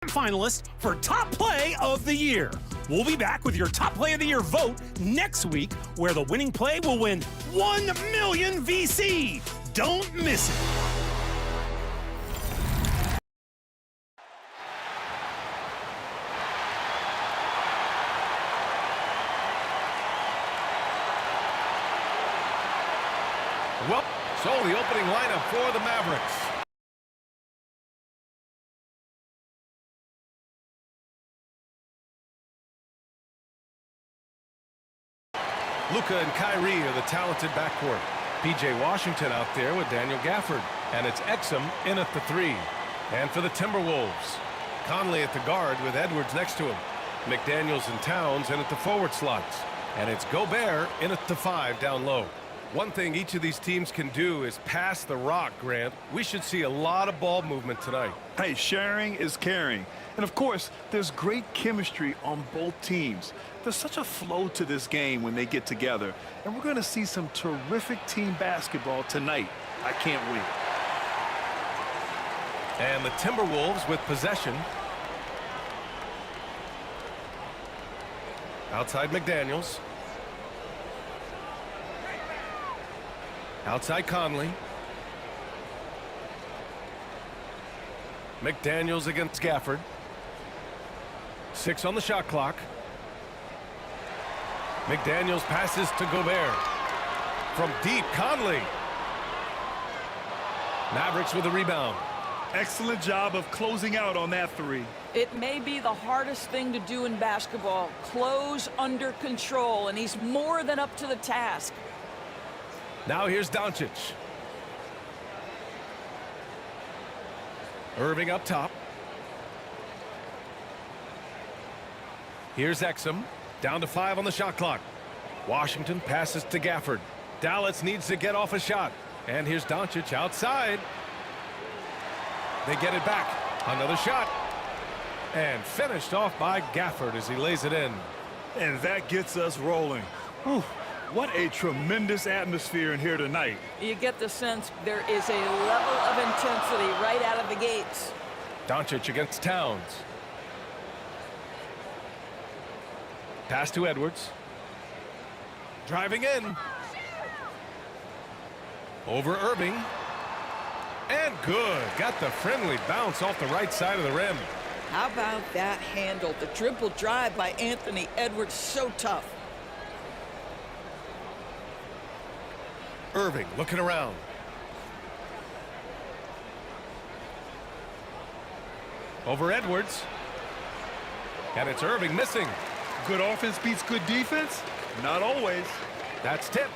finalists for Top Play of the Year. We'll be back with your Top Play of the Year vote next week, where the winning play will win 1 million VC. Don't miss it. Well, so the opening lineup for the Mavericks. Luka and Kyrie are the talented backcourt. P.J. Washington out there with Daniel Gafford. And it's Exum in at the 3. And for the Timberwolves, Conley at the guard with Edwards next to him. McDaniels and Towns in at the forward slots. And it's Gobert in at the 5 down low. One thing each of these teams can do is pass the rock, Grant. We should see a lot of ball movement tonight. Hey, sharing is caring. And, of course, there's great chemistry on both teams. There's such a flow to this game when they get together. And we're going to see some terrific team basketball tonight. I can't wait. And the Timberwolves with possession. Outside McDaniels. Outside Conley. McDaniels against Gafford. 6 on the shot clock. McDaniels passes to Gobert. From deep, Conley. Mavericks with a rebound. Excellent job of closing out on that 3. It may be the hardest thing to do in basketball. Close under control, and he's more than up to the task. Now here's Doncic. Irving up top. Here's Exum. Down to 5 on the shot clock. Washington passes to Gafford. Dallas needs to get off a shot. And here's Doncic outside. They get it back. Another shot. And finished off by Gafford as he lays it in. And that gets us rolling. Whew. What a tremendous atmosphere in here tonight. You get the sense there is a level of intensity right out of the gates. Doncic against Towns. Pass to Edwards. Driving in. Over Irving. And good. Got the friendly bounce off the right side of the rim. How about that handle? The dribble drive by Anthony Edwards, so tough. Irving looking around. Over Edwards. And it's Irving missing. Good offense beats good defense? Not always. That's tipped.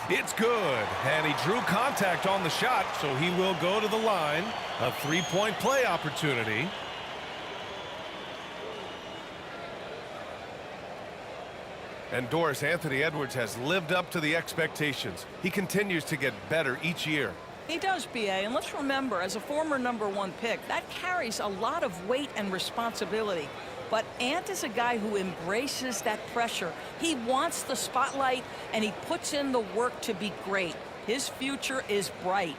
It's good. And he drew contact on the shot, so he will go to the line. A 3-point play opportunity. And Doris, Anthony Edwards has lived up to the expectations. He continues to get better each year. He does, B.A., and let's remember, as a former #1 pick, that carries a lot of weight and responsibility. But Ant is a guy who embraces that pressure. He wants the spotlight, and he puts in the work to be great. His future is bright.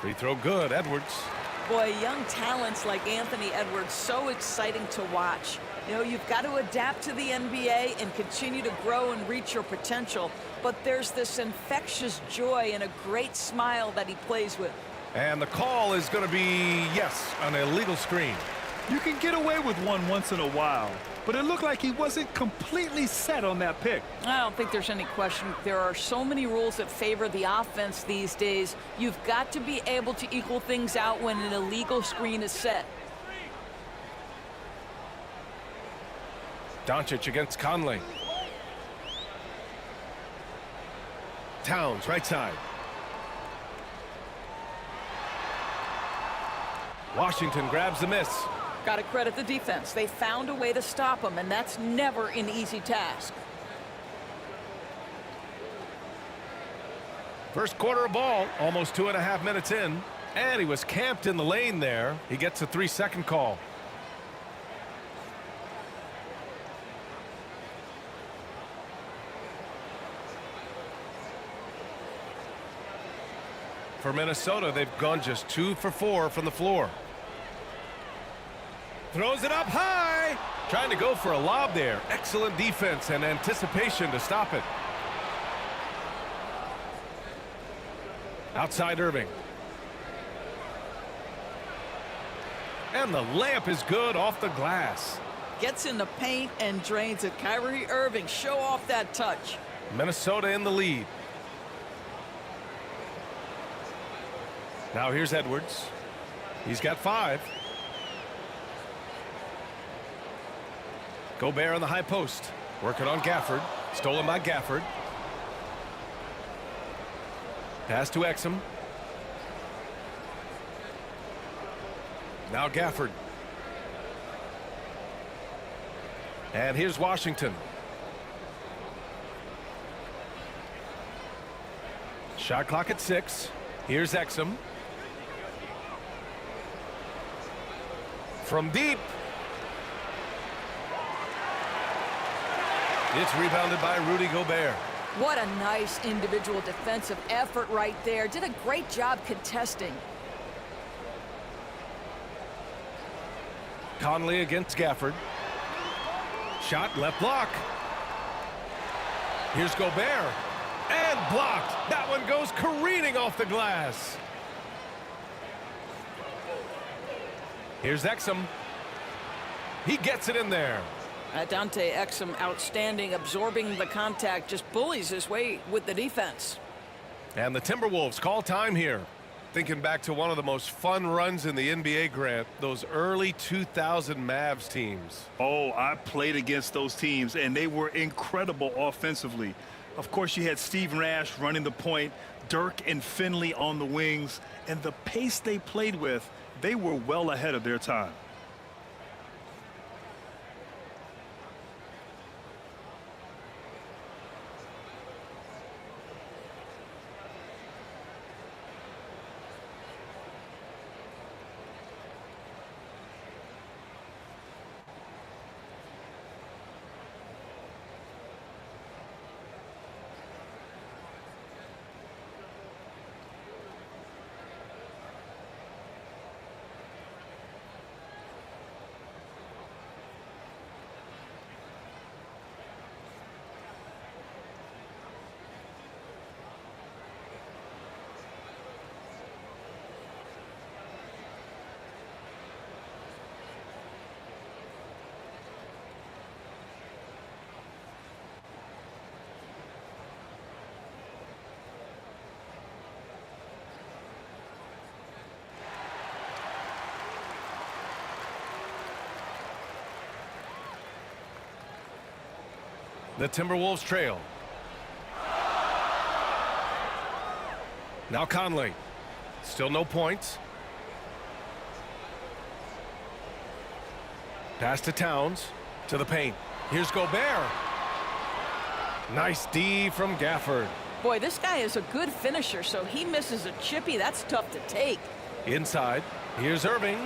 Free throw good, Edwards. Boy, young talents like Anthony Edwards, so exciting to watch. You know, you've got to adapt to the NBA and continue to grow and reach your potential. But there's this infectious joy and a great smile that he plays with. And the call is going to be, yes, an illegal screen. You can get away with one once in a while, but it looked like he wasn't completely set on that pick. I don't think there's any question. There are so many rules that favor the offense these days. You've got to be able to equal things out when an illegal screen is set. Doncic against Conley. Towns, right side. Washington grabs the miss. Got to credit the defense. They found a way to stop him, and that's never an easy task. First quarter of ball, almost 2.5 minutes in. And he was camped in the lane there. He gets a 3-second call. For Minnesota, they've gone just 2 for 4 from the floor. Throws it up high. Trying to go for a lob there. Excellent defense and anticipation to stop it. Outside Irving. And the layup is good off the glass. Gets in the paint and drains it. Kyrie Irving, show off that touch. Minnesota in the lead. Now here's Edwards. He's got 5. Gobert on the high post. Working on Gafford. Stolen by Gafford. Pass to Exum. Now Gafford. And here's Washington. Shot clock at 6. Here's Exum. From deep. It's rebounded by Rudy Gobert. What a nice individual defensive effort right there. Did a great job contesting. Conley against Gafford. Shot left block. Here's Gobert. And blocked. That one goes careening off the glass. Here's Exum. He gets it in there. Dante Exum outstanding, absorbing the contact, just bullies his way with the defense. And the Timberwolves call time here. Thinking back to one of the most fun runs in the NBA, Grant, those early 2000 Mavs teams. Oh, I played against those teams, and they were incredible offensively. Of course, you had Steve Nash running the point, Dirk and Finley on the wings, and the pace they played with, they were well ahead of their time. The Timberwolves trail. Now Conley. Still no points. Pass to Towns. To the paint. Here's Gobert. Nice D from Gafford. Boy, this guy is a good finisher, so he misses a chippy. That's tough to take. Inside. Here's Irving.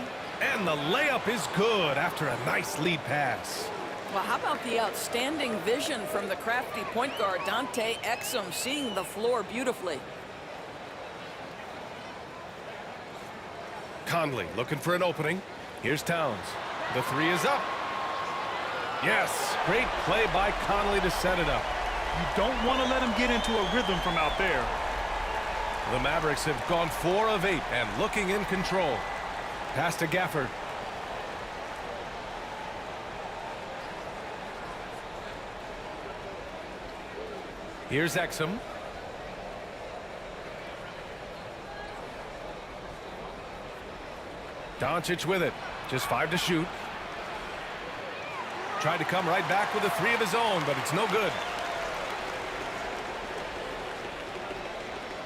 And the layup is good after a nice lead pass. Well, how about the outstanding vision from the crafty point guard, Dante Exum, seeing the floor beautifully. Conley looking for an opening. Here's Towns. The 3 is up. Yes, great play by Conley to set it up. You don't want to let him get into a rhythm from out there. The Mavericks have gone 4 of 8 and looking in control. Pass to Gafford. Here's Exum. Doncic with it. Just 5 to shoot. Tried to come right back with a 3 of his own, but it's no good.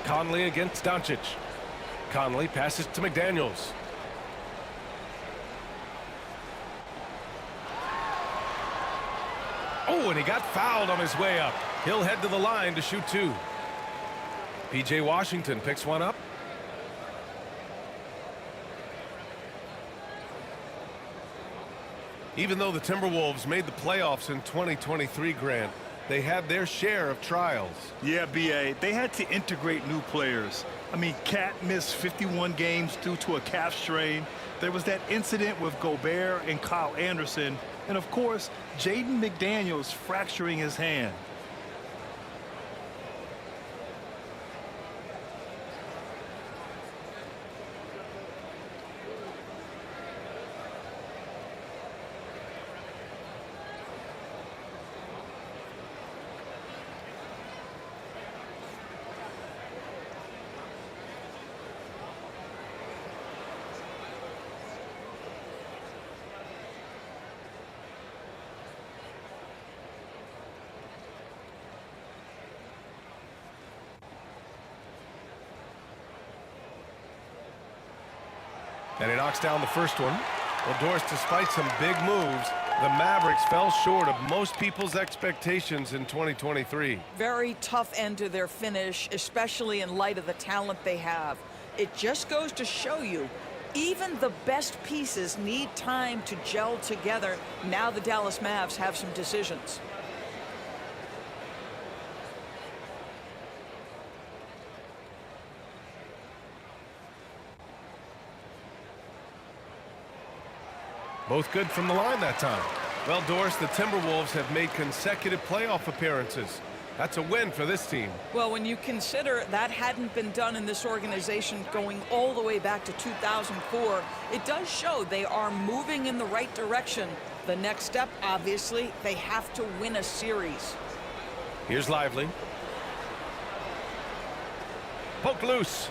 Conley against Doncic. Conley passes to McDaniels. Oh, and he got fouled on his way up. He'll head to the line to shoot 2. P.J. Washington picks one up. Even though the Timberwolves made the playoffs in 2023, Grant, they had their share of trials. Yeah, B.A., they had to integrate new players. I mean, Cat missed 51 games due to a calf strain. There was that incident with Gobert and Kyle Anderson. And, of course, Jaden McDaniels fracturing his hand. And he knocks down the first one. Well, Doris, despite some big moves, the Mavericks fell short of most people's expectations in 2023. Very tough end to their finish, especially in light of the talent they have. It just goes to show you, even the best pieces need time to gel together. Now the Dallas Mavs have some decisions. Both good from the line that time. Well, Doris, the Timberwolves have made consecutive playoff appearances. That's a win for this team. Well, when you consider that hadn't been done in this organization going all the way back to 2004, it does show they are moving in the right direction. The next step, obviously, they have to win a series. Here's Lively. Poke loose.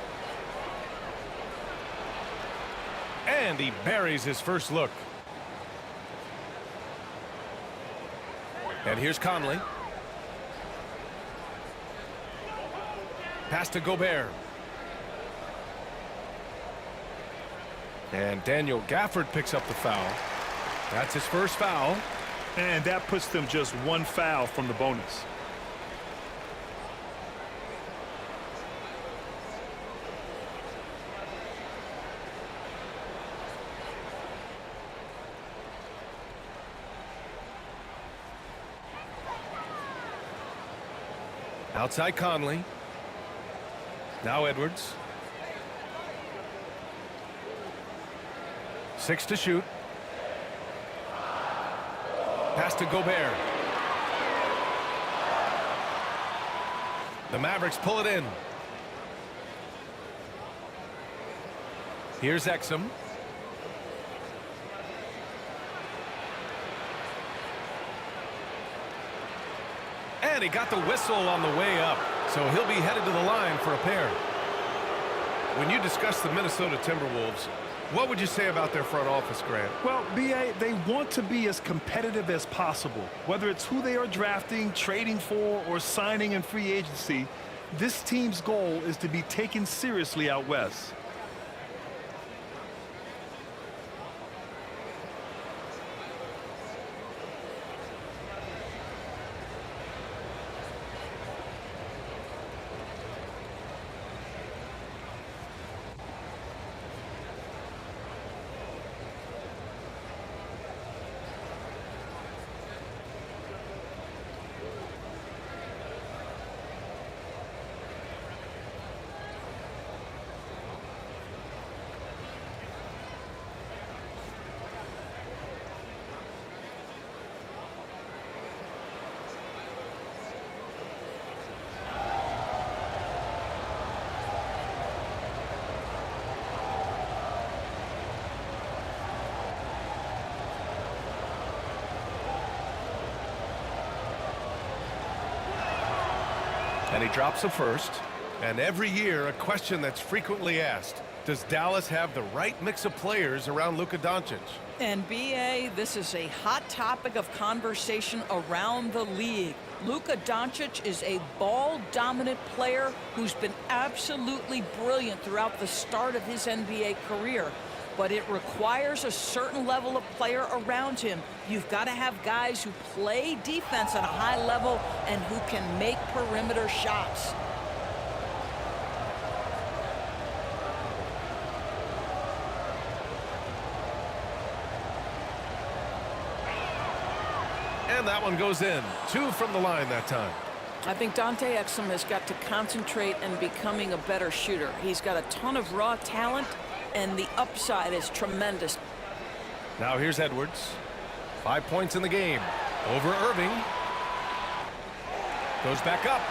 And he buries his first look. And here's Conley. Pass to Gobert. And Daniel Gafford picks up the foul. That's his first foul. And that puts them just one foul from the bonus. Outside Conley. Now Edwards. 6 to shoot. Pass to Gobert. The Mavericks pull it in. Here's Exum. And he got the whistle on the way up, so he'll be headed to the line for a pair. When you discuss the Minnesota Timberwolves, what would you say about their front office, Grant? Well, B.A., they want to be as competitive as possible. Whether it's who they are drafting, trading for, or signing in free agency, this team's goal is to be taken seriously out west. And he drops a first. And every year, a question that's frequently asked, does Dallas have the right mix of players around Luka Doncic? And B.A., this is a hot topic of conversation around the league. Luka Doncic is a ball-dominant player who's been absolutely brilliant throughout the start of his NBA career. But it requires a certain level of player around him. You've got to have guys who play defense at a high level and who can make perimeter shots. And that one goes in. 2 from the line that time. I think Dante Exum has got to concentrate on becoming a better shooter. He's got a ton of raw talent, and the upside is tremendous. Now here's Edwards. 5 points in the game. Over Irving. Goes back up.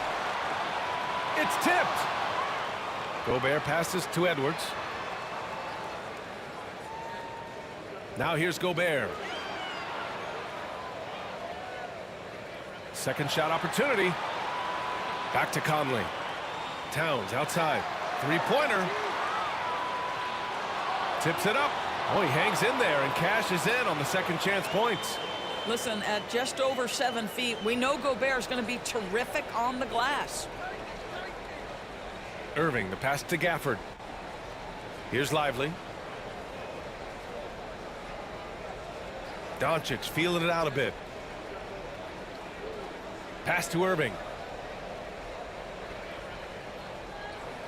It's tipped. Gobert passes to Edwards. Now here's Gobert. Second shot opportunity. Back to Conley. Towns outside. Three-pointer. Tips it up. Oh, he hangs in there and cashes in on the second chance points. Listen, at just over 7 feet, we know Gobert is going to be terrific on the glass. Irving, the pass to Gafford. Here's Lively. Doncic feeling it out a bit. Pass to Irving.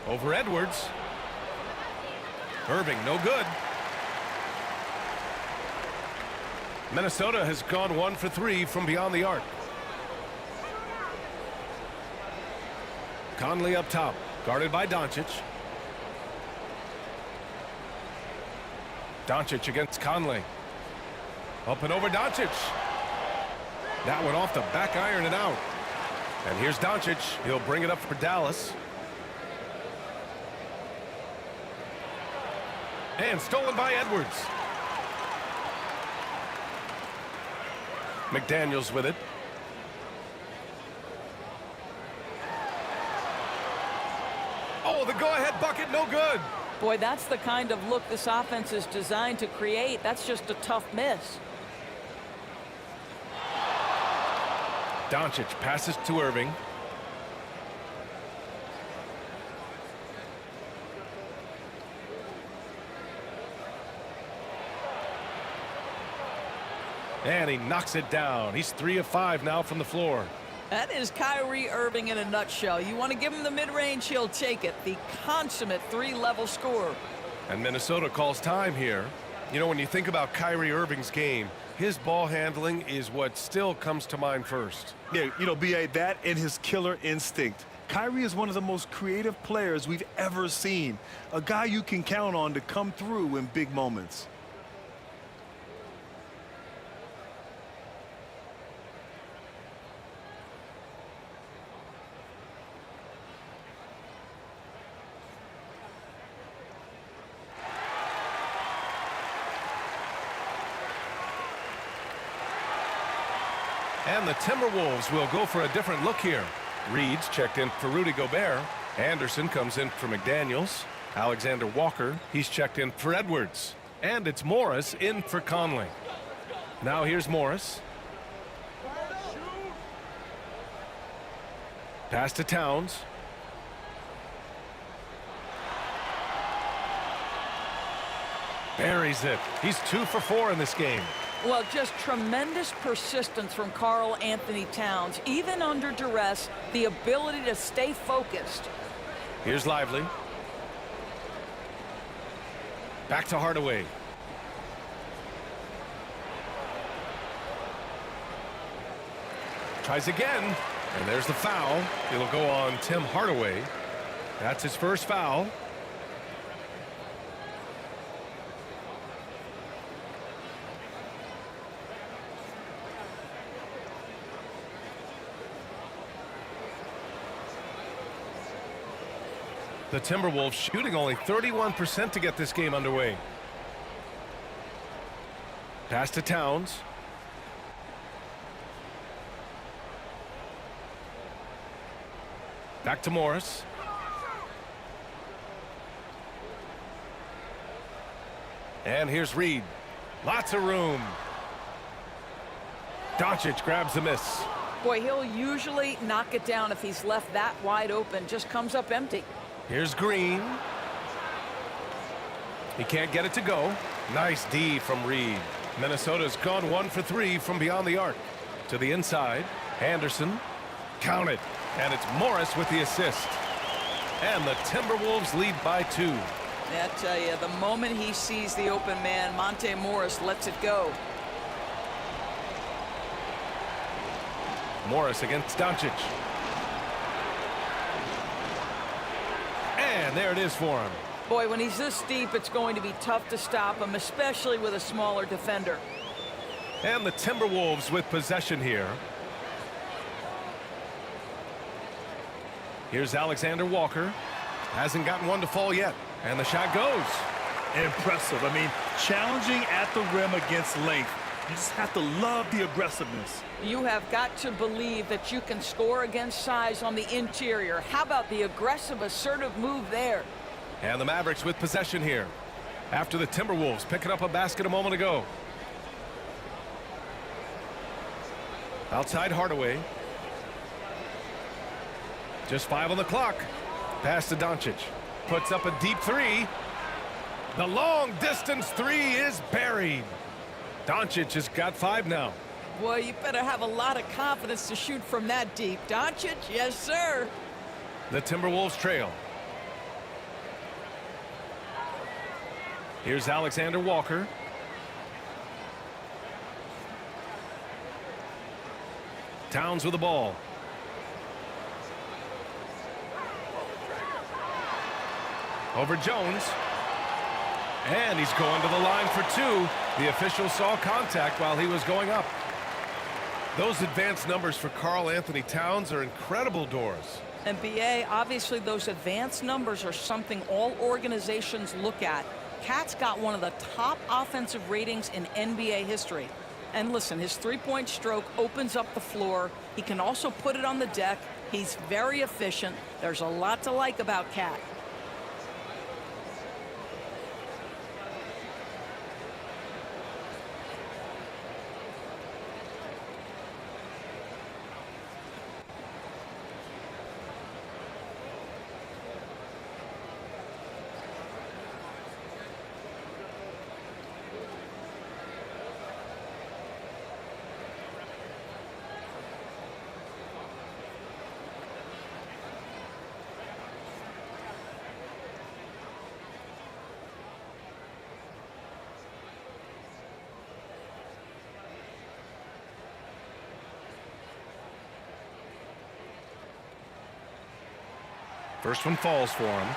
Over Edwards. Irving, no good. Minnesota has gone 1 for 3 from beyond the arc. Conley up top, guarded by Doncic. Doncic against Conley. Up and over Doncic. That one off the back iron and out. And here's Doncic. He'll bring it up for Dallas. And stolen by Edwards. McDaniels with it. Oh, the go-ahead bucket, no good. Boy, that's the kind of look this offense is designed to create. That's just a tough miss. Doncic passes to Irving. And he knocks it down. He's 3 of 5 now from the floor. That is Kyrie Irving in a nutshell. You want to give him the mid-range, he'll take it. The consummate 3-level scorer. And Minnesota calls time here. You know, when you think about Kyrie Irving's game, his ball handling is what still comes to mind first. Yeah, you know, B.A., that and his killer instinct. Kyrie is one of the most creative players we've ever seen. A guy you can count on to come through in big moments. And the Timberwolves will go for a different look here. Reed's checked in for Rudy Gobert. Anderson comes in for McDaniels. Alexander Walker, he's checked in for Edwards. And it's Morris in for Conley. Now here's Morris. Pass to Towns. Buries it. He's 2 for 4 in this game. Well, just tremendous persistence from Karl Anthony Towns. Even under duress, the ability to stay focused. Here's Lively. Back to Hardaway. Tries again, and there's the foul. It'll go on Tim Hardaway. That's his first foul. The Timberwolves shooting only 31% to get this game underway. Pass to Towns. Back to Morris. And here's Reed. Lots of room. Doncic grabs the miss. Boy, he'll usually knock it down if he's left that wide open. Just comes up empty. Here's Green. He can't get it to go. Nice D from Reed. Minnesota's gone 1 for 3 from beyond the arc. To the inside. Anderson. Count it. And it's Morris with the assist. And the Timberwolves lead by 2. I tell you, the moment he sees the open man, Monte Morris lets it go. Morris against Doncic. And there it is for him. Boy, when he's this deep, it's going to be tough to stop him, especially with a smaller defender. And the Timberwolves with possession here. Here's Alexander Walker. Hasn't gotten one to fall yet. And the shot goes. Impressive. I mean, challenging at the rim against length. You just have to love the aggressiveness. You have got to believe that you can score against size on the interior. How about the aggressive, assertive move there? And the Mavericks with possession here. After the Timberwolves picking up a basket a moment ago. Outside Hardaway. Just 5 on the clock. Pass to Doncic. Puts up a deep three. The long distance three is buried. Doncic has got 5 now. Well, you better have a lot of confidence to shoot from that deep. Doncic, yes, sir. The Timberwolves trail. Here's Alexander Walker. Towns with the ball. Over Jones. And he's going to the line for 2. The official saw contact while he was going up. Those advanced numbers for Karl Anthony Towns are incredible doors. And BA, obviously those advanced numbers are something all organizations look at. Cat's got one of the top offensive ratings in NBA history. And listen, his three-point stroke opens up the floor. He can also put it on the deck. He's very efficient. There's a lot to like about Cat. First one falls for him.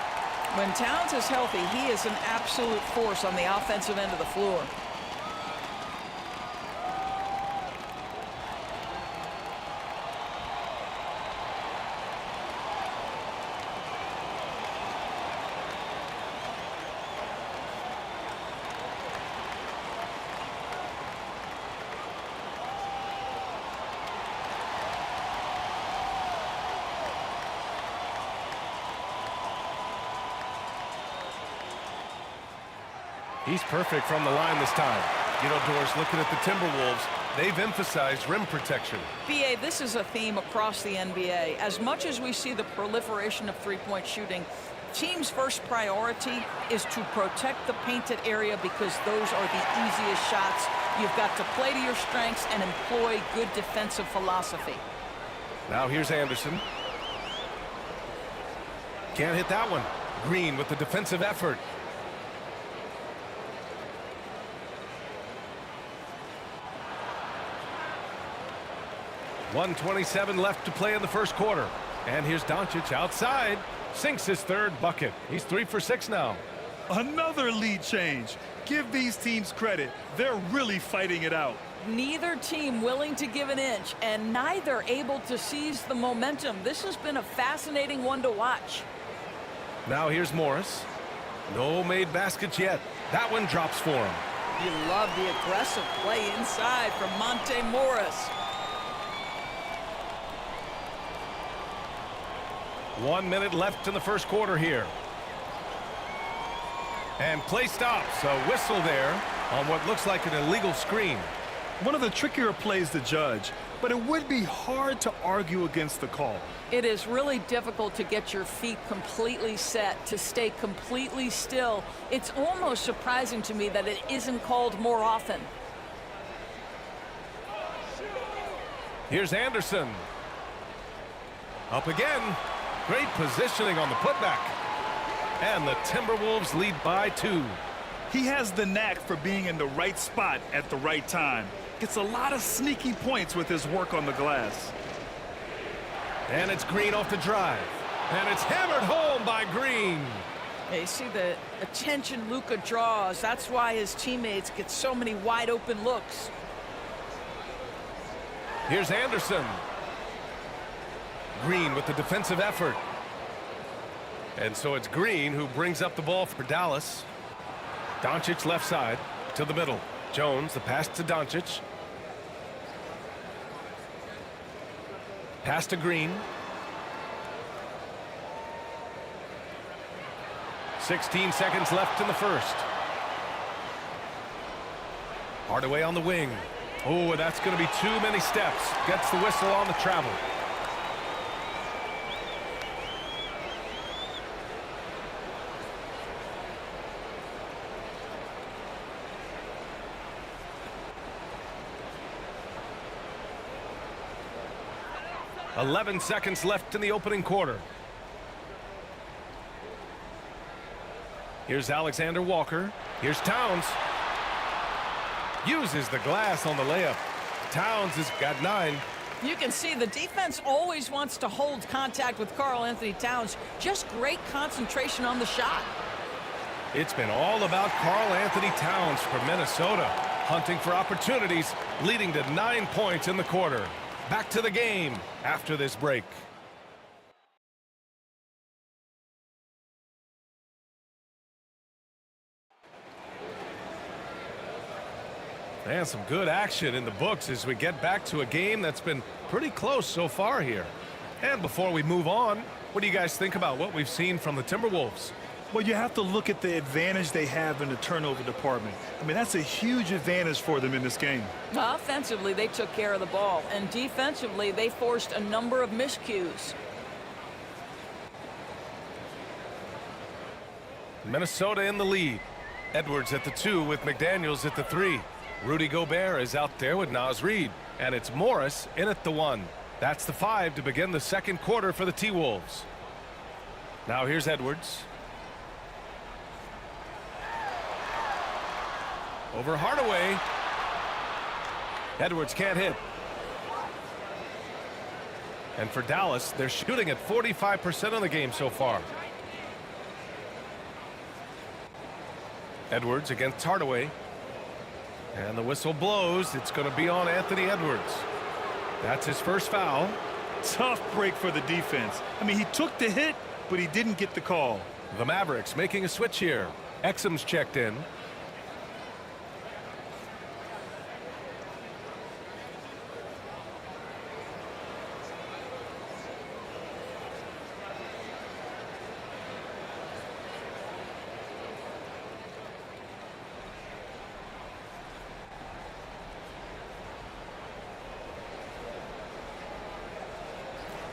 When Towns is healthy, he is an absolute force on the offensive end of the floor. He's perfect from the line this time. You know, Doris, looking at the Timberwolves, they've emphasized rim protection. BA, this is a theme across the NBA. As much as we see the proliferation of three-point shooting, teams' first priority is to protect the painted area because those are the easiest shots. You've got to play to your strengths and employ good defensive philosophy. Now here's Anderson. Can't hit that one. Green with the defensive effort. .127 left to play in the first quarter. And here's Doncic outside. Sinks his third bucket. He's 3 for 6 now. Another lead change. Give these teams credit. They're really fighting it out. Neither team willing to give an inch, and neither able to seize the momentum. This has been a fascinating one to watch. Now here's Morris. No made baskets yet. That one drops for him. You love the aggressive play inside from Monte Morris. 1 minute left in the first quarter here. And play stops. A whistle there on what looks like an illegal screen. One of the trickier plays to judge, but it would be hard to argue against the call. It is really difficult to get your feet completely set, to stay completely still. It's almost surprising to me that it isn't called more often. Here's Anderson. Up again. Great positioning on the putback. And the Timberwolves lead by 2. He has the knack for being in the right spot at the right time. Gets a lot of sneaky points with his work on the glass. And it's Green off the drive. And it's hammered home by Green. Yeah, you see the attention Luka draws. That's why his teammates get so many wide open looks. Here's Anderson. Green with the defensive effort. And so it's Green who brings up the ball for Dallas. Doncic left side to the middle. Jones, the pass to Doncic. Pass to Green. 16 seconds left in the first. Hardaway on the wing. Oh, that's going to be too many steps. Gets the whistle on the travel. .11 seconds left in the opening quarter. Here's Alexander Walker. Here's Towns. Uses the glass on the layup. Towns has got 9. You can see the defense always wants to hold contact with Karl Anthony Towns. Just great concentration on the shot. It's been all about Karl Anthony Towns for Minnesota. Hunting for opportunities, leading to 9 points in the quarter. Back to the game after this break. And some good action in the books as we get back to a game that's been pretty close so far here. And before we move on, what do you guys think about what we've seen from the Timberwolves? Well, you have to look at the advantage they have in the turnover department. I mean, that's a huge advantage for them in this game. Offensively, they took care of the ball, and defensively, they forced a number of miscues. Minnesota in the lead. Edwards at the 2 with McDaniels at the 3. Rudy Gobert is out there with Naz Reid. And it's Morris in at the 1. That's the 5 to begin the second quarter for the T-Wolves. Now here's Edwards. Over Hardaway. Edwards can't hit. And for Dallas, they're shooting at 45% of the game so far. Edwards against Hardaway. And the whistle blows. It's going to be on Anthony Edwards. That's his first foul. Tough break for the defense. I mean, he took the hit, but he didn't get the call. The Mavericks making a switch here. Exum's checked in.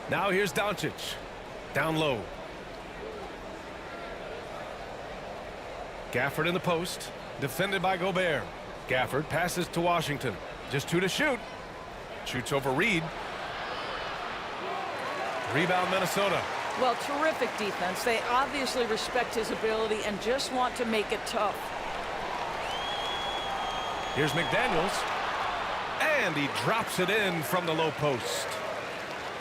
Now here's Doncic. Down low. Gafford in the post. Defended by Gobert. Gafford passes to Washington. Just 2 to shoot. Shoots over Reid. Rebound Minnesota. Well, terrific defense. They obviously respect his ability and just want to make it tough. Here's McDaniels. And he drops it in from the low post.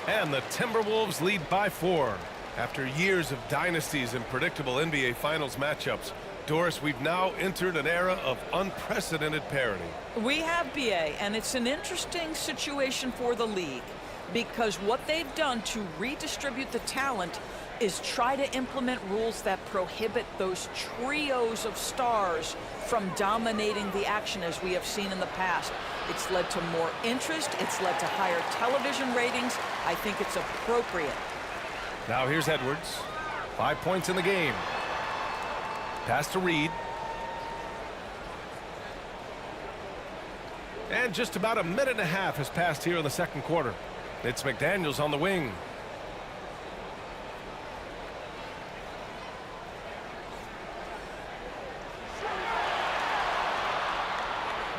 And the Timberwolves lead by 4. After years of dynasties and predictable NBA Finals matchups, Doris, we've now entered an era of unprecedented parity. We have, BA, and it's an interesting situation for the league because what they've done to redistribute the talent is try to implement rules that prohibit those trios of stars from dominating the action as we have seen in the past. It's led to more interest. It's led to higher television ratings. I think it's appropriate. Now here's Edwards. 5 points in the game. Pass to Reid. And just about a minute and a half has passed here in the second quarter. It's McDaniels on the wing.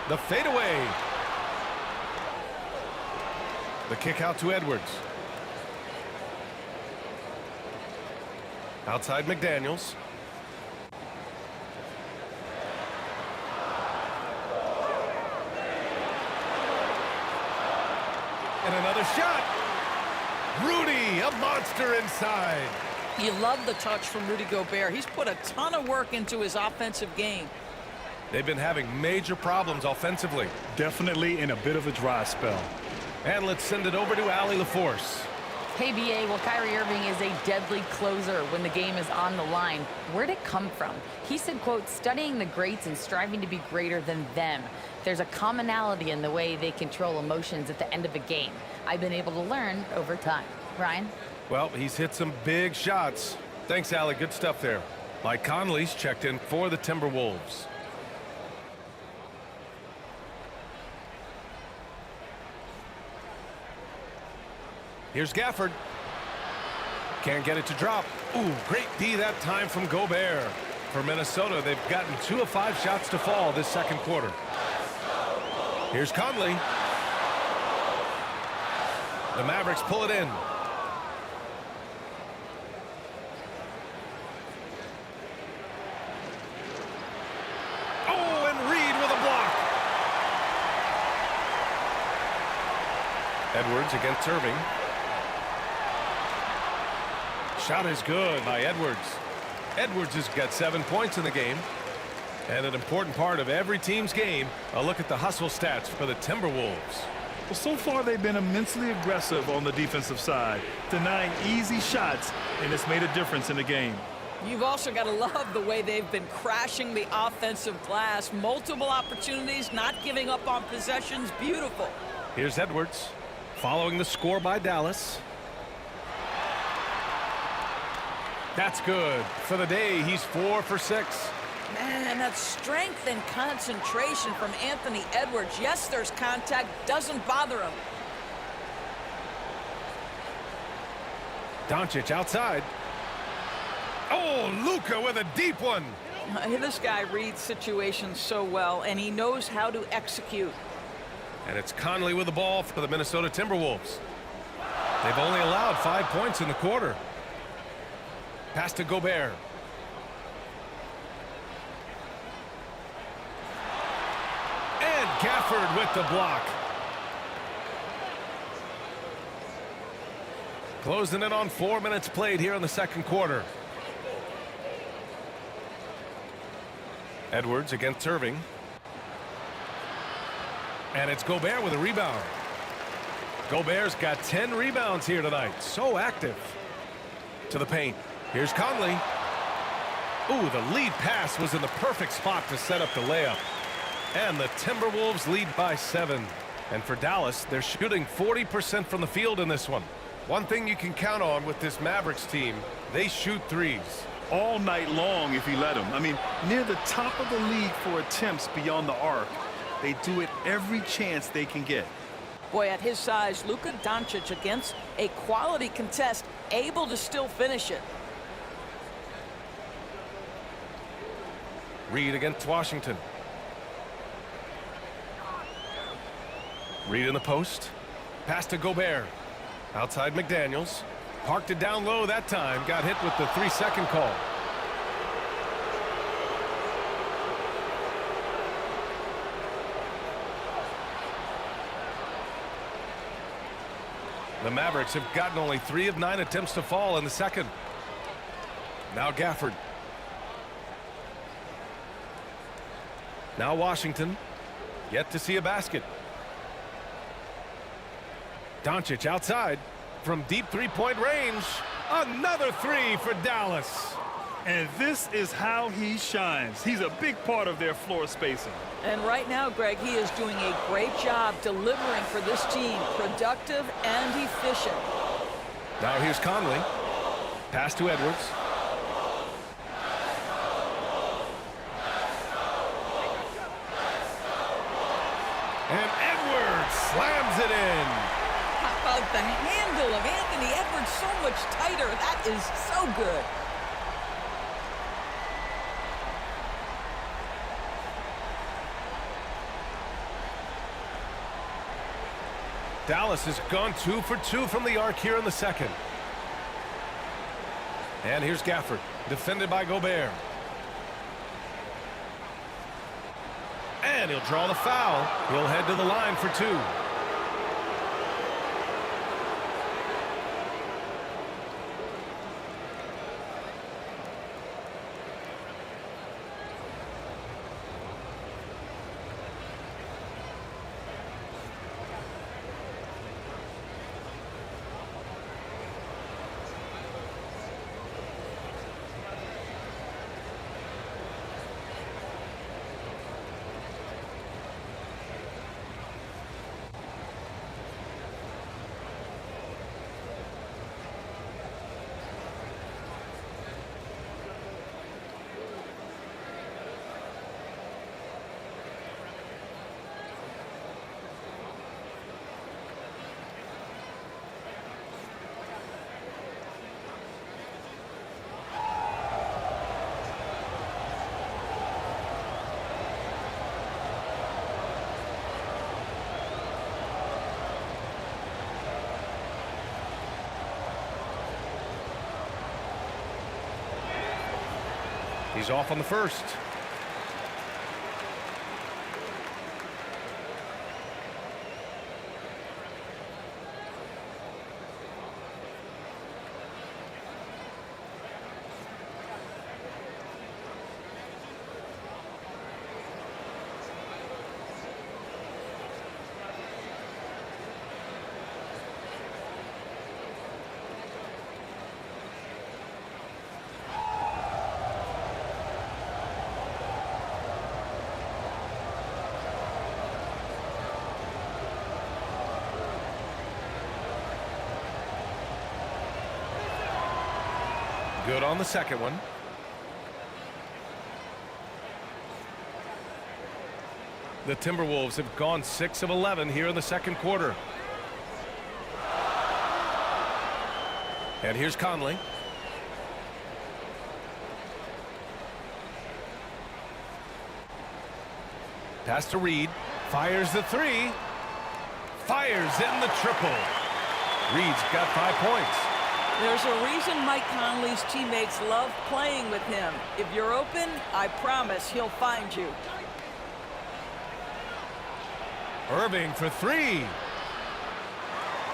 The fadeaway. The kick out to Edwards. Outside McDaniels. And another shot. Rudy, a monster inside. You love the touch from Rudy Gobert. He's put a ton of work into his offensive game. They've been having major problems offensively. Definitely in a bit of a dry spell. And let's send it over to Allie LaForce. Hey, BA, well, Kyrie Irving is a deadly closer when the game is on the line. Where'd it come from? He said, quote, studying the greats and striving to be greater than them. There's a commonality in the way they control emotions at the end of a game. I've been able to learn over time. Ryan? Well, he's hit some big shots. Thanks, Allie. Good stuff there. Mike Conley's checked in for the Timberwolves. Here's Gafford. Can't get it to drop. Ooh, great D that time from Gobert. For Minnesota, they've gotten 2 of 5 shots to fall this second quarter. Here's Conley. The Mavericks pull it in. Oh, and Reed with a block. Edwards against Irving. Shot is good by Edwards. Edwards has got 7 points in the game. And an important part of every team's game, a look at the hustle stats for the Timberwolves. Well, so far they've been immensely aggressive on the defensive side, denying easy shots, and it's made a difference in the game. You've also got to love the way they've been crashing the offensive glass. Multiple opportunities, not giving up on possessions. Beautiful. Here's Edwards, following the score by Dallas. That's good. For the day, he's 4 for 6. Man, that strength and concentration from Anthony Edwards. Yes, there's contact. Doesn't bother him. Doncic outside. Oh, Luka with a deep one. This guy reads situations so well, and he knows how to execute. And it's Conley with the ball for the Minnesota Timberwolves. They've only allowed 5 points in the quarter. Pass to Gobert. And Gafford with the block. Closing in on 4 minutes played here in the second quarter. Edwards against Irving. And it's Gobert with a rebound. Gobert's got 10 rebounds here tonight. So active. To the paint. Here's Conley. Ooh, the lead pass was in the perfect spot to set up the layup. And the Timberwolves lead by 7. And for Dallas, they're shooting 40% from the field in this one. One thing you can count on with this Mavericks team, they shoot threes. All night long if you let them. I mean, near the top of the league for attempts beyond the arc. They do it every chance they can get. Boy, at his size, Luka Doncic against a quality contest, able to still finish it. Reed against Washington. Reed in the post. Pass to Gobert. Outside McDaniels. Parked it down low that time. Got hit with the 3-second call. The Mavericks have gotten only 3 of 9 attempts to fall in the second. Now Gafford. Now Washington. Yet to see a basket. Doncic outside from deep three-point range. Another 3 for Dallas. And this is how he shines. He's a big part of their floor spacing. And right now, Greg, he is doing a great job delivering for this team. Productive and efficient. Now here's Conley. Pass to Edwards. And Edwards slams it in. How about the handle of Anthony Edwards? So much tighter. That is so good. Dallas has gone 2 for 2 from the arc here in the second. And here's Gafford, defended by Gobert. And he'll draw the foul. He'll head to the line for 2. He's off on the first. Good on the second one. The Timberwolves have gone 6 of 11 here in the second quarter. And here's Conley. Pass to Reed. Fires the three. Fires in the triple. Reed's got 5 points. There's a reason Mike Conley's teammates love playing with him. If you're open, I promise he'll find you. Irving for three.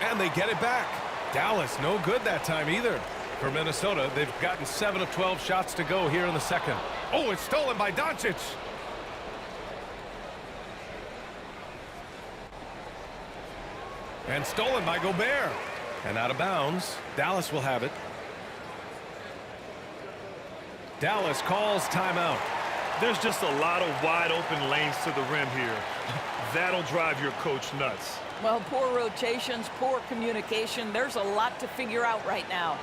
And they get it back. Dallas no good that time either. For Minnesota, they've gotten 7 of 12 shots to go here in the second. Oh, it's stolen by Doncic. And stolen by Gobert. And out of bounds. Dallas will have it. Dallas calls timeout. There's just a lot of wide open lanes to the rim here. That'll drive your coach nuts. Well, poor rotations, poor communication. There's a lot to figure out right now.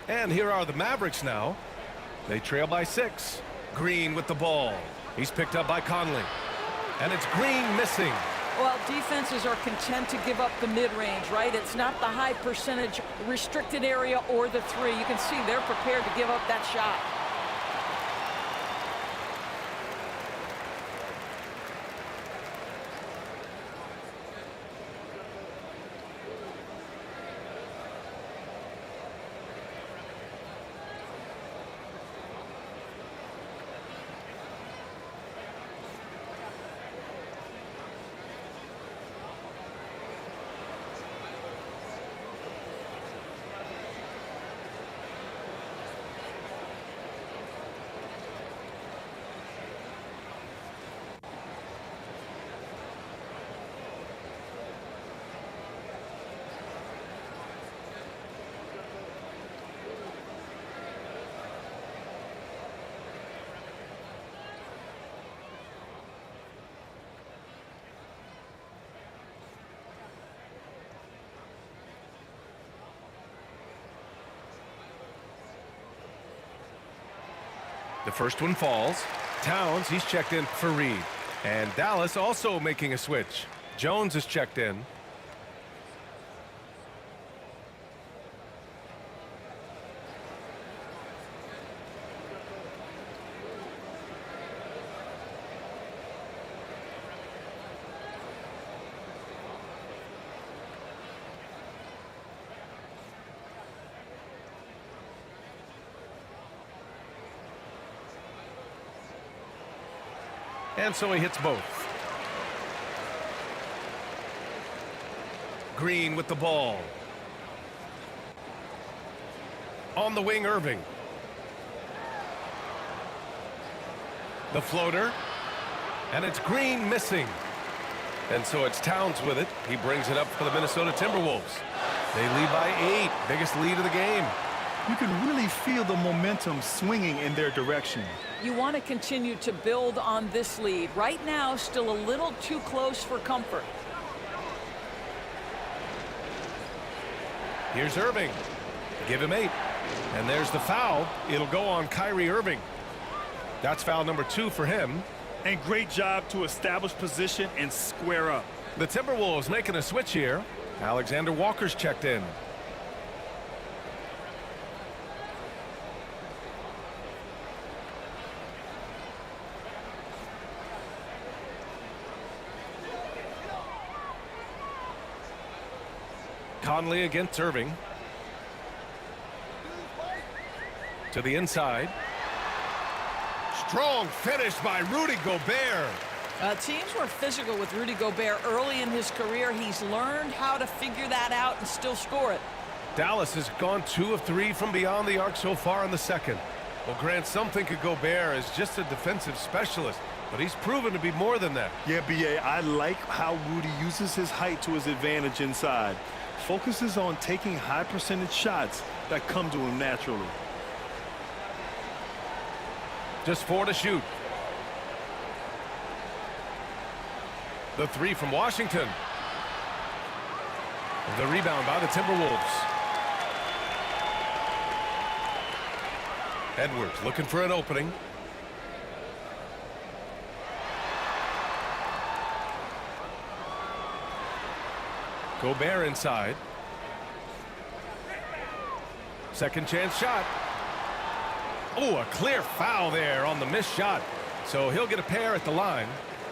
And here are the Mavericks now. They trail by 6. Green with the ball. He's picked up by Conley. And it's Green missing. Well, defenses are content to give up the mid-range, right? It's not the high percentage restricted area or the three. You can see they're prepared to give up that shot. The first one falls. Towns, he's checked in for Reed. And Dallas also making a switch. Jones is checked in. And so he hits both. Green with the ball. On the wing, Irving. The floater. And it's Green missing. And so it's Towns with it. He brings it up for the Minnesota Timberwolves. They lead by 8. Biggest lead of the game. You can really feel the momentum swinging in their direction. You want to continue to build on this lead. Right now, still a little too close for comfort. Here's Irving. Give him 8. And there's the foul. It'll go on Kyrie Irving. That's foul number 2 for him. And great job to establish position and square up. The Timberwolves making a switch here. Alexander Walker's checked in. Conley against Irving. To the inside. Strong finish by Rudy Gobert. Teams were physical with Rudy Gobert early in his career. He's learned how to figure that out and still score it. Dallas has gone 2 of 3 from beyond the arc so far in the second. Well, Grant, some think of Gobert as just a defensive specialist, but he's proven to be more than that. Yeah, B.A., I like how Rudy uses his height to his advantage inside. Focuses on taking high percentage shots that come to him naturally. Just 4 to shoot. The 3 from Washington. The rebound by the Timberwolves. Edwards looking for an opening. Gobert inside. Second chance shot. Oh, a clear foul there on the missed shot. So he'll get a pair at the line.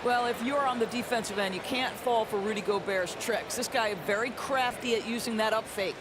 Well, if you're on the defensive end, you can't fall for Rudy Gobert's tricks. This guy is very crafty at using that up fake.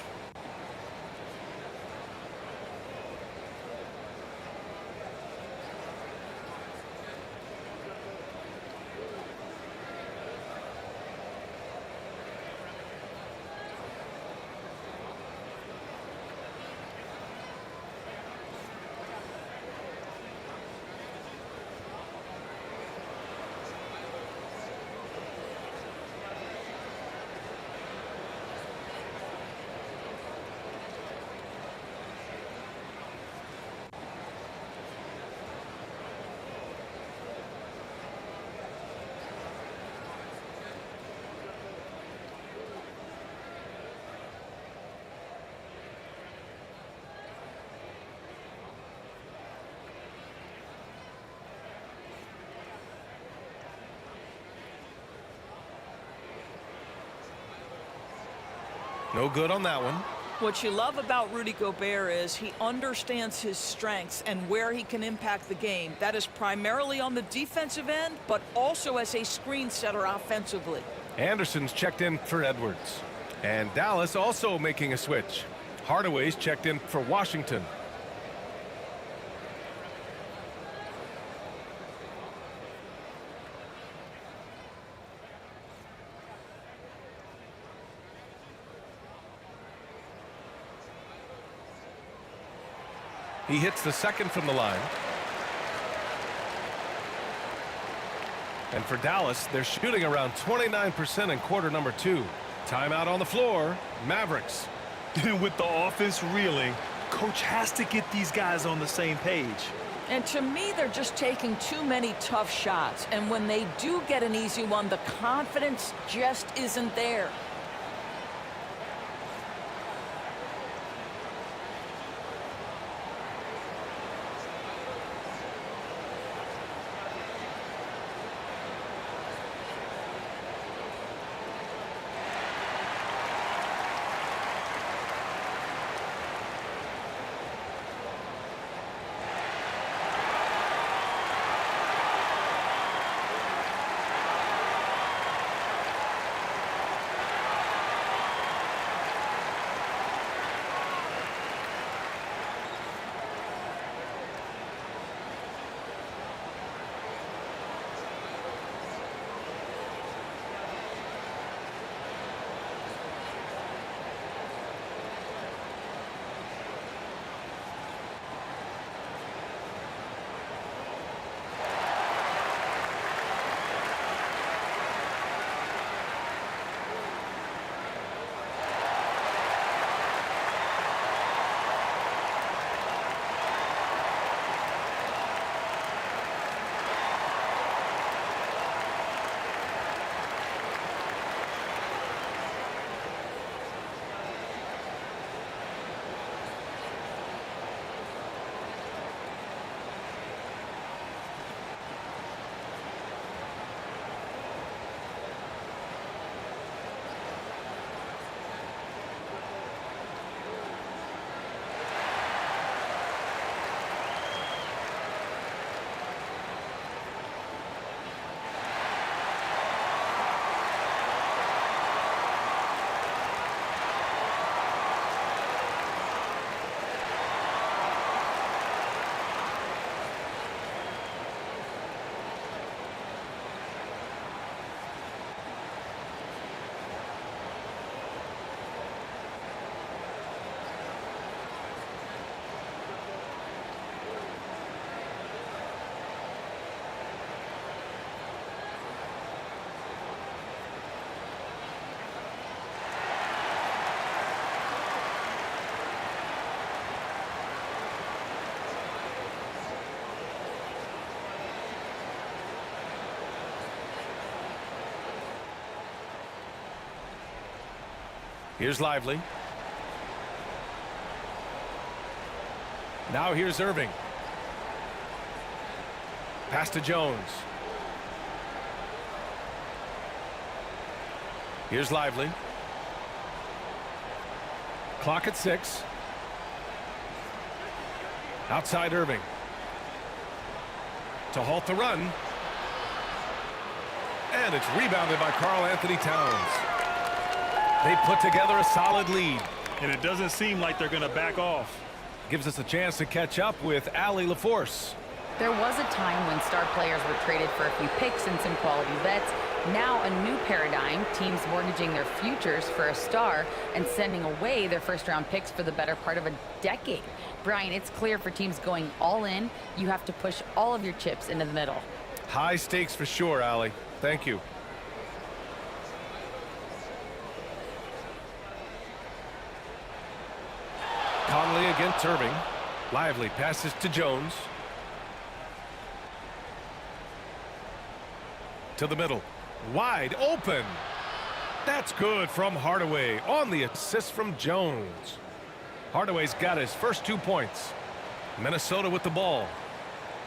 No good on that one. What you love about Rudy Gobert is he understands his strengths and where he can impact the game. That is primarily on the defensive end, but also as a screen setter offensively. Anderson's checked in for Edwards. And Dallas also making a switch. Hardaway's checked in for Washington. He hits the second from the line. And for Dallas, they're shooting around 29% in quarter number 2. Timeout on the floor. Mavericks. With the offense reeling, coach has to get these guys on the same page. And to me, they're just taking too many tough shots. And when they do get an easy one, the confidence just isn't there. Here's Lively. Now here's Irving. Pass to Jones. Here's Lively. Clock at 6. Outside Irving. To halt the run. And it's rebounded by Karl Anthony Towns. They put together a solid lead. And it doesn't seem like they're going to back off. Gives us a chance to catch up with Allie LaForce. There was a time when star players were traded for a few picks and some quality vets. Now a new paradigm, teams mortgaging their futures for a star and sending away their first-round picks for the better part of a decade. Brian, it's clear for teams going all in, you have to push all of your chips into the middle. High stakes for sure, Allie. Thank you. Conley against Irving. Lively passes to Jones. To the middle. Wide open. That's good from Hardaway on the assist from Jones. Hardaway's got his first 2 points. Minnesota with the ball.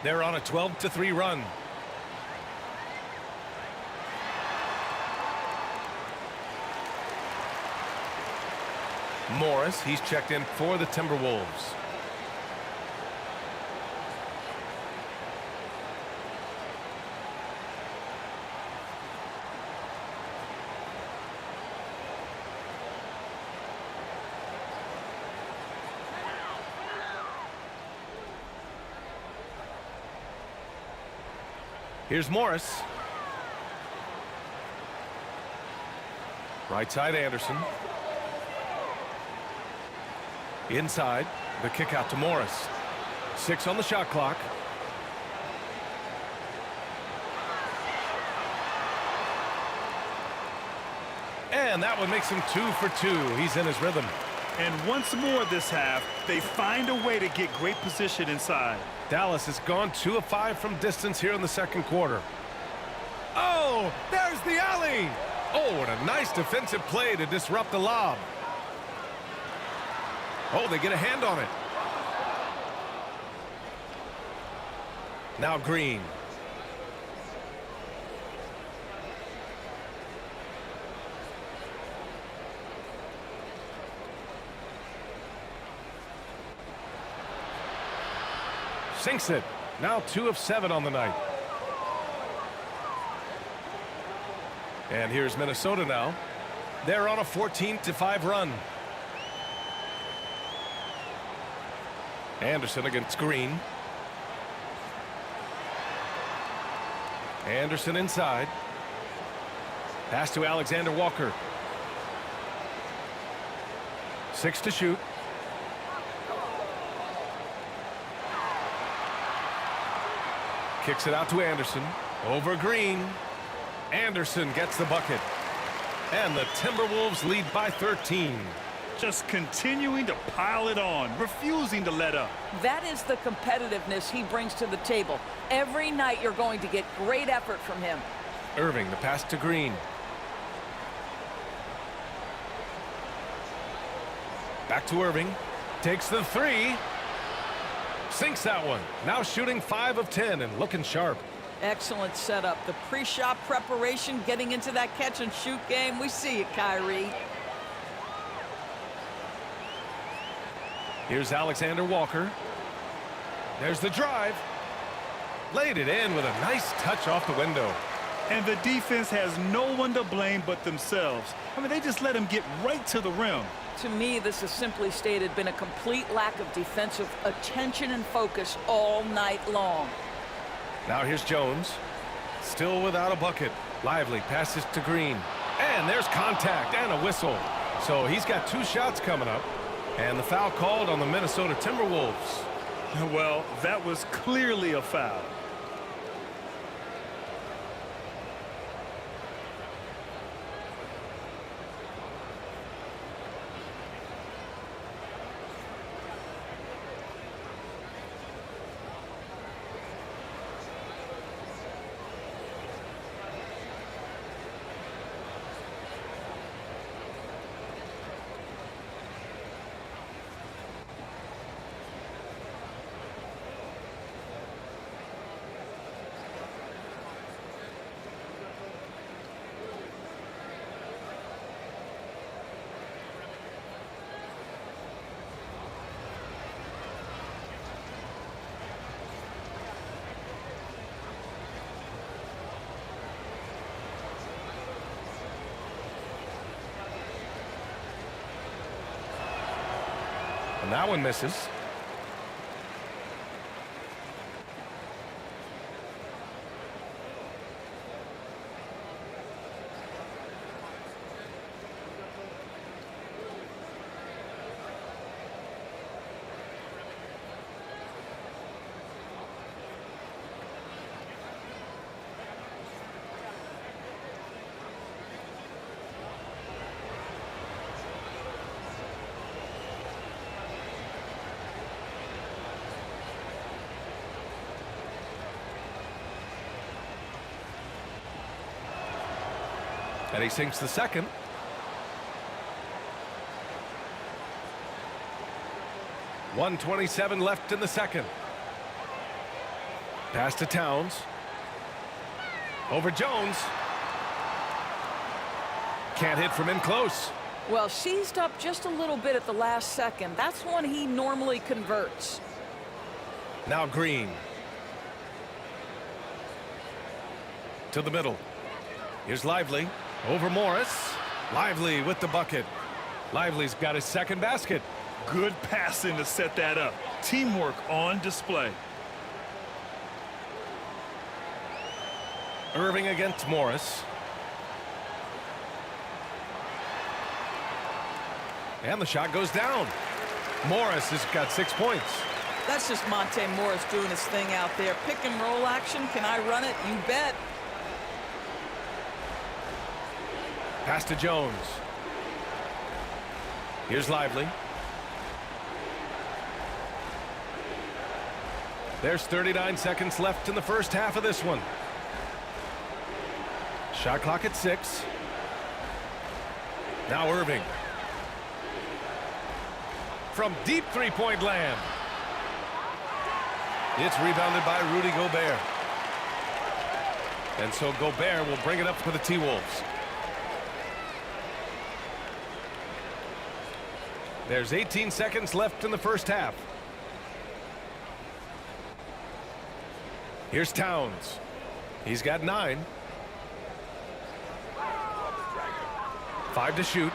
They're on a 12-3 run. Morris, he's checked in for the Timberwolves. Here's Morris. Right side Anderson. Inside, the kick out to Morris. 6 on the shot clock. And that one makes him 2 for 2. He's in his rhythm. And once more this half, they find a way to get great position inside. Dallas has gone 2 of 5 from distance here in the second quarter. Oh, there's the alley. Oh, what a nice defensive play to disrupt the lob. Oh, they get a hand on it. Now Green. Sinks it. Now 2 of 7 on the night. And here's Minnesota now. They're on a 14-5 run. Anderson against Green. Anderson inside. Pass to Alexander Walker. 6 to shoot. Kicks it out to Anderson. Over Green. Anderson gets the bucket. And the Timberwolves lead by 13. Just continuing to pile it on, refusing to let up. That is the competitiveness he brings to the table. Every night you're going to get great effort from him. Irving, the pass to Green. Back to Irving. Takes the 3. Sinks that one. Now shooting 5 of 10 and looking sharp. Excellent setup. The pre-shot preparation, getting into that catch-and-shoot game. We see it, Kyrie. Here's Alexander Walker. There's the drive. Laid it in with a nice touch off the window. And the defense has no one to blame but themselves. I mean, they just let him get right to the rim. To me, this has simply stated been a complete lack of defensive attention and focus all night long. Now here's Jones. Still without a bucket. Lively passes to Green. And there's contact and a whistle. So he's got 2 shots coming up. And the foul called on the Minnesota Timberwolves. Well, that was clearly a foul. And that one misses. And he sinks the second. .127 left in the second. Pass to Towns. Over Jones. Can't hit from in close. Well, seized up just a little bit at the last second. That's one he normally converts. Now Green. To the middle. Here's Lively. Over Morris. Lively with the bucket. Lively's got his second basket. Good passing to set that up. Teamwork on display. Irving against Morris. And the shot goes down. Morris has got 6 points. That's just Monte Morris doing his thing out there. Pick and roll action. Can I run it? You bet. Pass to Jones. Here's Lively. There's 39 seconds left in the first half of this one. Shot clock at 6. Now Irving. From deep three-point land. It's rebounded by Rudy Gobert. And so Gobert will bring it up for the T-Wolves. There's 18 seconds left in the first half. Here's Towns. He's got 9. 5 to shoot.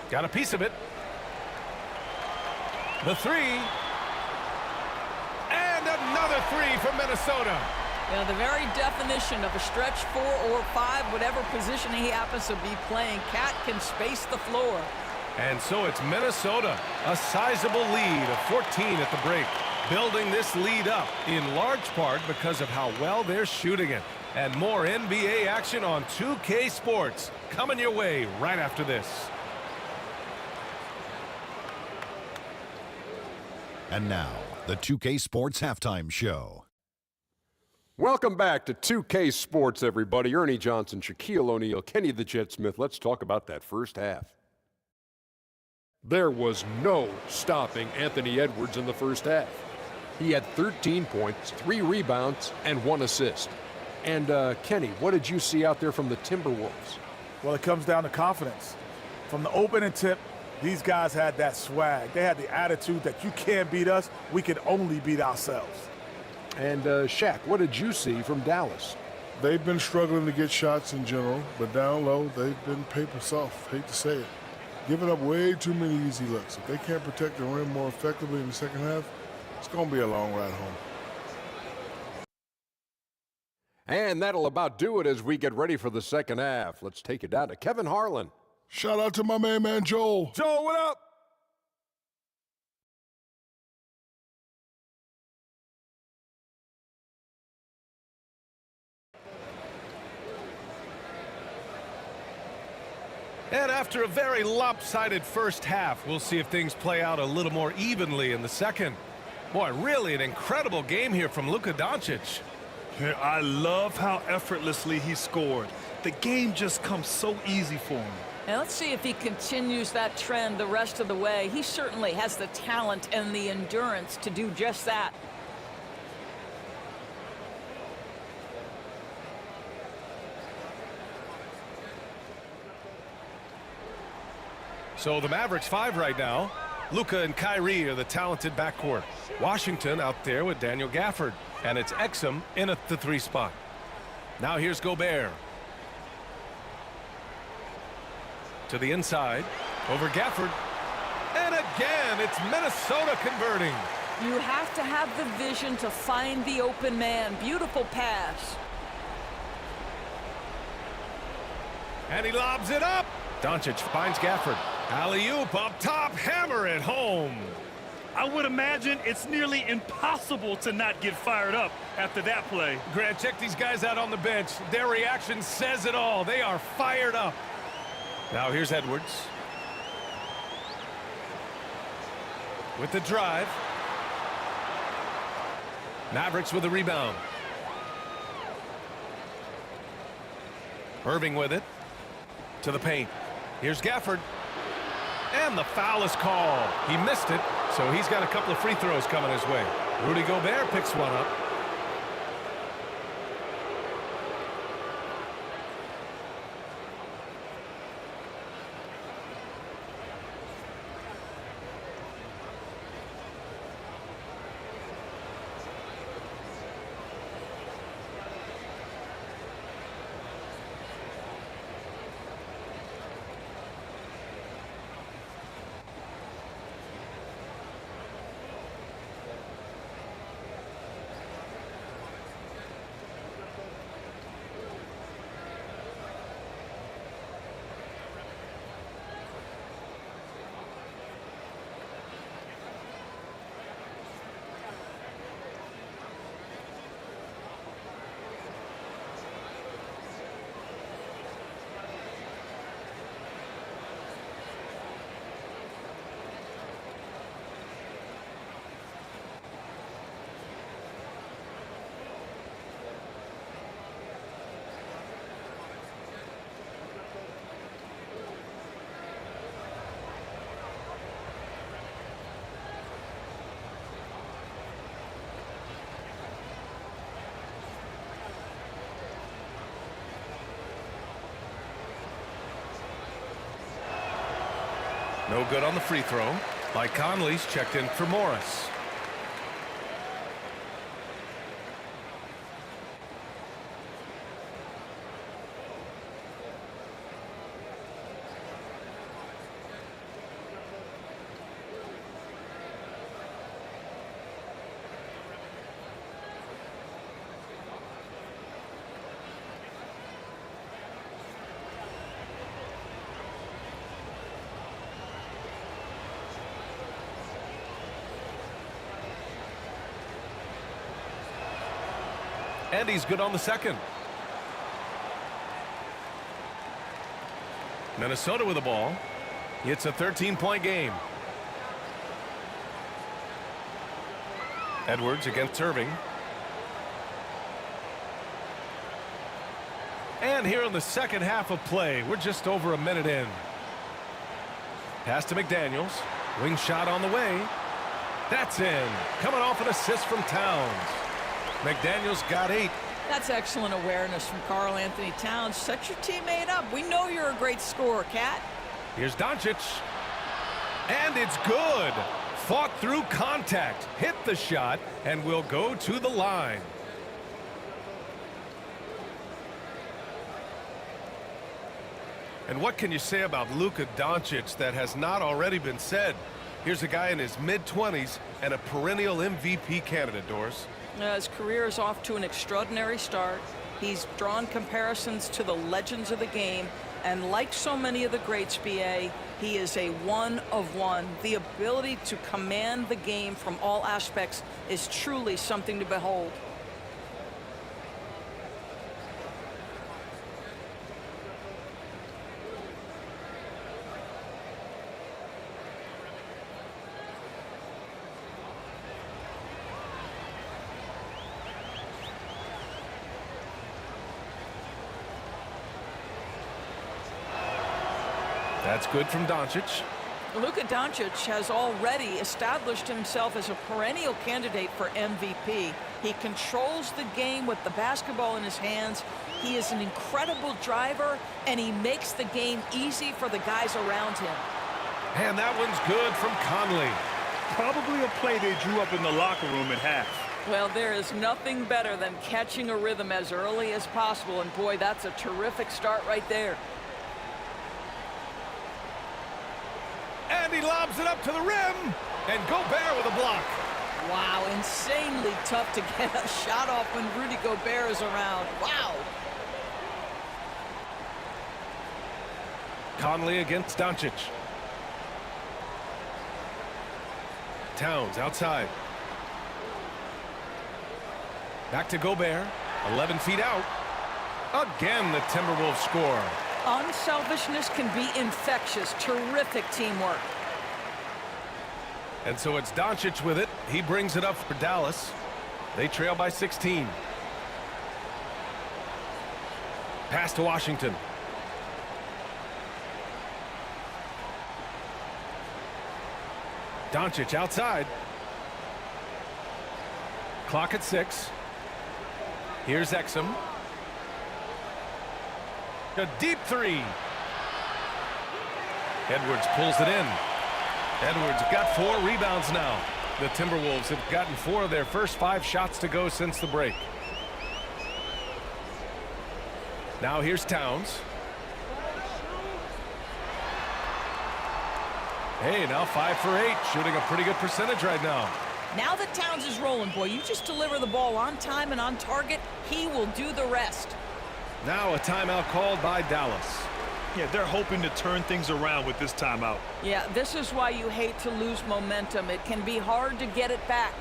Got a piece of it. The 3. And another 3 from Minnesota. You know, the very definition of a stretch 4 or 5, whatever position he happens to be playing, Cat can space the floor. And so it's Minnesota, a sizable lead of 14 at the break, building this lead up in large part because of how well they're shooting it. And more NBA action on 2K Sports coming your way right after this. And now, the 2K Sports Halftime Show. Welcome back to 2K Sports, everybody. Ernie Johnson, Shaquille O'Neal, Kenny the Jet Smith. Let's talk about that first half. There was no stopping Anthony Edwards in the first half. He had 13 points, 3 rebounds, and 1 assist. And, Kenny, what did you see out there from the Timberwolves? Well, it comes down to confidence. From the opening tip, these guys had that swag. They had the attitude that you can't beat us, we can only beat ourselves. And, Shaq, what did you see from Dallas? They've been struggling to get shots in general, but down low, they've been paper soft. Hate to say it. Giving up way too many easy looks. If they can't protect the rim more effectively in the second half, it's going to be a long ride home. And that'll about do it as we get ready for the second half. Let's take it down to Kevin Harlan. Shout out to my main man, Joel. Joel, what up? And after a very lopsided first half, we'll see if things play out a little more evenly in the second. Boy, really an incredible game here from Luka Doncic. Yeah, I love how effortlessly he scored. The game just comes so easy for him. And let's see if he continues that trend the rest of the way. He certainly has the talent and the endurance to do just that. So the Mavericks 5 right now. Luka and Kyrie are the talented backcourt. Washington out there with Daniel Gafford. And it's Exum in at the 3 spot. Now here's Gobert. To the inside. Over Gafford. And a again. It's Minnesota converting. You have to have the vision to find the open man. Beautiful pass. And he lobs it up. Doncic finds Gafford. Alley-oop up top, hammer it home. I would imagine it's nearly impossible to not get fired up after that play. Grant, check these guys out on the bench. Their reaction says it all. They are fired up. Now here's Edwards. With the drive. Mavericks with the rebound. Irving with it. To the paint. Here's Gafford. And the foul is called. He missed it, so he's got a couple of free throws coming his way. Rudy Gobert picks one up. No good on the free throw. Mike Conley's checked in for Morris. And he's good on the second. Minnesota with the ball. It's a 13-point game. Edwards against Irving. And here in the second half of play, we're just over a minute in. Pass to McDaniels. Wing shot on the way. That's in. Coming off an assist from Towns. McDaniels got 8. That's excellent awareness from Karl Anthony Towns. Set your teammate up. We know you're a great scorer, Cat. Here's Doncic. And it's good. Fought through contact. Hit the shot and will go to the line. And what can you say about Luka Doncic that has not already been said? Here's a guy in his mid-20s and a perennial MVP candidate, Doris. His career is off to an extraordinary start. He's drawn comparisons to the legends of the game, and like so many of the greats, BA, he is a one of one. The ability to command the game from all aspects is truly something to behold. That's good from Doncic. Luka Doncic has already established himself as a perennial candidate for MVP. He controls the game with the basketball in his hands. He is an incredible driver, and he makes the game easy for the guys around him. And that one's good from Conley. Probably a play they drew up in the locker room at half. Well, there is nothing better than catching a rhythm as early as possible, and boy, that's a terrific start right there. And And he lobs it up to the rim. And Gobert with a block. Wow, insanely tough to get a shot off when Rudy Gobert is around. Wow. Conley against Doncic. Towns outside. Back to Gobert. 11 feet out. Again, the Timberwolves score. Unselfishness can be infectious. Terrific teamwork. And so it's Doncic with it. He brings it up for Dallas. They trail by 16. Pass to Washington. Doncic outside. Clock at 6. Here's Exum. A deep three. Edwards pulls it in. Edwards got 4 rebounds now. The Timberwolves have gotten 4 of their first 5 shots to go since the break. Now here's Towns. Hey, now 5 for 8, shooting a pretty good percentage right now. Now that Towns is rolling, boy, you just deliver the ball on time and on target, he will do the rest. Now a timeout called by Dallas. Yeah, they're hoping to turn things around with this timeout. Yeah, this is why you hate to lose momentum. It can be hard to get it back.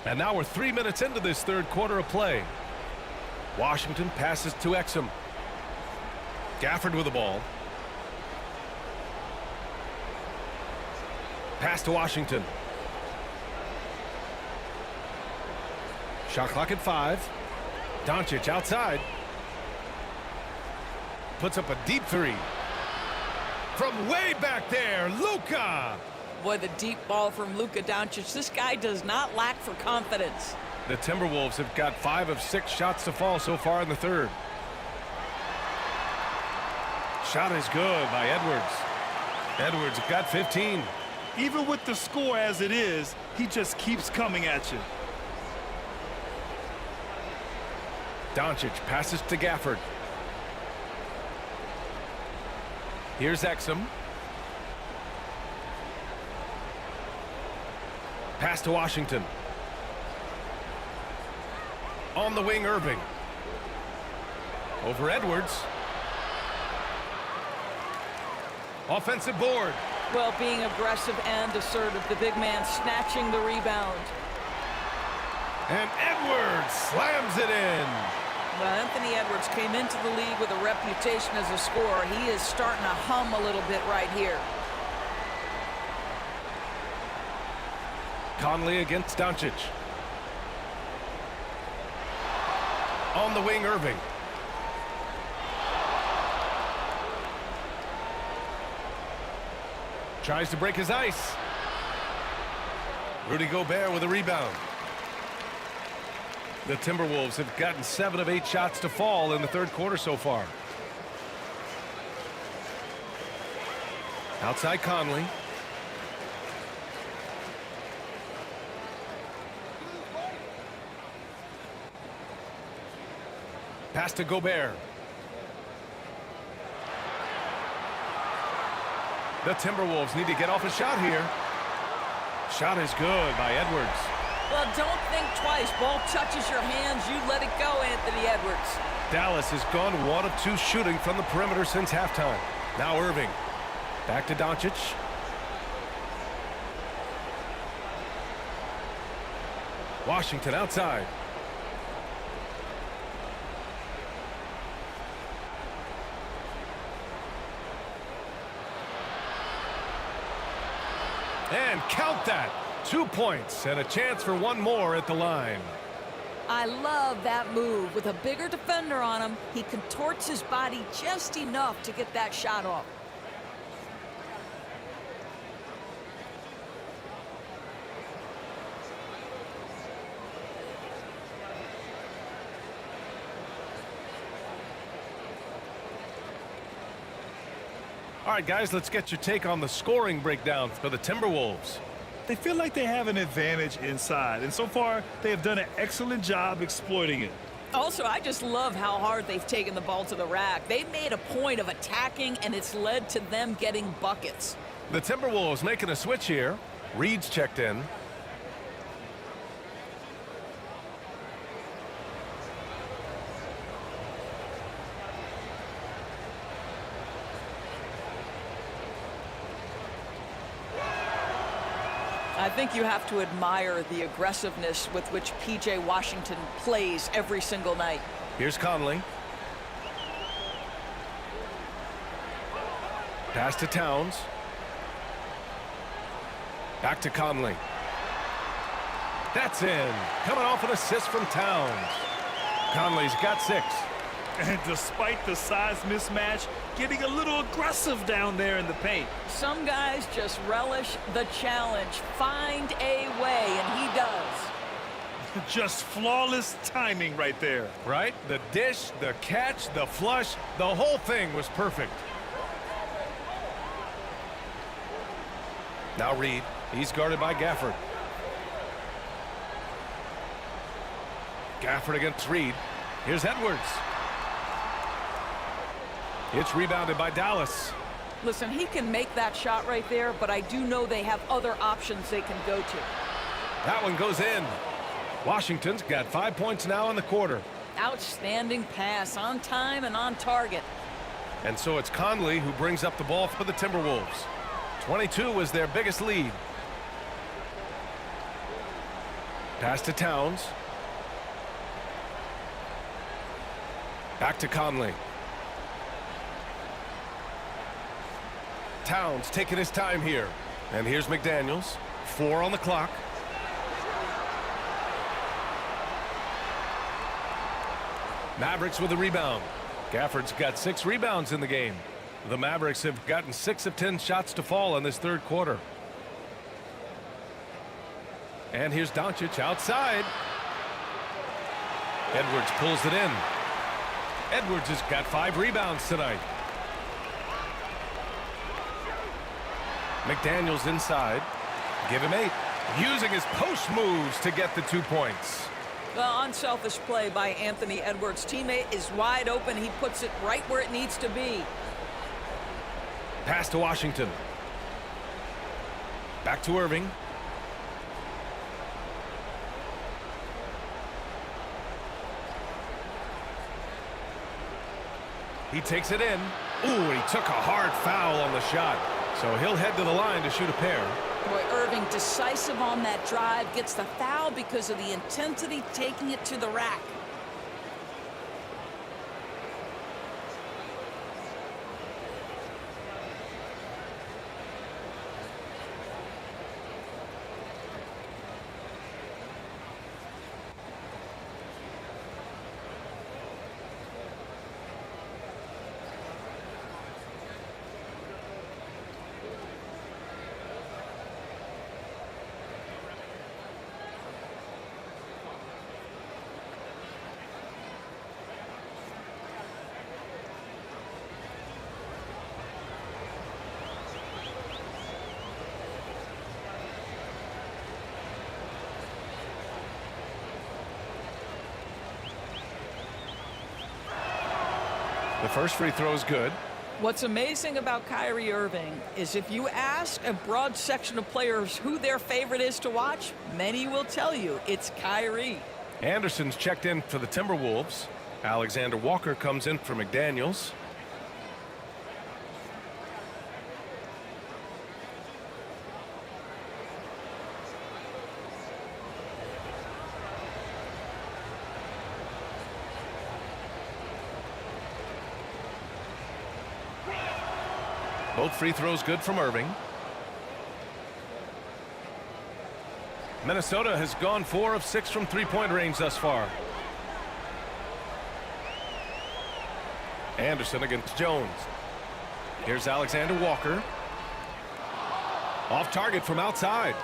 And now we're 3 minutes into this third quarter of play. Washington passes to Exum. Gafford with the ball. Pass to Washington. Shot clock at 5. Doncic outside. Puts up a deep three. From way back there, Luka. Boy, the deep ball from Luka Doncic. This guy does not lack for confidence. The Timberwolves have got 5 of 6 shots to fall so far in the third. Shot is good by Edwards. Edwards got 15. Even with the score as it is, he just keeps coming at you. Doncic passes to Gafford. Here's Exum. Pass to Washington. On the wing, Irving. Over Edwards. Offensive board. Well, being aggressive and assertive, the big man snatching the rebound. And Edwards slams it in. Well, Anthony Edwards came into the league with a reputation as a scorer. He is starting to hum a little bit right here. Conley against Doncic. On the wing, Irving. Tries to break his ice. Rudy Gobert with a rebound. The Timberwolves have gotten 7 of 8 shots to fall in the third quarter so far. Outside Conley. Pass to Gobert. The Timberwolves need to get off a shot here. Shot is good by Edwards. Well, don't think twice. Ball touches your hands, you let it go, Anthony Edwards. Dallas has gone 1 of 2 shooting from the perimeter since halftime. Now Irving. Back to Doncic. Washington outside. And count that. 2 points and a chance for one more at the line. I love that move. With a bigger defender on him, he contorts his body just enough to get that shot off. All right, guys, let's get your take on the scoring breakdown for the Timberwolves. They feel like they have an advantage inside, and so far they have done an excellent job exploiting it. Also, I just love how hard they've taken the ball to the rack. They've made a point of attacking, and it's led to them getting buckets. The Timberwolves making a switch here. Reed's checked in. I think you have to admire the aggressiveness with which P.J. Washington plays every single night. Here's Conley. Pass to Towns. Back to Conley. That's in. Coming off an assist from Towns. Conley's got 6. And despite the size mismatch, getting a little aggressive down there in the paint. Some guys just relish the challenge. Find a way, and he does. Just flawless timing right there. Right? The dish, the catch, the flush, the whole thing was perfect. Now Reed. He's guarded by Gafford. Gafford against Reed. Here's Edwards. It's rebounded by Dallas. Listen, he can make that shot right there, but I do know they have other options they can go to. That one goes in. Washington's got 5 points now in the quarter. Outstanding pass, on time and on target. And so it's Conley who brings up the ball for the Timberwolves. 22 was their biggest lead. Pass to Towns. Back to Conley. Towns taking his time here. And here's McDaniels. 4 on the clock. Mavericks with a rebound. Gafford's got 6 rebounds in the game. The Mavericks have gotten 6 of 10 shots to fall in this third quarter. And here's Doncic outside. Edwards pulls it in. Edwards has got 5 rebounds tonight. McDaniels inside. Give him 8. Using his post moves to get the 2 points. Well, unselfish play by Anthony Edwards. Teammate is wide open. He puts it right where it needs to be. Pass to Washington. Back to Irving. He takes it in. Ooh, he took a hard foul on the shot. So he'll head to the line to shoot a pair. Boy, Irving decisive on that drive. Gets the foul because of the intensity taking it to the rack. The first free throw is good. What's amazing about Kyrie Irving is if you ask a broad section of players who their favorite is to watch, many will tell you it's Kyrie. Anderson's checked in for the Timberwolves. Alexander Walker comes in for McDaniels. Both free throws good from Irving. Minnesota has gone 4 of 6 from three-point range thus far. Anderson against Jones. Here's Alexander Walker. Off target from outside.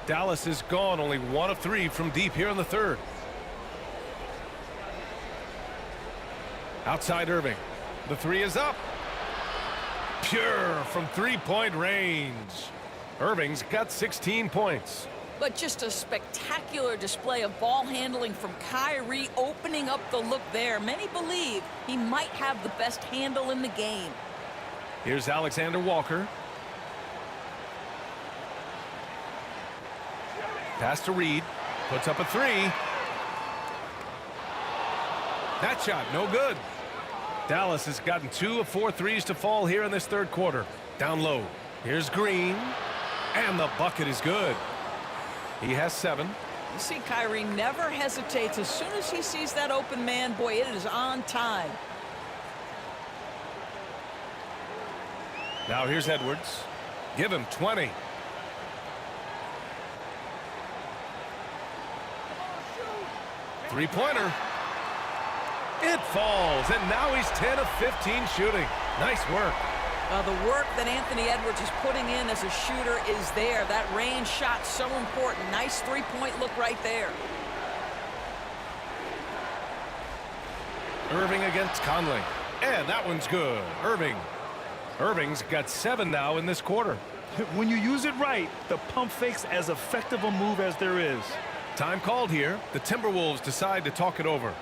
Dallas is gone only 1 of 3 from deep here in the third. Outside Irving. The three is up. Pure from three-point range. Irving's got 16 points. But just a spectacular display of ball handling from Kyrie, opening up the look there. Many believe he might have the best handle in the game. Here's Alexander Walker. Pass to Reed. Puts up a three. That shot, no good. Dallas has gotten 2 of 4 threes to fall here in this third quarter. Down low. Here's Green. And the bucket is good. He has 7. You see, Kyrie never hesitates. As soon as he sees that open man, boy, it is on time. Now here's Edwards. Give him 20. Three-pointer. It falls, and now he's 10 of 15 shooting. Nice work. The work that Anthony Edwards is putting in as a shooter is there. That range shot so important. Nice three-point look right there. Irving against Conley. And that one's good. Irving's got 7 now in this quarter. When you use it right, the pump fake's as effective a move as there is. Time called here. The Timberwolves decide to talk it over.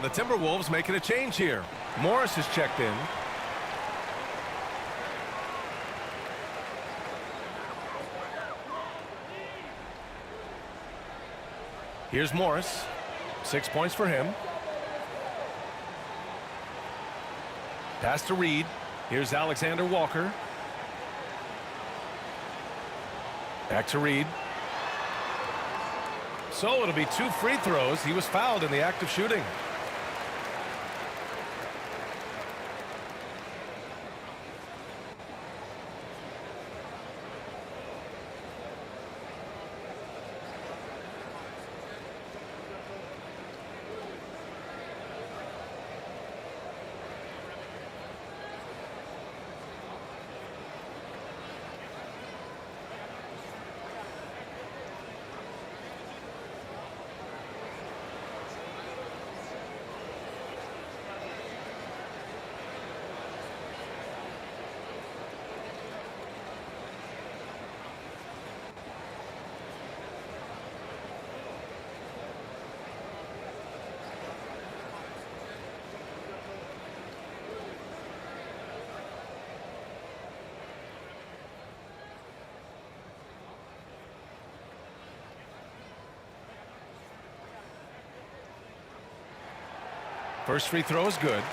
And the Timberwolves making a change here. Morris is checked in. Here's Morris. 6 points for him. Pass to Reed. Here's Alexander Walker. Back to Reed. So it'll be 2 free throws. He was fouled in the act of shooting. First free throw is good.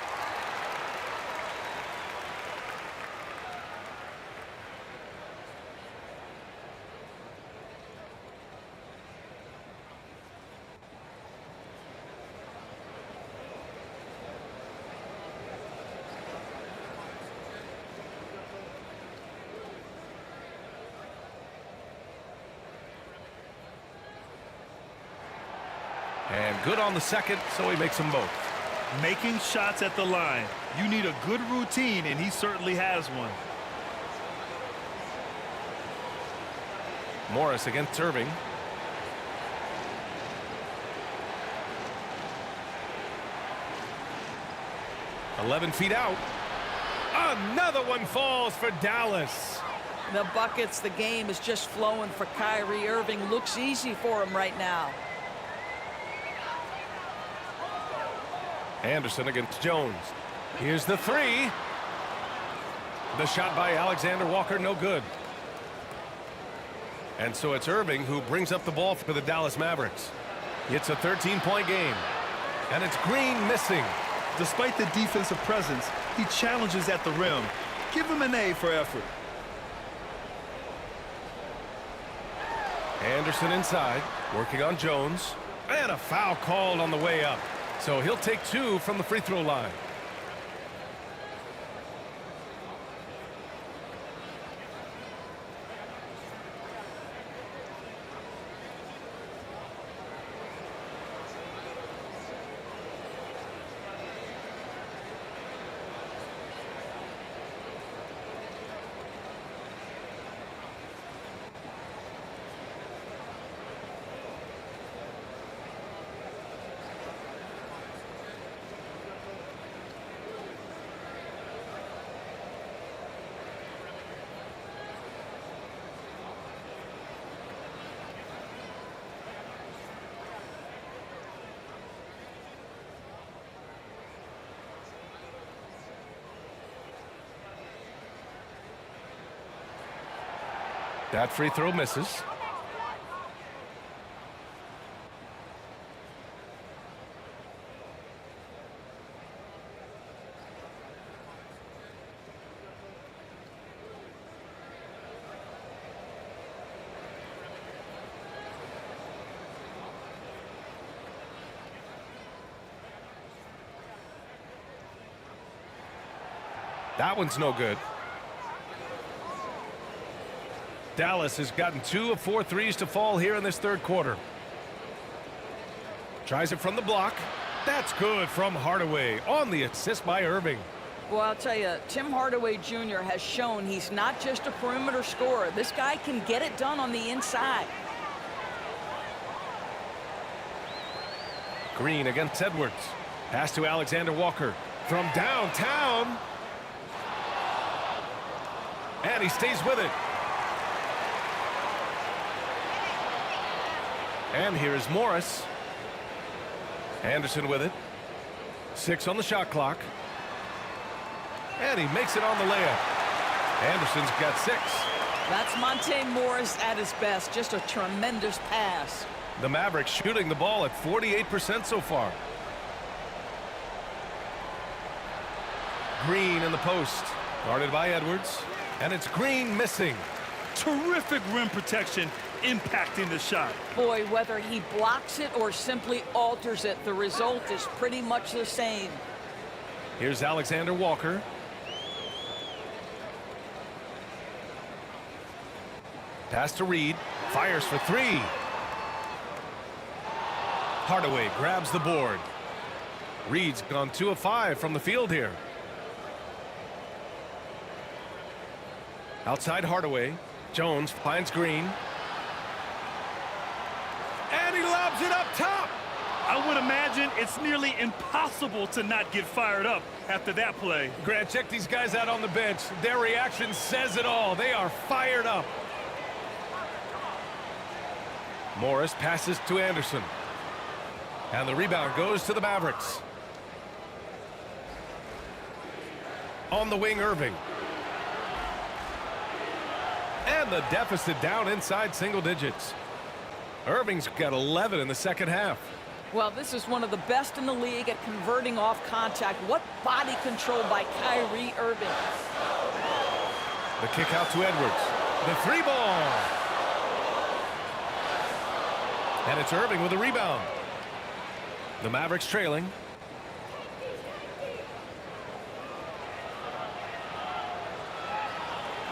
And good on the second, so he makes them both. Making shots at the line. You need a good routine, and he certainly has one. Morris against Irving. "11 feet out. Another one falls for Dallas. The buckets, the game is just flowing for Kyrie Irving. Looks easy for him right now. Anderson against Jones. Here's the three. The shot by Alexander Walker, no good. And so it's Irving who brings up the ball for the Dallas Mavericks. It's a 13-point game. And it's Green missing. Despite the defensive presence, he challenges at the rim. Give him an A for effort. Anderson inside, working on Jones. And a foul called on the way up. So he'll take 2 from the free throw line. That free throw misses. That one's no good. Dallas has gotten 2 of 4 threes to fall here in this third quarter. Tries it from the block. That's good from Hardaway on the assist by Irving. Well, I'll tell you, Tim Hardaway Jr. has shown he's not just a perimeter scorer. This guy can get it done on the inside. Green against Edwards. Pass to Alexander Walker from downtown. And he stays with it. And here's Morris. Anderson with it. 6 on the shot clock. And he makes it on the layup. Anderson's got 6. That's Monte Morris at his best. Just a tremendous pass. The Mavericks shooting the ball at 48% so far. Green in the post. Guarded by Edwards. And it's Green missing. Terrific rim protection impacting the shot. Boy, whether he blocks it or simply alters it, the result is pretty much the same. Here's Alexander Walker. Pass to Reed. Fires for 3. Hardaway grabs the board. Reed's gone 2 of 5 from the field here. Outside Hardaway. Jones finds Green. And he lobs it up top. I would imagine it's nearly impossible to not get fired up after that play. Grant, check these guys out on the bench. Their reaction says it all. They are fired up. Morris passes to Anderson. And the rebound goes to the Mavericks. On the wing, Irving. And the deficit down inside single digits. Irving's got 11 in the second half. Well, this is one of the best in the league at converting off contact. What body control by Kyrie Irving. The kick out to Edwards. The 3-ball. And it's Irving with a rebound. The Mavericks trailing.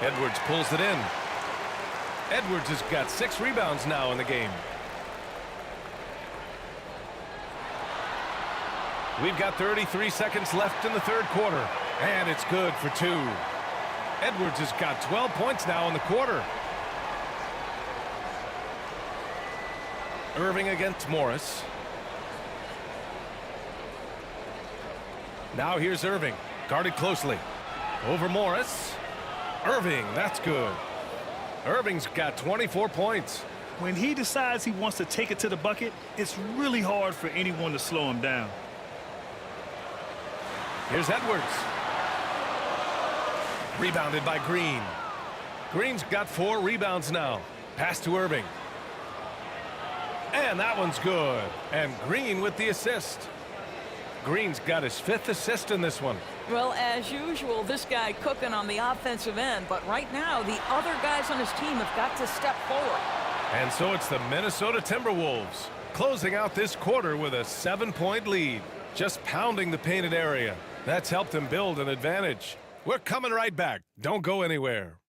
Edwards pulls it in. Edwards has got 6 rebounds now in the game. We've got 33 seconds left in the third quarter. And it's good for 2. Edwards has got 12 points now in the quarter. Irving against Morris. Now here's Irving. Guarded closely. Over Morris. Irving, that's good. Irving's got 24 points. When he decides he wants to take it to the bucket, it's really hard for anyone to slow him down. Here's Edwards. Rebounded by Green. Green's got 4 rebounds now. Pass to Irving. And that one's good. And Green with the assist. Green's got his 5th assist in this one. Well, as usual, this guy cooking on the offensive end. But right now, the other guys on his team have got to step forward. And so it's the Minnesota Timberwolves closing out this quarter with a 7-point lead. Just pounding the painted area. That's helped them build an advantage. We're coming right back. Don't go anywhere.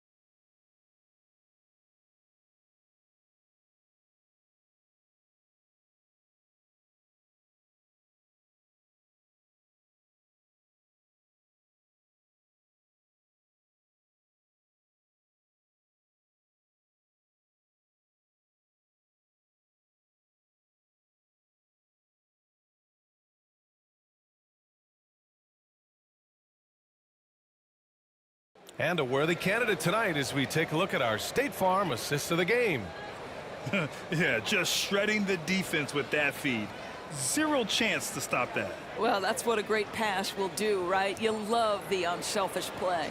And a worthy candidate tonight as we take a look at our State Farm assist of the game. Yeah, just shredding the defense with that feed. 0 chance to stop that. Well, that's what a great pass will do, right? You love the unselfish play.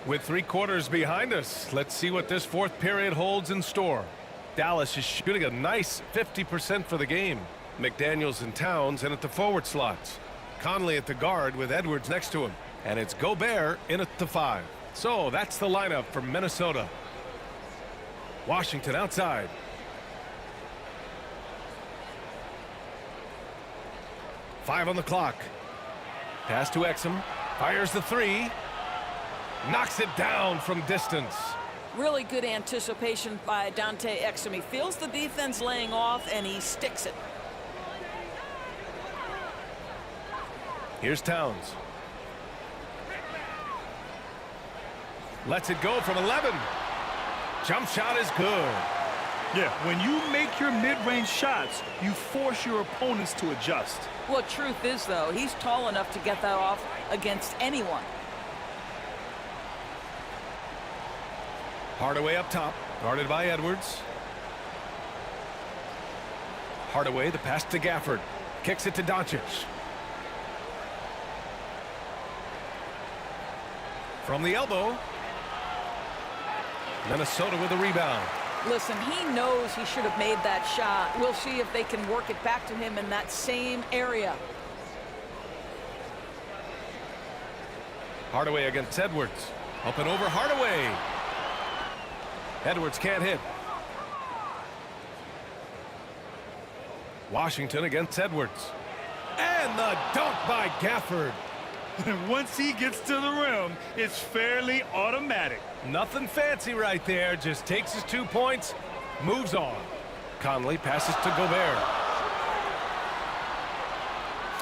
With 3 quarters behind us, let's see what this 4th period holds in store. Dallas is shooting a nice 50% for the game. McDaniels and Towns in at the forward slots. Conley at the guard with Edwards next to him. And it's Gobert in at the 5. So that's the lineup for Minnesota. Washington outside. Five on the clock. Pass to Exum. Fires the 3. Knocks it down from distance. Really good anticipation by Dante Exum. He feels the defense laying off, and he sticks it. Here's Towns. Lets it go from 11. Jump shot is good. Yeah, when you make your mid-range shots, you force your opponents to adjust. Well, truth is, though, he's tall enough to get that off against anyone. Hardaway up top, guarded by Edwards. Hardaway, the pass to Gafford. Kicks it to Doncic. From the elbow. Minnesota with a rebound. Listen, he knows he should have made that shot. We'll see if they can work it back to him in that same area. Hardaway against Edwards. Up and over Hardaway. Edwards can't hit. Washington against Edwards. And the dunk by Gafford. Once he gets to the rim, it's fairly automatic. Nothing fancy right there. Just takes his 2 points, moves on. Conley passes to Gobert.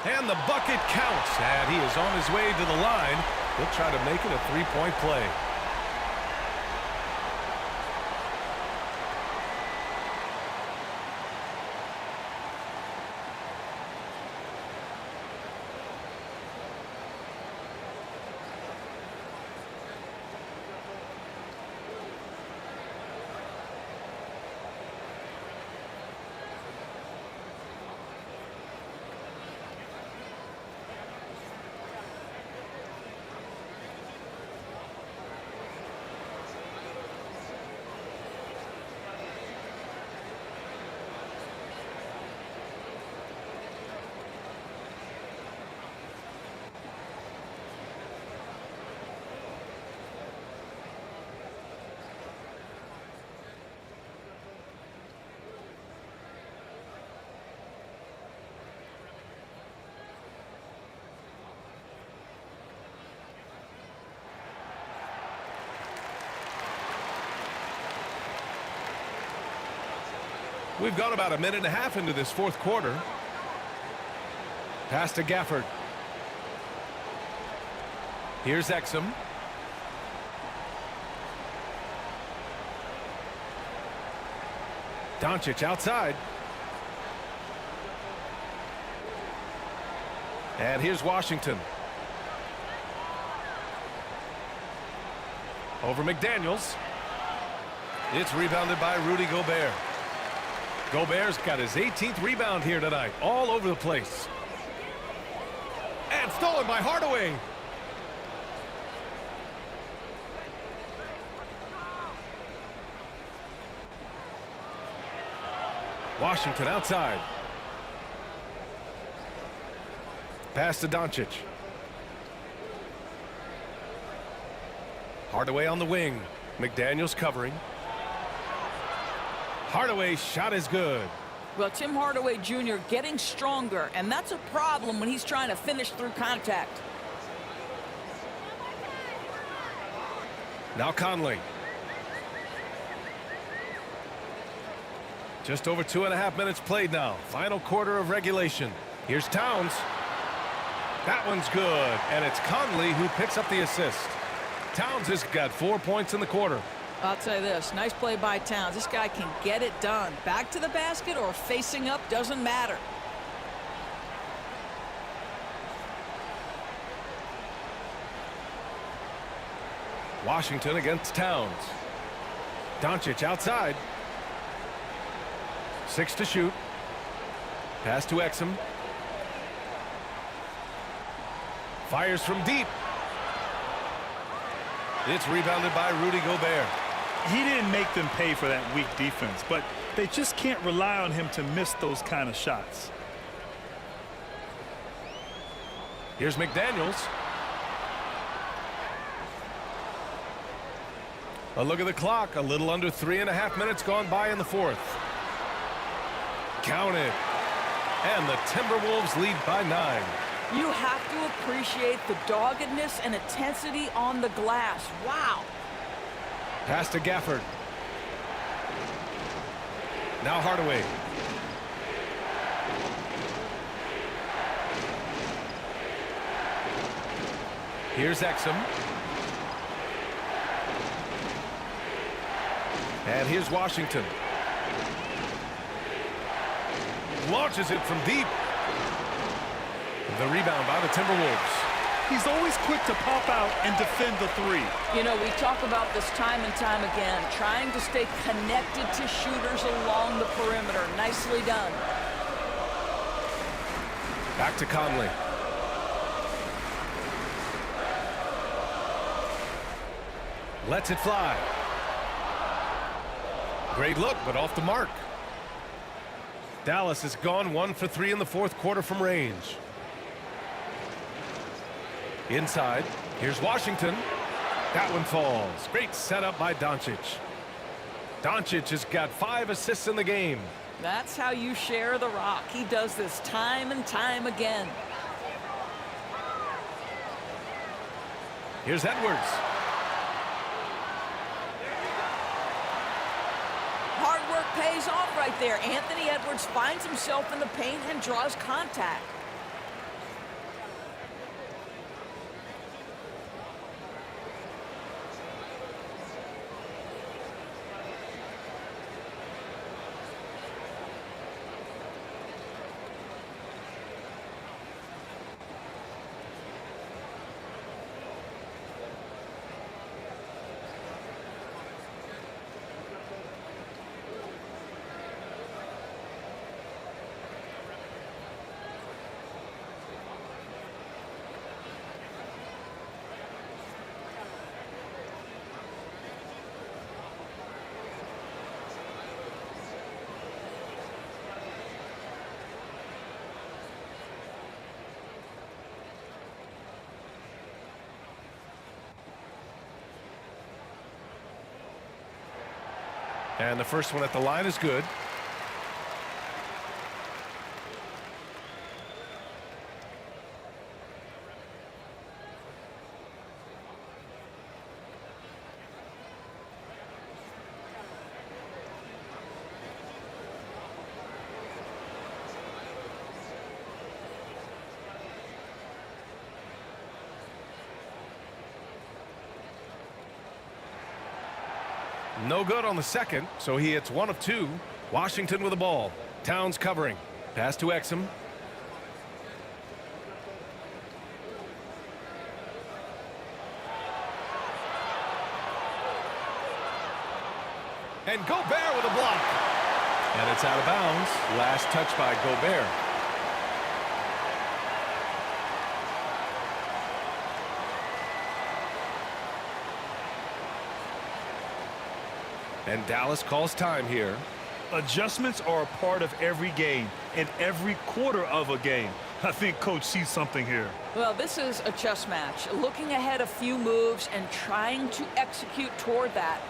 And the bucket counts. And he is on his way to the line. He'll try to make it a three-point play. We've got about a minute and a half into this fourth quarter. Pass to Gafford. Here's Exum. Doncic outside. And here's Washington. Over McDaniels. It's rebounded by Rudy Gobert. Gobert's got his 18th rebound here tonight, all over the place. And stolen by Hardaway. Washington outside. Pass to Doncic. Hardaway on the wing. McDaniels covering. Hardaway's shot is good. Well, Tim Hardaway Jr. getting stronger, and that's a problem when he's trying to finish through contact. Now Conley. Just over 2.5 minutes played now. Final quarter of regulation. Here's Towns. That one's good, and it's Conley who picks up the assist. Towns has got 4 points in the quarter. I'll tell you this, nice play by Towns. This guy can get it done. Back to the basket or facing up, doesn't matter. Washington against Towns. Doncic outside. 6 to shoot. Pass to Exum. Fires from deep. It's rebounded by Rudy Gobert. He didn't make them pay for that weak defense, but they just can't rely on him to miss those kind of shots. Here's McDaniels. A look at the clock. A little under 3.5 minutes gone by in the fourth. Count it. And the Timberwolves lead by 9. You have to appreciate the doggedness and intensity on the glass. Wow. Pass to Gafford. Now Hardaway. Here's Exum. And here's Washington. launches it from deep. The rebound by the Timberwolves. He's always quick to pop out and defend the three. You know, we talk about this time and time again, trying to stay connected to shooters along the perimeter. Nicely done. Back to Conley. Lets it fly. Great look, but off the mark. Dallas has gone 1 for 3 in the fourth quarter from range. Inside, here's Washington. That one falls. Great setup by Doncic. Doncic has got 5 assists in the game. That's how you share the rock. He does this time and time again. Here's Edwards. Hard work pays off right there. Anthony Edwards finds himself in the paint and draws contact. And the first one at the line is good. No good on the second, so he hits 1 of 2. Washington with the ball. Towns covering. Pass to Exum. And Gobert with a block. And it's out of bounds. Last touch by Gobert. And Dallas calls time here. Adjustments are a part of every game and every quarter of a game. I think Coach sees something here. Well, this is a chess match. Looking ahead a few moves and trying to execute toward that.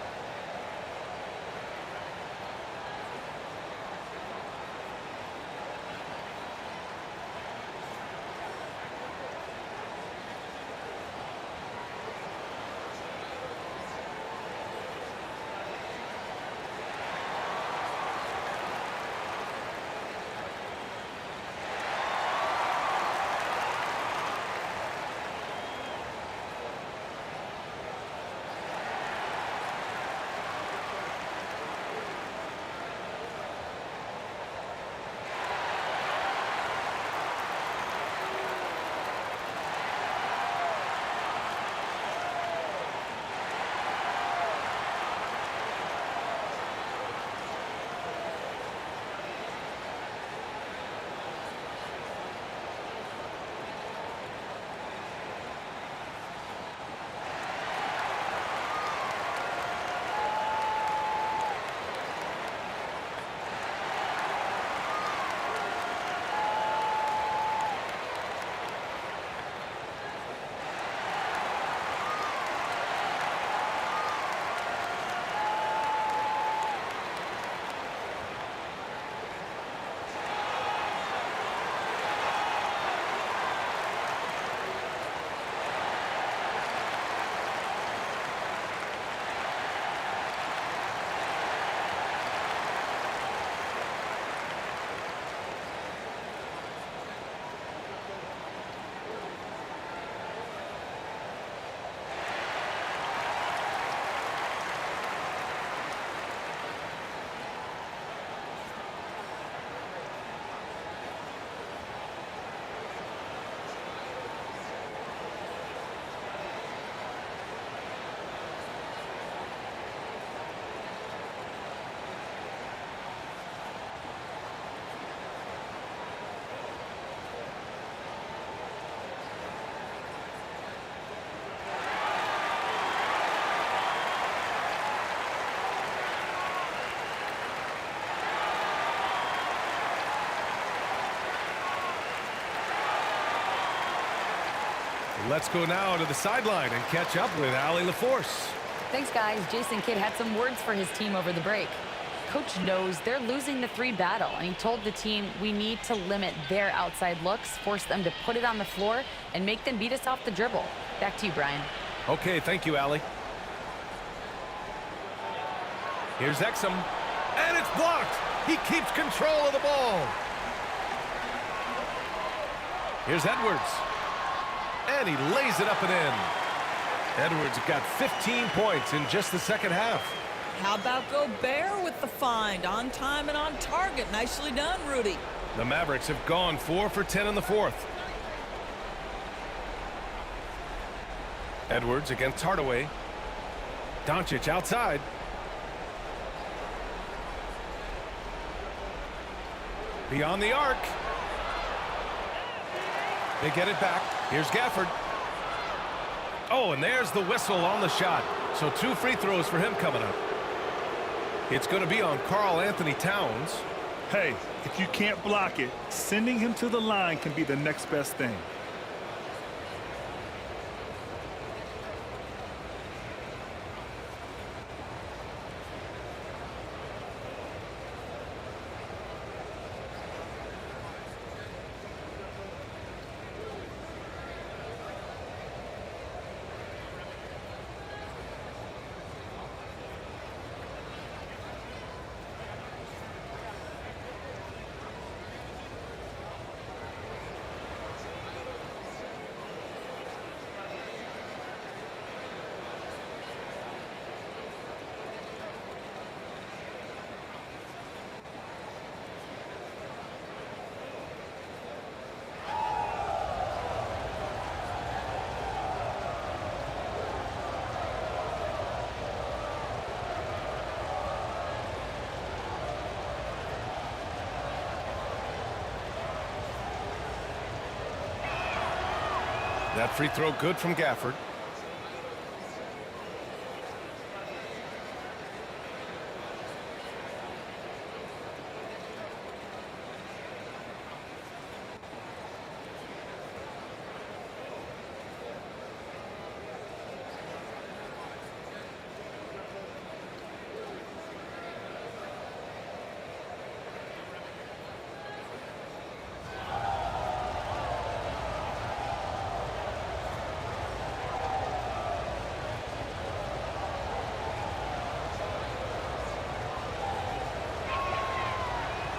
Let's go now to the sideline and catch up with Allie LaForce. Thanks, guys. Jason Kidd had some words for his team over the break. Coach knows they're losing the 3 battle, and he told the team we need to limit their outside looks, force them to put it on the floor, and make them beat us off the dribble. Back to you, Brian. Okay, thank you, Allie. Here's Exum, and it's blocked. He keeps control of the ball. Here's Edwards, and he lays it up and in. Edwards got 15 points in just the second half. How about Gobert with the find? On time and on target. Nicely done, Rudy. The Mavericks have gone 4 for 10 in the fourth. Edwards against Hardaway. Doncic outside. Beyond the arc. They get it back. Here's Gafford. Oh, and there's the whistle on the shot. So 2 free throws for him coming up. It's going to be on Karl Anthony Towns. Hey, if you can't block it, sending him to the line can be the next best thing. That free throw good from Gafford.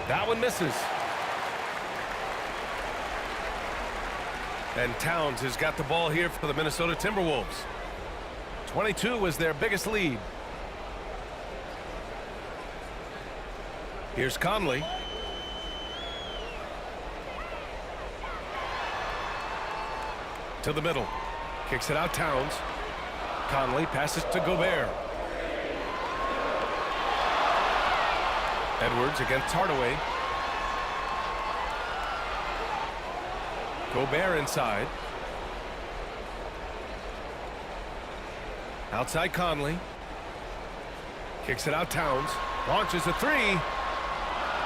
That one misses. And Towns has got the ball here for the Minnesota Timberwolves. 22 was their biggest lead. Here's Conley. To the middle. Kicks it out Towns. Conley passes to Gobert. Edwards against Hardaway. Gobert inside. Outside Conley. Kicks it out Towns. Launches a 3.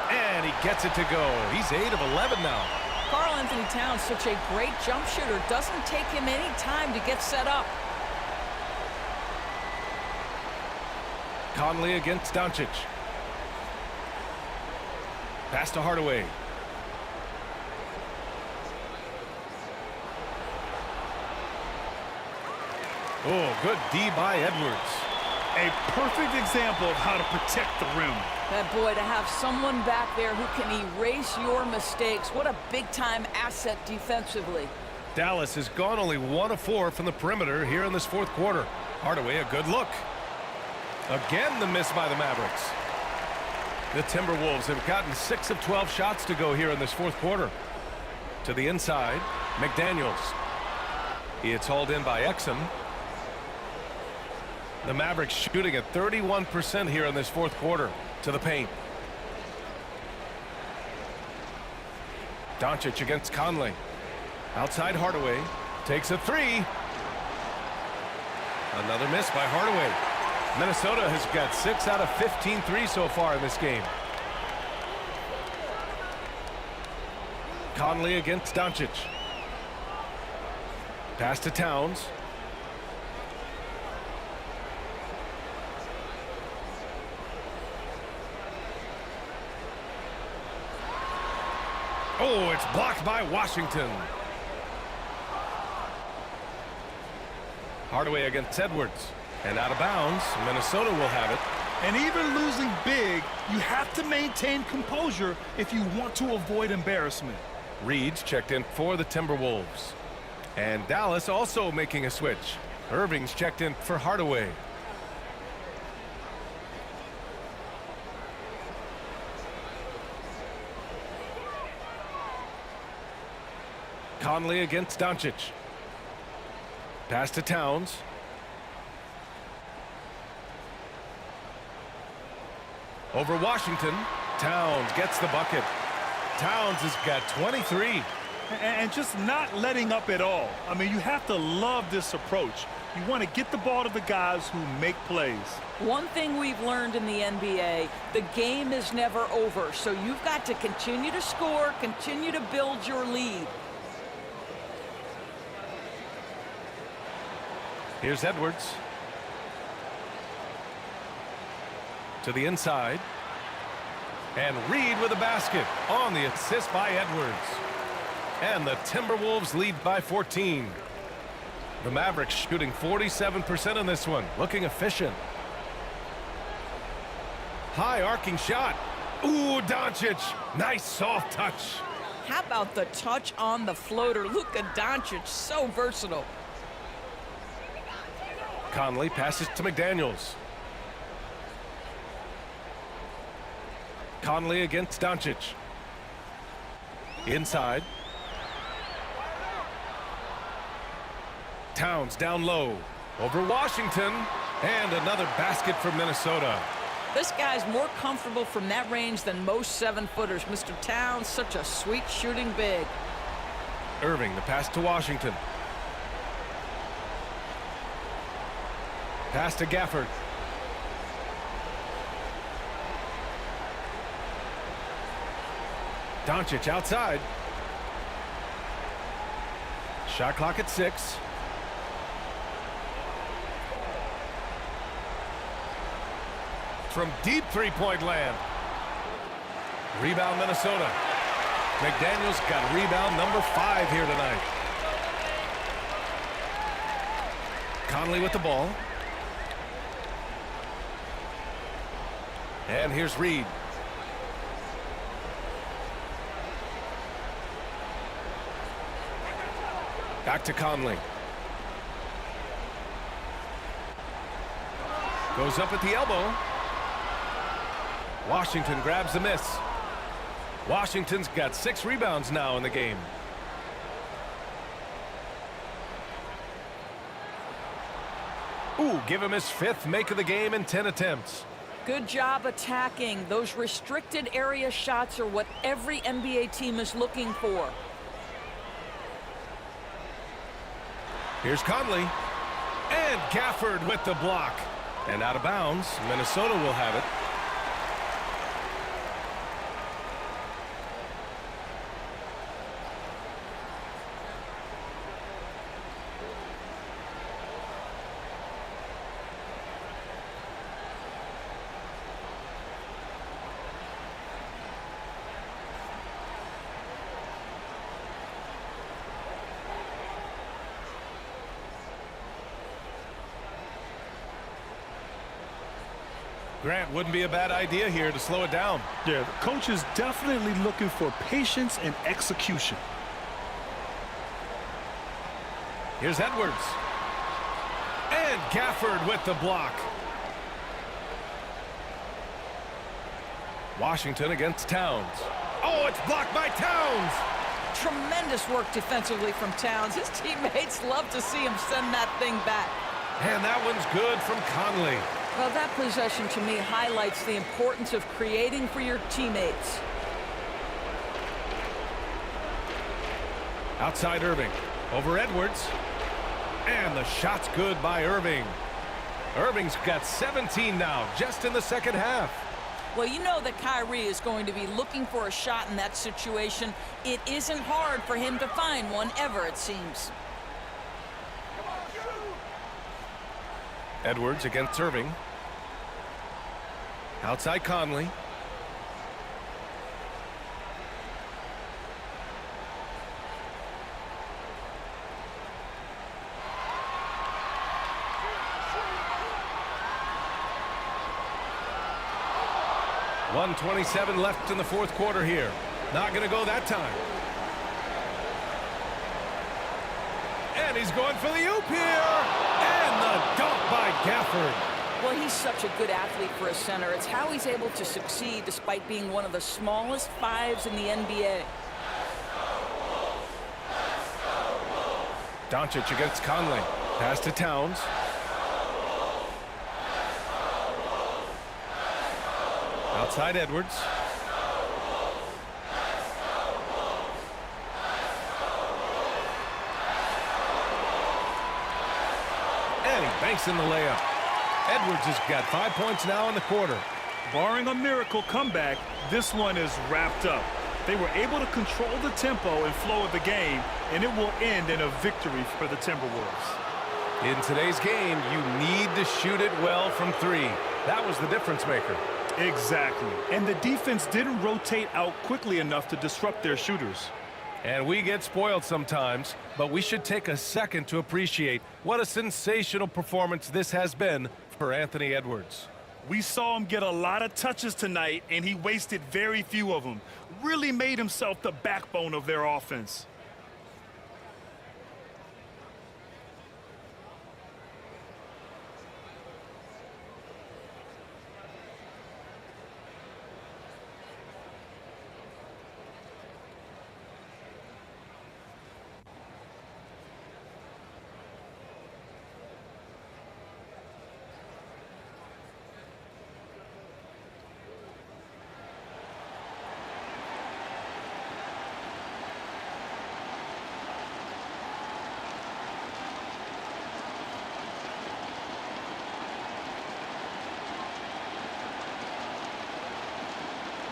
And he gets it to go. He's 8 of 11 now. Karl Anthony Towns, such a great jump shooter. Doesn't take him any time to get set up. Conley against Doncic. Pass to Hardaway. Oh, good D by Edwards. A perfect example of how to protect the rim. That boy, to have someone back there who can erase your mistakes. What a big-time asset defensively. Dallas has gone only 1 of 4 from the perimeter here in this fourth quarter. Hardaway, a good look. Again, the miss by the Mavericks. The Timberwolves have gotten 6 of 12 shots to go here in this fourth quarter. To the inside, McDaniels. It's hauled in by Exum. The Mavericks shooting at 31% here in this fourth quarter. To the paint. Doncic against Conley. Outside Hardaway. Takes a 3. Another miss by Hardaway. Minnesota has got 6 out of 15 threes so far in this game. Conley against Doncic. Pass to Towns. Oh, it's blocked by Washington. Hardaway against Edwards. And out of bounds, Minnesota will have it. And even losing big, you have to maintain composure if you want to avoid embarrassment. Reed's checked in for the Timberwolves. And Dallas also making a switch. Irving's checked in for Hardaway. Conley against Doncic. Pass to Towns. Over Washington. Towns gets the bucket. Towns has got 23. And just not letting up at all. I mean, you have to love this approach. You want to get the ball to the guys who make plays. One thing we've learned in the NBA, the game is never over. So you've got to continue to score, continue to build your lead. Here's Edwards. To the inside. And Reed with a basket on the assist by Edwards. And the Timberwolves lead by 14. The Mavericks shooting 47% in this one. Looking efficient. High arcing shot. Ooh, Doncic. Nice soft touch. How about the touch on the floater? Luka Doncic, so versatile. Conley passes to McDaniels. Conley against Doncic. Inside. Towns down low. Over Washington. And another basket for Minnesota. This guy's more comfortable from that range than most 7-footers. Mr. Towns, such a sweet shooting big. Irving, the pass to Washington. Pass to Gafford. Doncic outside. Shot clock at 6. From deep three-point land. Rebound Minnesota. McDaniels got rebound number 5 here tonight. Conley with the ball. And here's Reed. Back to Conley. Goes up at the elbow. Washington grabs the miss. Washington's got 6 rebounds now in the game. Ooh, give him his 5th make of the game in 10 attempts. Good job attacking. Those restricted area shots are what every NBA team is looking for. Here's Conley. And Gafford with the block. And out of bounds, Minnesota will have it. Grant, wouldn't be a bad idea here to slow it down. Yeah, the coach is definitely looking for patience and execution. Here's Edwards. And Gafford with the block. Washington against Towns. Oh, it's blocked by Towns. Tremendous work defensively from Towns. His teammates love to see him send that thing back. And that one's good from Conley. Well, that possession to me highlights the importance of creating for your teammates. Outside Irving. Over Edwards. And the shot's good by Irving. Irving's got 17 now, just in the second half. Well, you know that Kyrie is going to be looking for a shot in that situation. It isn't hard for him to find one ever, it seems. Edwards against Irving. Outside Conley. .127 left in the fourth quarter here. Not going to go that time. And he's going for the oop here. And the dunk by Gafford. Well, he's such a good athlete for a center. It's how he's able to succeed despite being one of the smallest fives in the NBA. Doncic against Conley. Pass to Towns. Outside Edwards. And he banks in the layup. Edwards has got 5 points now in the quarter. Barring a miracle comeback, this one is wrapped up. They were able to control the tempo and flow of the game, and it will end in a victory for the Timberwolves. In today's game, you need to shoot it well from three. That was the difference maker. Exactly. And the defense didn't rotate out quickly enough to disrupt their shooters. And we get spoiled sometimes, but we should take a second to appreciate what a sensational performance this has been for Anthony Edwards. We saw him get a lot of touches tonight, and he wasted very few of them. Really made himself the backbone of their offense.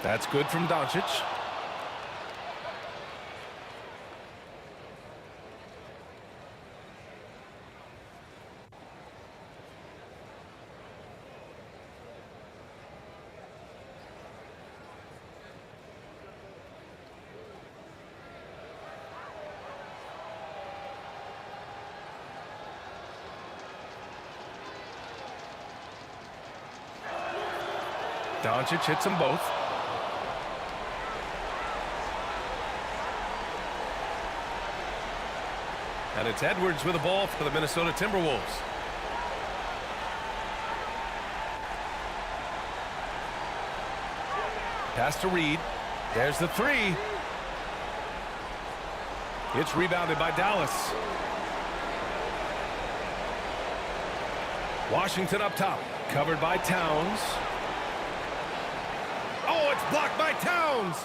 That's good from Doncic. Doncic hits them both. And it's Edwards with the ball for the Minnesota Timberwolves. Pass to Reed. There's the three. It's rebounded by Dallas. Washington up top. Covered by Towns. Oh, it's blocked by Towns.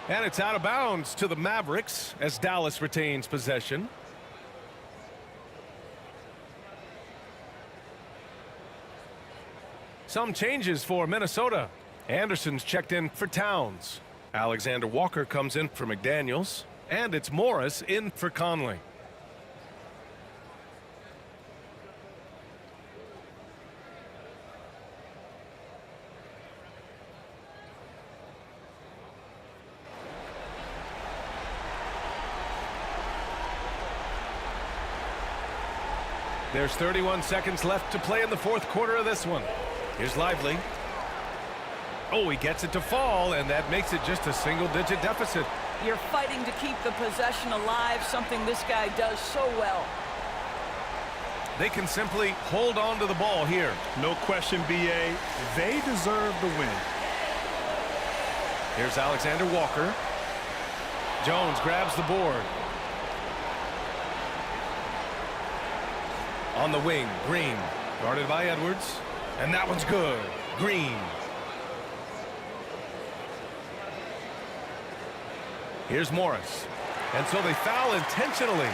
And it's out of bounds to the Mavericks as Dallas retains possession. Some changes for Minnesota. Anderson's checked in for Towns. Alexander Walker comes in for McDaniels. And it's Morris in for Conley. There's 31 seconds left to play in the fourth quarter of this one. Here's Lively. Oh, he gets it to fall, and that makes it just a single-digit deficit. You're fighting to keep the possession alive, something this guy does so well. They can simply hold on to the ball here. No question, B.A. They deserve the win. Here's Alexander Walker. Jones grabs the board. On the wing, Green. Guarded by Edwards. And that one's good. Green. Here's Morris. And so they foul intentionally.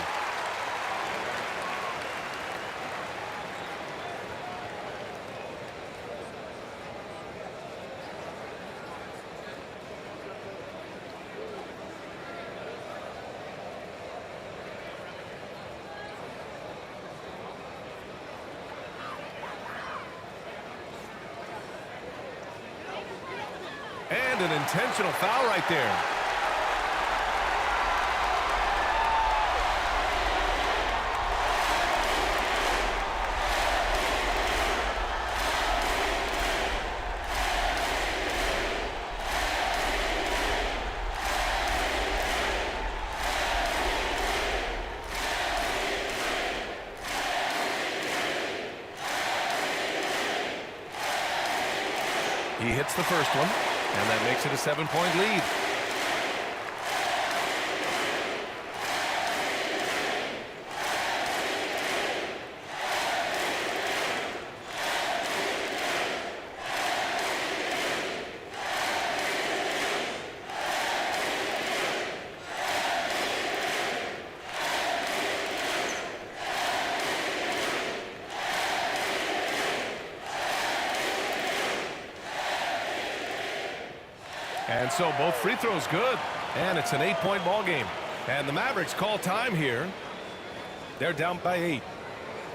And an intentional foul right there. He hits the first one, and that makes it a 7-point lead. And so both free throws good. And it's an 8-point ball game. And the Mavericks call time here. They're down by 8.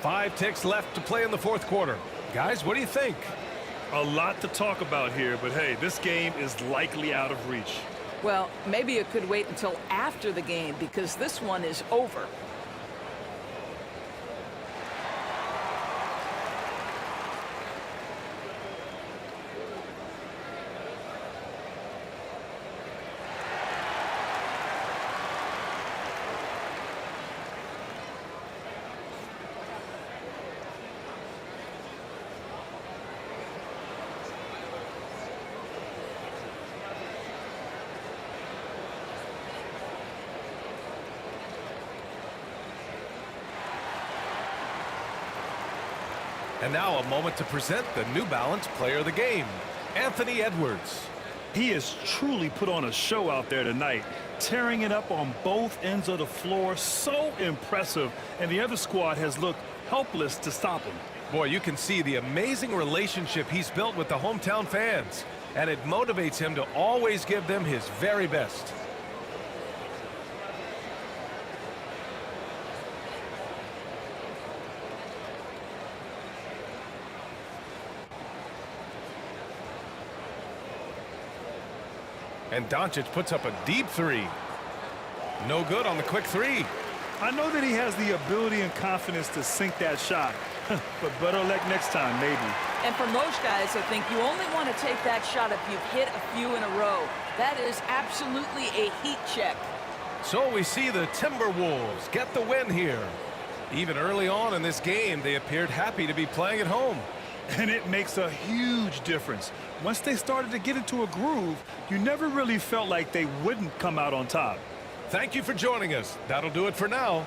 5 ticks left to play in the fourth quarter. Guys, what do you think? A lot to talk about here, but hey, this game is likely out of reach. Well, maybe it could wait until after the game because this one is over. And now a moment to present the New Balance Player of the Game, Anthony Edwards. He has truly put on a show out there tonight, tearing it up on both ends of the floor. So impressive, and the other squad has looked helpless to stop him. Boy, you can see the amazing relationship he's built with the hometown fans, and it motivates him to always give them his very best. And Doncic puts up a deep three. No good on the quick three. I know that he has the ability and confidence to sink that shot, but better luck next time, maybe. And for most guys, I think you only want to take that shot if you've hit a few in a row. That is absolutely a heat check. So we see the Timberwolves get the win here. Even early on in this game, they appeared happy to be playing at home. And it makes a huge difference. Once they started to get into a groove, you never really felt like they wouldn't come out on top. Thank you for joining us. That'll do it for now.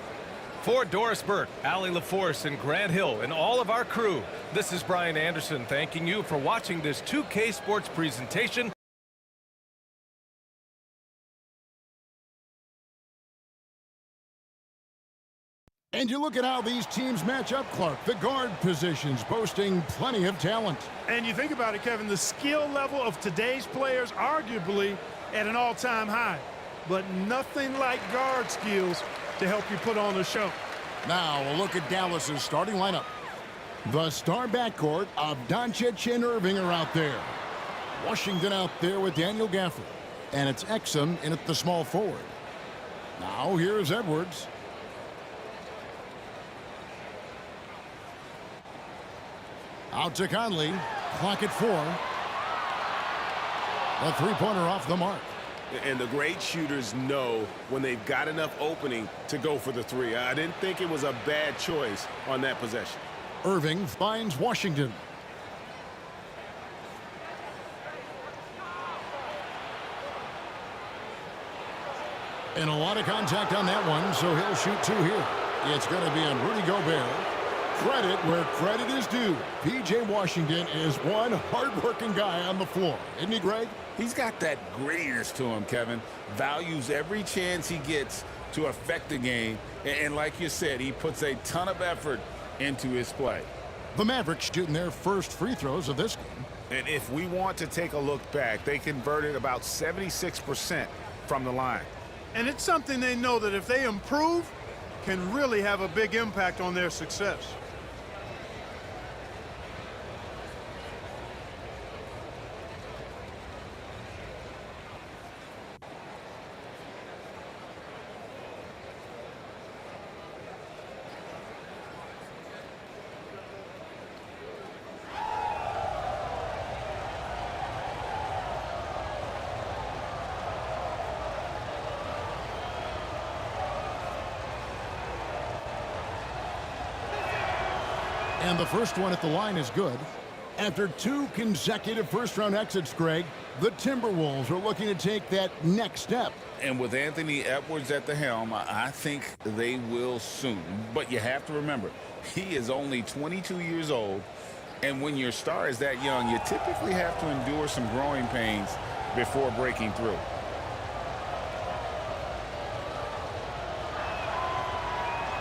For Doris Burke, Allie LaForce, and Grant Hill, and all of our crew, this is Brian Anderson thanking you for watching this 2K Sports presentation. And you look at how these teams match up, Clark. The guard positions boasting plenty of talent. And you think about it, Kevin, the skill level of today's players arguably at an all-time high. But nothing like guard skills to help you put on a show. Now a look at Dallas's starting lineup. The star backcourt of Doncic and Irving are out there. Washington out there with Daniel Gafford. And it's Exum in at the small forward. Now here's Edwards. Out to Conley. Clock at 4. A three-pointer off the mark. And the great shooters know when they've got enough opening to go for the three. I didn't think it was a bad choice on that possession. Irving finds Washington. And a lot of contact on that one, so he'll shoot 2 here. It's going to be on Rudy Gobert. Credit where credit is due. P.J. Washington is one hard-working guy on the floor. Isn't he, Greg? He's got that grittiness to him, Kevin. Values every chance he gets to affect the game. And like you said, he puts a ton of effort into his play. The Mavericks shooting their first free throws of this game. And if we want to take a look back, they converted about 76% from the line. And it's something they know that if they improve, can really have a big impact on their success. And the first one at the line is good. After 2 consecutive first-round exits, Greg, the Timberwolves are looking to take that next step. And with Anthony Edwards at the helm, I think they will soon. But you have to remember, he is only 22 years old. And when your star is that young, you typically have to endure some growing pains before breaking through.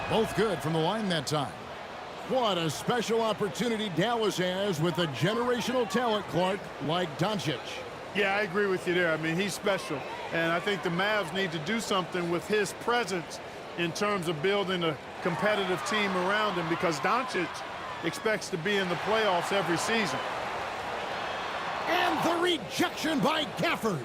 Both good from the line that time. What a special opportunity Dallas has with a generational talent, Clark, like Doncic. Yeah, I agree with you there. I mean, he's special. And I think the Mavs need to do something with his presence in terms of building a competitive team around him, because Doncic expects to be in the playoffs every season. And the rejection by Gafford.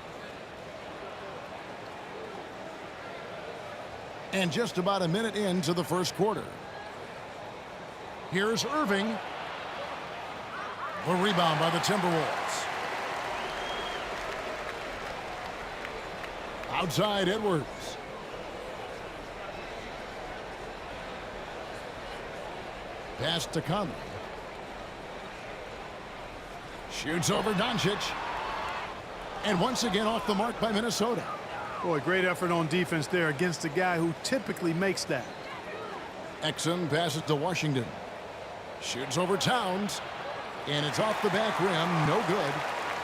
And just about a minute into the first quarter. Here's Irving. The rebound by the Timberwolves. Outside Edwards. Pass to Conley. Shoots over Doncic. And once again off the mark by Minnesota. Boy, great effort on defense there against a guy who typically makes that. Exum passes to Washington. Shoots over Towns. And it's off the back rim. No good.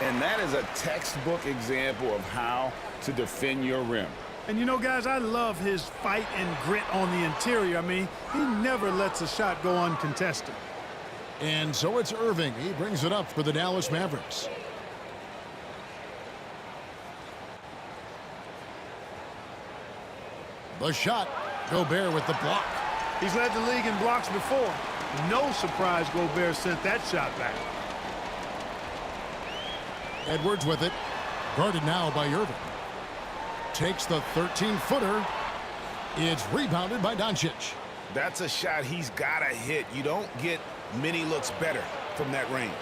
And that is a textbook example of how to defend your rim. And you know, guys, I love his fight and grit on the interior. I mean, he never lets a shot go uncontested. And so it's Irving. He brings it up for the Dallas Mavericks. The shot. Gobert with the block. He's led the league in blocks before. No surprise Gobert sent that shot back. Edwards with it. Guarded now by Irving. Takes the 13-footer. It's rebounded by Doncic. That's a shot he's got to hit. You don't get many looks better from that range.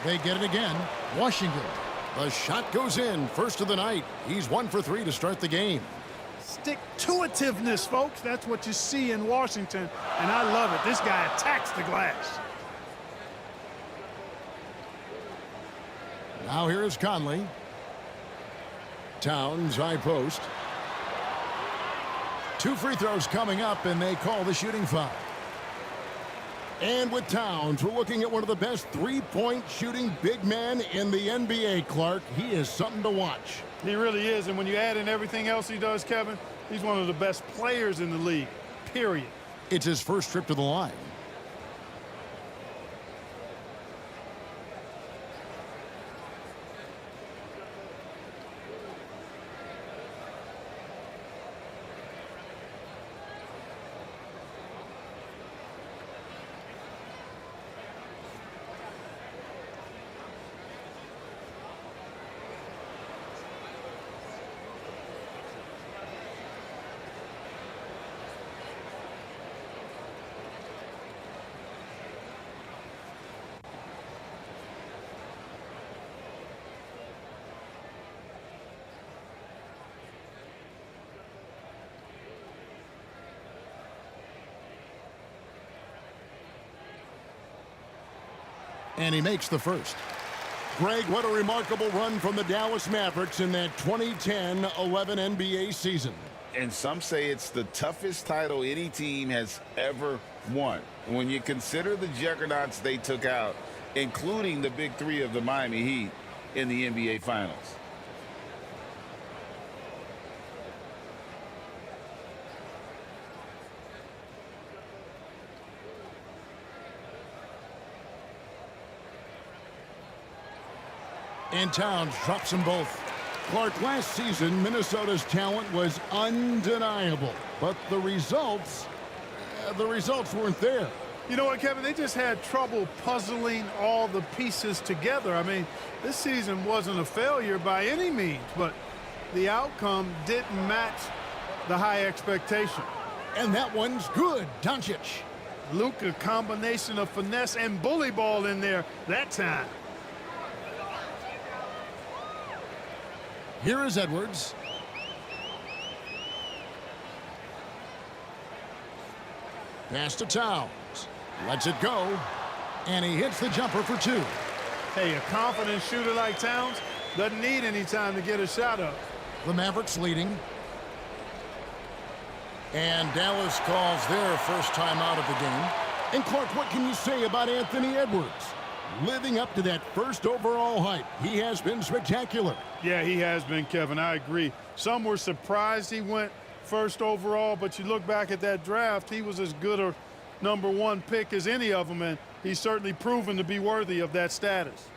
They get it again. Washington. The shot goes in. First of the night. He's 1 for 3 to start the game. Stick-to-itiveness, folks. That's what you see in Washington, and I love it. This guy attacks the glass. Now here is Conley. Towns, high post. 2 free throws coming up, and they call the shooting foul. And with Towns, we're looking at one of the best three-point shooting big men in the NBA, Clark. He is something to watch. He really is, and when you add in everything else he does, Kevin, he's one of the best players in the league, period. It's his first trip to the line. And he makes the first. Greg, what a remarkable run from the Dallas Mavericks in that 2010-11 NBA season. And some say it's the toughest title any team has ever won. When you consider the juggernauts they took out, including the big three of the Miami Heat in the NBA Finals. And Towns drops them both. Clark, last season, Minnesota's talent was undeniable. But the results weren't there. You know what, Kevin? They just had trouble puzzling all the pieces together. I mean, this season wasn't a failure by any means, but the outcome didn't match the high expectation. And that one's good. Doncic. Luka, combination of finesse and bully ball in there that time. Here is Edwards. Pass to Towns. Lets it go. And he hits the jumper for 2. Hey, a confident shooter like Towns doesn't need any time to get a shot up. The Mavericks leading. And Dallas calls their first time out of the game. And Clark, what can you say about Anthony Edwards? Living up to that first overall hype, he has been spectacular. Yeah, he has been, Kevin. I agree. Some were surprised he went first overall, but you look back at that draft, he was as good a #1 pick as any of them, and he's certainly proven to be worthy of that status.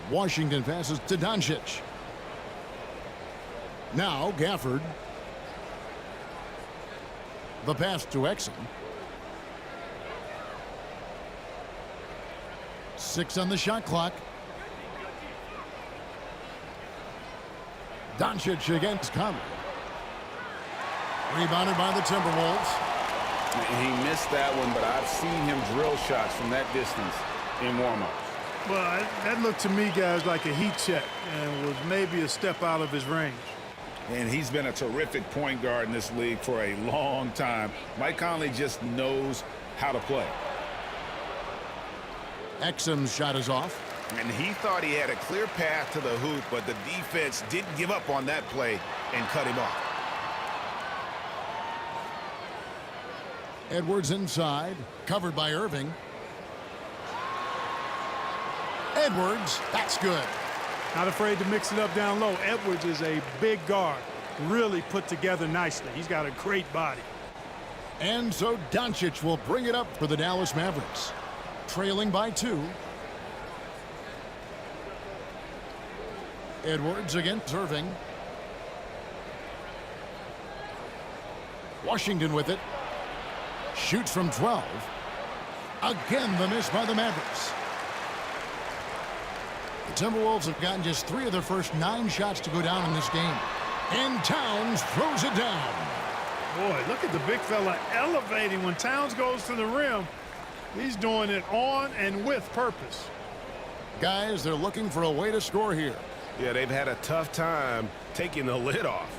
Washington passes to Doncic. Now Gafford. The pass to Exum. 6 on the shot clock. Doncic against Conley. Rebounded by the Timberwolves. He missed that one, but I've seen him drill shots from that distance in warm-ups. Well, that looked to me, guys, like a heat check and was maybe a step out of his range. And he's been a terrific point guard in this league for a long time. Mike Conley just knows how to play. Exum's shot is off. And he thought he had a clear path to the hoop, but the defense didn't give up on that play and cut him off. Edwards inside, covered by Irving. Edwards, that's good. Not afraid to mix it up down low. Edwards is a big guard, really put together nicely. He's got a great body. And so Doncic will bring it up for the Dallas Mavericks. Trailing by 2. Edwards against Irving. Washington with it. Shoots from 12. Again, the miss by the Mavericks. The Timberwolves have gotten just 3 of their first 9 shots to go down in this game. And Towns throws it down. Boy, look at the big fella elevating when Towns goes to the rim. He's doing it on and with purpose. Guys, they're looking for a way to score here. Yeah, they've had a tough time taking the lid off.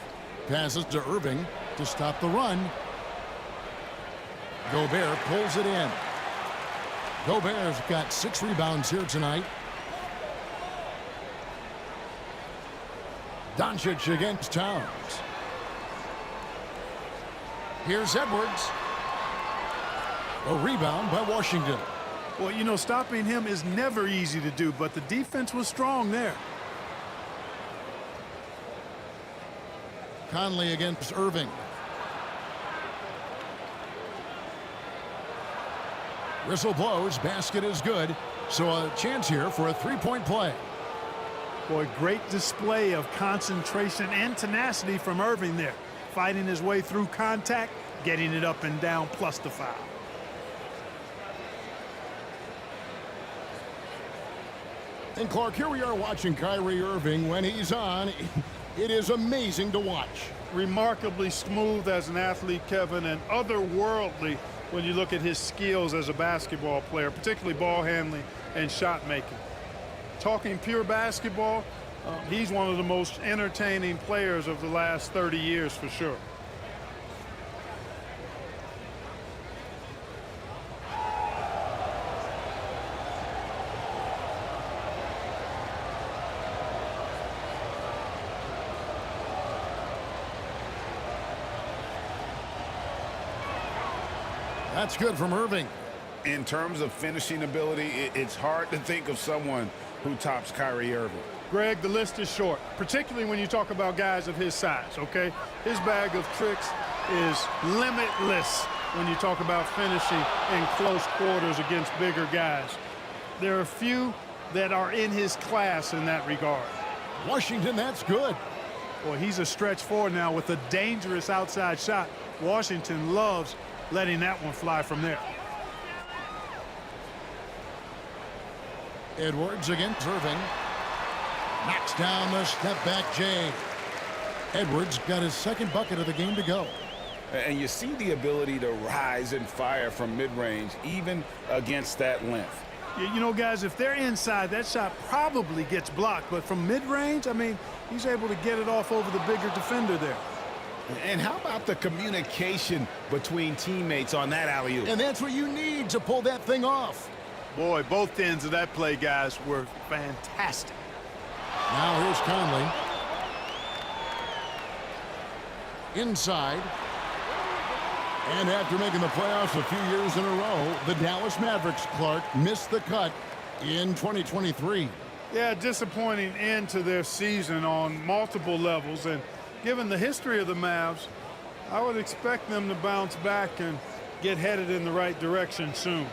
Passes to Irving to stop the run. Gobert pulls it in. Gobert's got 6 rebounds here tonight. Doncic against Towns. Here's Edwards. A rebound by Washington. Well, you know, stopping him is never easy to do, but the defense was strong there. Conley against Irving. Whistle blows, basket is good, so a chance here for a three-point play. Boy, great display of concentration and tenacity from Irving there. Fighting his way through contact, getting it up and down, plus the foul. And Clark, here we are watching Kyrie Irving. When he's on, it is amazing to watch. Remarkably smooth as an athlete, Kevin, and otherworldly when you look at his skills as a basketball player, particularly ball handling and shot making. Talking pure basketball, he's one of the most entertaining players of the last 30 years for sure. That's good from Irving. In terms of finishing ability, it's hard to think of someone who tops Kyrie Irving. Greg, the list is short, particularly when you talk about guys of his size, okay? His bag of tricks is limitless when you talk about finishing in close quarters against bigger guys. There are few that are in his class in that regard. Washington, that's good. Boy, he's a stretch forward now with a dangerous outside shot. Washington loves letting that one fly from there. Edwards against Irving. Knocks down the step-back J. Edwards got his second bucket of the game to go. And you see the ability to rise and fire from mid-range, even against that length. You know, guys, if they're inside, that shot probably gets blocked. But from mid-range, I mean, he's able to get it off over the bigger defender there. And how about the communication between teammates on that alley-oop? And that's what you need to pull that thing off. Boy, both ends of that play, guys, were fantastic. Now here's Conley. Inside. And after making the playoffs a few years in a row, the Dallas Mavericks, Clark, missed the cut in 2023. Yeah, disappointing end to their season on multiple levels. And given the history of the Mavs, I would expect them to bounce back and get headed in the right direction soon.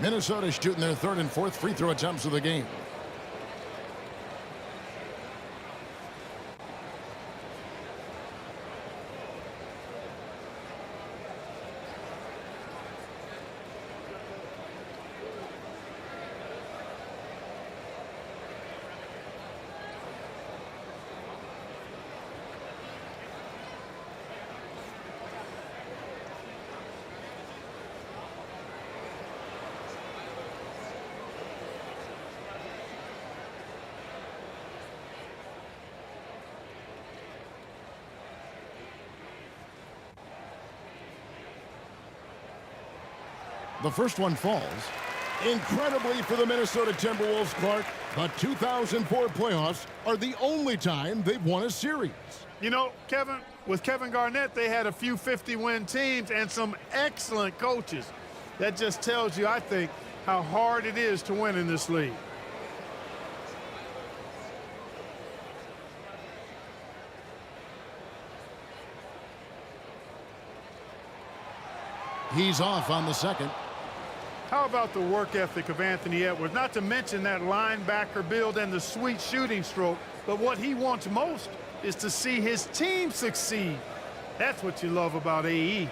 Minnesota shooting their third and fourth free throw attempts of the game. The first one falls. Incredibly for the Minnesota Timberwolves, Clark, the 2004 playoffs are the only time they've won a series. You know, Kevin, with Kevin Garnett, they had a few 50-win teams and some excellent coaches. That just tells you, I think, how hard it is to win in this league. He's off on the second. How about the work ethic of Anthony Edwards? Not to mention that linebacker build and the sweet shooting stroke, but what he wants most is to see his team succeed. That's what you love about AE.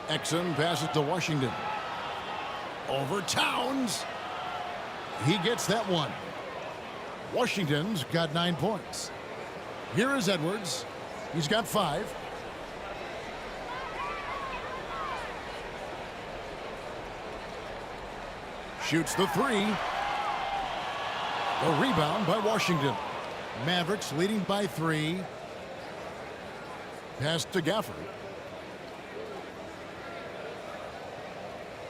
Exum passes to Washington. Over Towns. He gets that one. Washington's got 9 points. Here is Edwards. He's got 5. Shoots the 3. The rebound by Washington. Mavericks leading by 3. Pass to Gafford.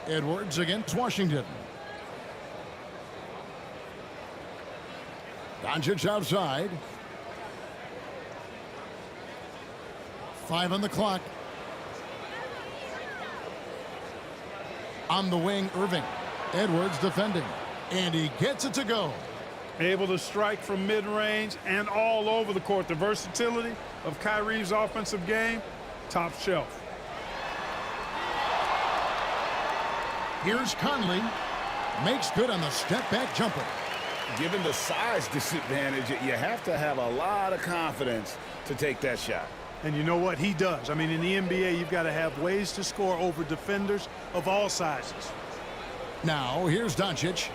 Edwards against Washington. Doncic outside. 5 on the clock. On the wing, Irving. Edwards defending. And he gets it to go. Able to strike from mid-range and all over the court. The versatility of Kyrie's offensive game, top shelf. Here's Conley. Makes good on the step-back jumper. Given the size disadvantage, you have to have a lot of confidence to take that shot. And you know what? He does. I mean, in the NBA, you've got to have ways to score over defenders of all sizes. Now, here's Doncic.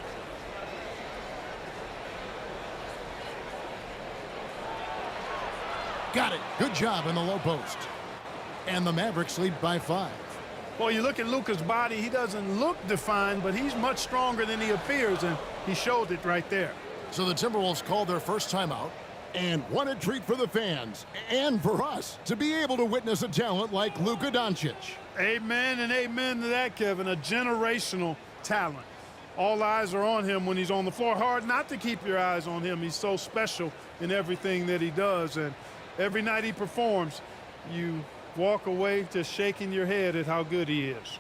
Got it. Good job in the low post. And the Mavericks lead by 5. Well, you look at Luka's body, he doesn't look defined, but he's much stronger than he appears, and he showed it right there. So the Timberwolves called their first timeout. And what a treat for the fans and for us to be able to witness a talent like Luka Doncic. Amen and amen to that, Kevin. A generational talent. All eyes are on him when he's on the floor. Hard not to keep your eyes on him. He's so special in everything that he does. And every night he performs, you walk away just shaking your head at how good he is.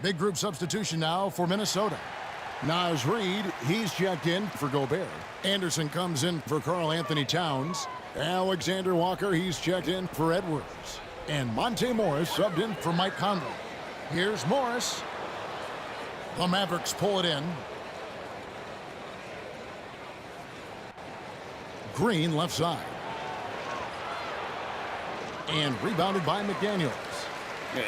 Big group substitution now for Minnesota. Naz Reid, he's checked in for Gobert. Anderson comes in for Karl Anthony Towns. Alexander Walker, he's checked in for Edwards. And Monte Morris subbed in for Mike Conley. Here's Morris. The Mavericks pull it in. Green left side. And rebounded by McDaniels.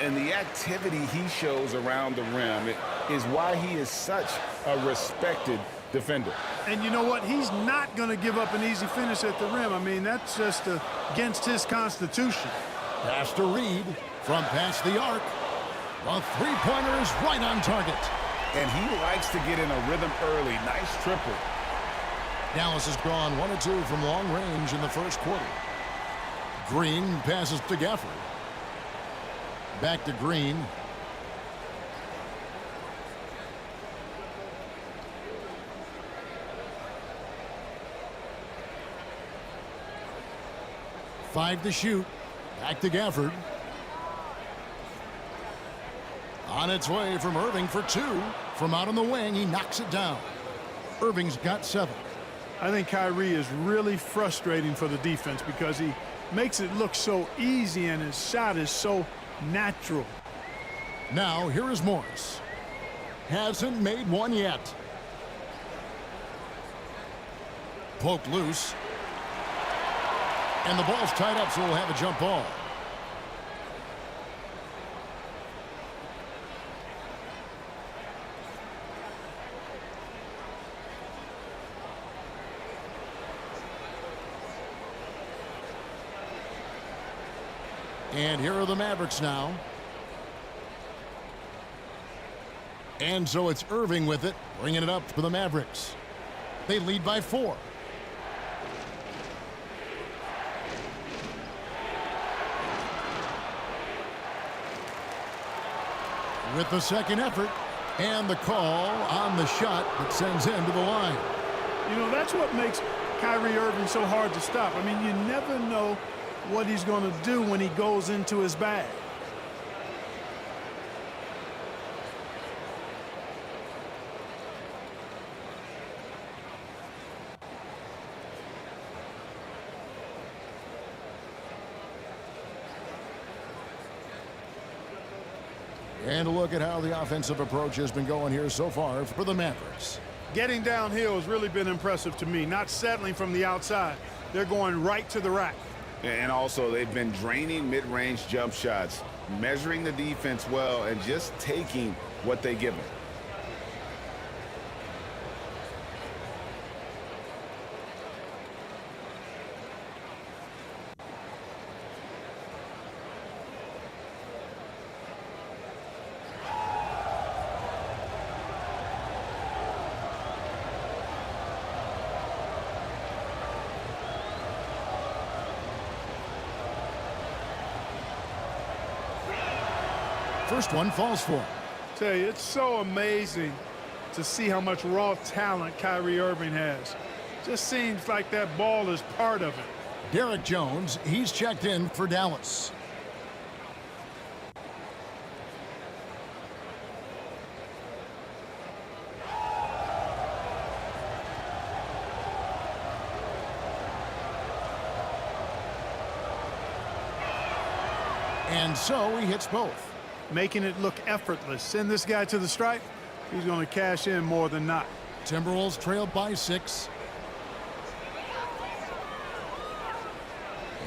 And the activity he shows around the rim is why he is such a respected defender. And you know what? He's not going to give up an easy finish at the rim. I mean, that's just against his constitution. Pass to Reid from past the arc. The three-pointer is right on target. And he likes to get in a rhythm early. Nice triple. Dallas has gone 1 of 2 from long range in the first quarter. Green passes to Gafford. Back to Green. Five to shoot. Back to Gafford. On its way from Irving for 2. From out on the wing, he knocks it down. Irving's got 7. I think Kyrie is really frustrating for the defense because he makes it look so easy and his shot is so natural. Now, here is Morris. Hasn't made one yet. Poked loose. And the ball's tied up, so we'll have a jump ball. And here are the Mavericks now. And so it's Irving with it, bringing it up for the Mavericks. They lead by 4. With the second effort, and the call on the shot that sends him to the line. You know, that's what makes Kyrie Irving so hard to stop. I mean, you never know what he's going to do when he goes into his bag. And a look at how the offensive approach has been going here so far for the Mavericks. Getting downhill has really been impressive to me, not settling from the outside. They're going right to the rack. And also, they've been draining mid-range jump shots, measuring the defense well, and just taking what they give them. First one falls for him. Tell you, it's so amazing to see how much raw talent Kyrie Irving has. Just seems like that ball is part of it. Derek Jones, he's checked in for Dallas. And so he hits both. Making it look effortless. Send this guy to the stripe. He's going to cash in more than not. Timberwolves trail by 6.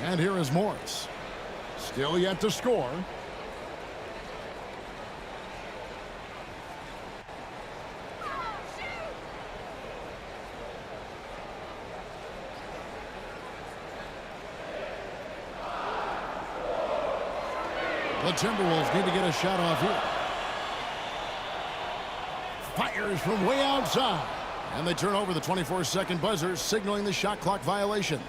And here is Morris. Still yet to score. The Timberwolves need to get a shot off here. Fires from way outside. And they turn over the 24-second buzzer, signaling the shot clock violation.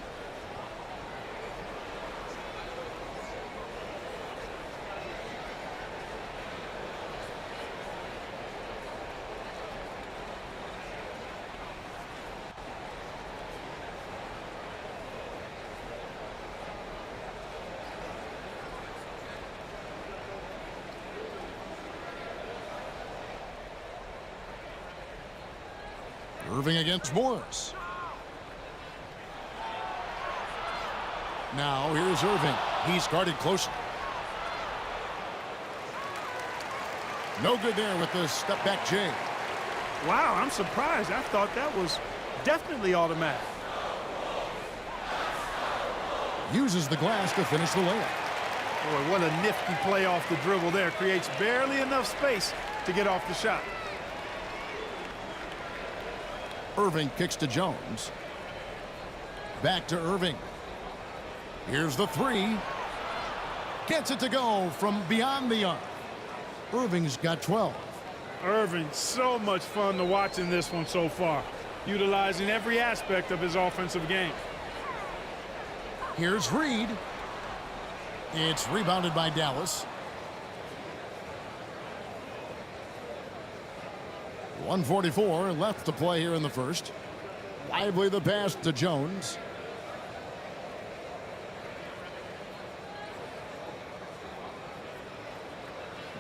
Irving against Morris. Now here's Irving. He's guarded closely. No good there with the step back J. Wow, I'm surprised. I thought that was definitely automatic. Uses the glass to finish the layup. Boy, what a nifty play off the dribble there. Creates barely enough space to get off the shot. Irving kicks to Jones. Back to Irving. Here's the 3. Gets it to go from beyond the arc. Irving's got 12. Irving, so much fun to watch in this one so far. Utilizing every aspect of his offensive game. Here's Reed. It's rebounded by Dallas. 1:44 left to play here in the first. Lively the pass to Jones.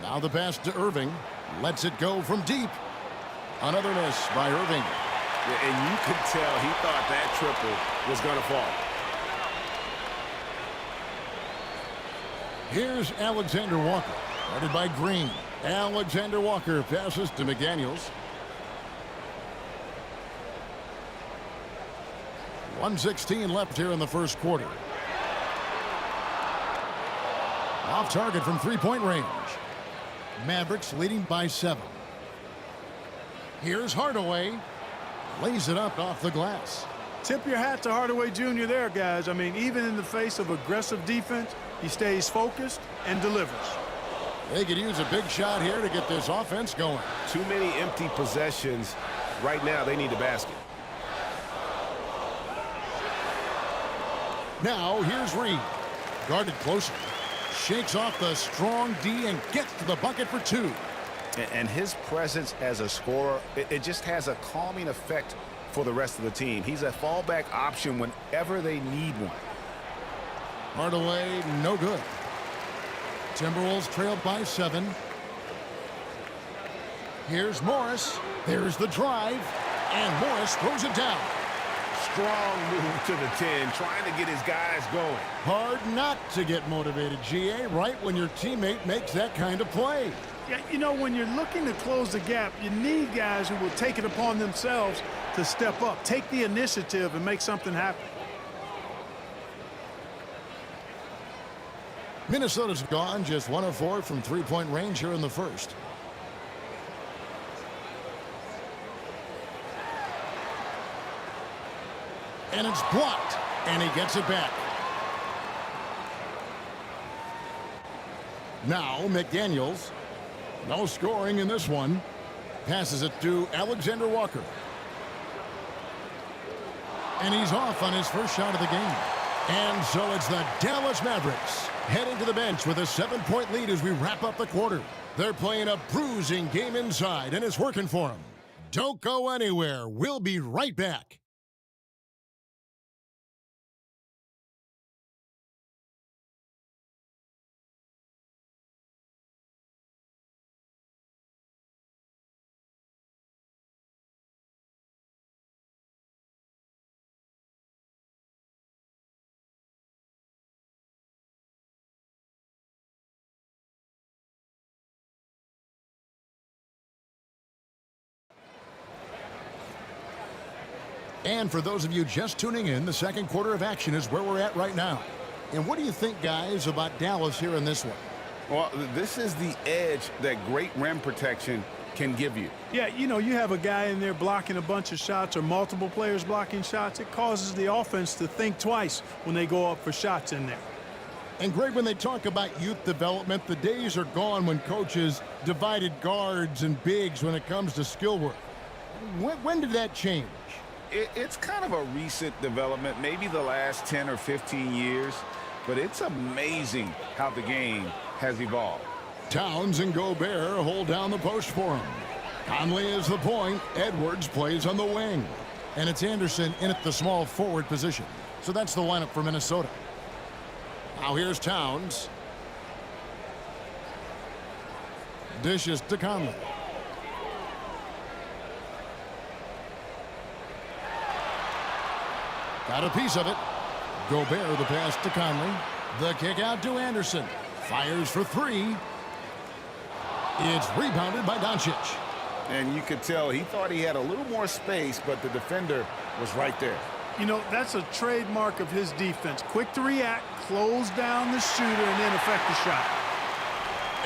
Now the pass to Irving. Lets it go from deep. Another miss by Irving. Yeah, and you could tell he thought that triple was going to fall. Here's Alexander Walker. Guarded by Green. Alexander Walker passes to McDaniels. 1:16 left here in the first quarter. Off target from three-point range. Mavericks leading by 7. Here's Hardaway. Lays it up off the glass. Tip your hat to Hardaway Jr. there, guys. I mean, even in the face of aggressive defense, he stays focused and delivers. They could use a big shot here to get this offense going. Too many empty possessions. Right now, they need a basket. Now, here's Reed. Guarded closer. Shakes off the strong D and gets to the bucket for two. And his presence as a scorer, it just has a calming effect for the rest of the team. He's a fallback option whenever they need one. Hardaway, no good. Timberwolves trailed by 7. Here's Morris. There's the drive. And Morris throws it down. Strong move to the 10, trying to get his guys going. Hard not to get motivated, GA, right when your teammate makes that kind of play. Yeah, you know, when you're looking to close the gap, you need guys who will take it upon themselves to step up, take the initiative, and make something happen. Minnesota's gone just 1 of 4 from three-point range here in the first. And it's blocked, and he gets it back. Now McDaniels. No scoring in this one. Passes it to Alexander Walker. And he's off on his first shot of the game. And so it's the Dallas Mavericks heading to the bench with a 7-point lead as we wrap up the quarter. They're playing a bruising game inside, and it's working for them. Don't go anywhere. We'll be right back. And for those of you just tuning in, the second quarter of action is where we're at right now. And what do you think, guys, about Dallas here in this one? Well, this is the edge that great rim protection can give you. Yeah, you know, you have a guy in there blocking a bunch of shots or multiple players blocking shots. It causes the offense to think twice when they go up for shots in there. And, Greg, when they talk about youth development, the days are gone when coaches divided guards and bigs when it comes to skill work. When did that change? It's kind of a recent development, maybe the last 10 or 15 years, but it's amazing how the game has evolved. Towns and Gobert hold down the post for him. Conley is the point. Edwards plays on the wing. And it's Anderson in at the small forward position. So that's the lineup for Minnesota. Now here's Towns. Dishes to Conley. Got a piece of it. Gobert the pass to Conley. The kick out to Anderson. Fires for 3. It's rebounded by Doncic. And you could tell he thought he had a little more space, but the defender was right there. You know, that's a trademark of his defense. Quick to react, close down the shooter, and then affect the shot.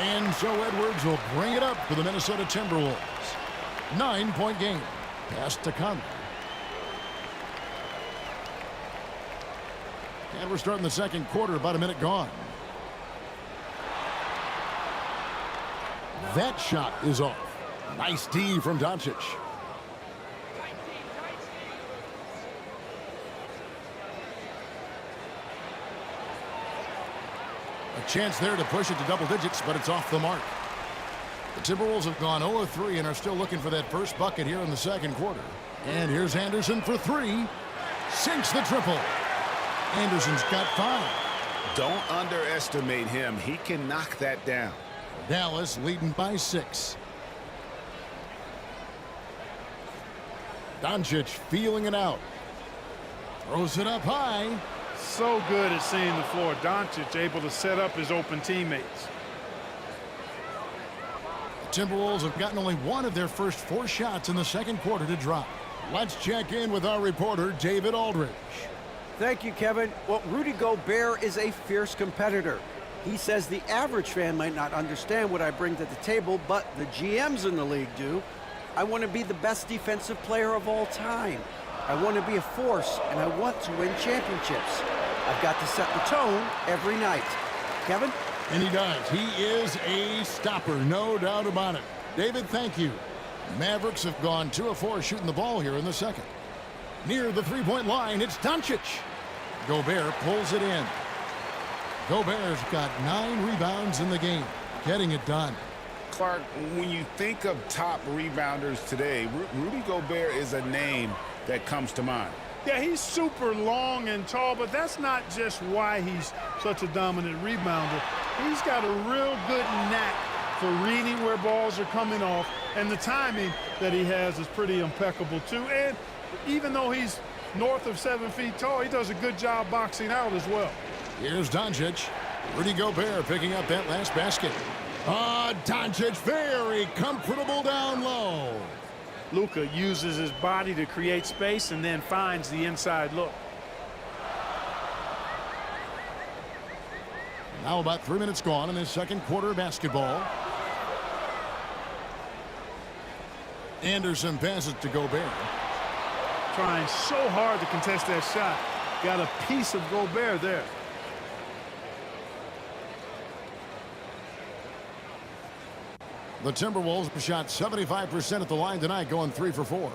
And so Edwards will bring it up for the Minnesota Timberwolves. 9-point game. Pass to Conley. And we're starting the second quarter, about a minute gone. That shot is off. Nice D from Doncic. A chance there to push it to double digits, but it's off the mark. The Timberwolves have gone 0-3 and are still looking for that first bucket here in the second quarter. And here's Anderson for 3. Sinks the triple. Anderson's got 5. Don't underestimate him. He can knock that down. Dallas leading by 6. Doncic feeling it out. Throws it up high. So good at seeing the floor. Doncic able to set up his open teammates. The Timberwolves have gotten only one of their first 4 shots in the second quarter to drop. Let's check in with our reporter, David Aldridge. Thank you, Kevin. Well, Rudy Gobert is a fierce competitor. He says the average fan might not understand what I bring to the table, but the GMs in the league do. I want to be the best defensive player of all time. I want to be a force, and I want to win championships. I've got to set the tone every night. Kevin? And he does. He is a stopper, no doubt about it. David, thank you. Mavericks have gone 2 of 4 shooting the ball here in the second. Near the three-point line, it's Doncic. Gobert pulls it in. Gobert's got 9 rebounds in the game, getting it done. Clark, when you think of top rebounders today, Rudy Gobert is a name that comes to mind. Yeah, he's super long and tall, but that's not just why he's such a dominant rebounder. He's got a real good knack for reading where balls are coming off, and the timing that he has is pretty impeccable too. And even though he's north of 7 feet tall, he does a good job boxing out as well. Here's Doncic. Rudy Gobert picking up that last basket. Doncic very comfortable down low. Luka uses his body to create space and then finds the inside look. Now about 3 minutes gone in this second quarter of basketball. Anderson passes to Gobert. Trying so hard to contest that shot. Got a piece of Gobert there. The Timberwolves shot 75% at the line tonight, going 3 for 4.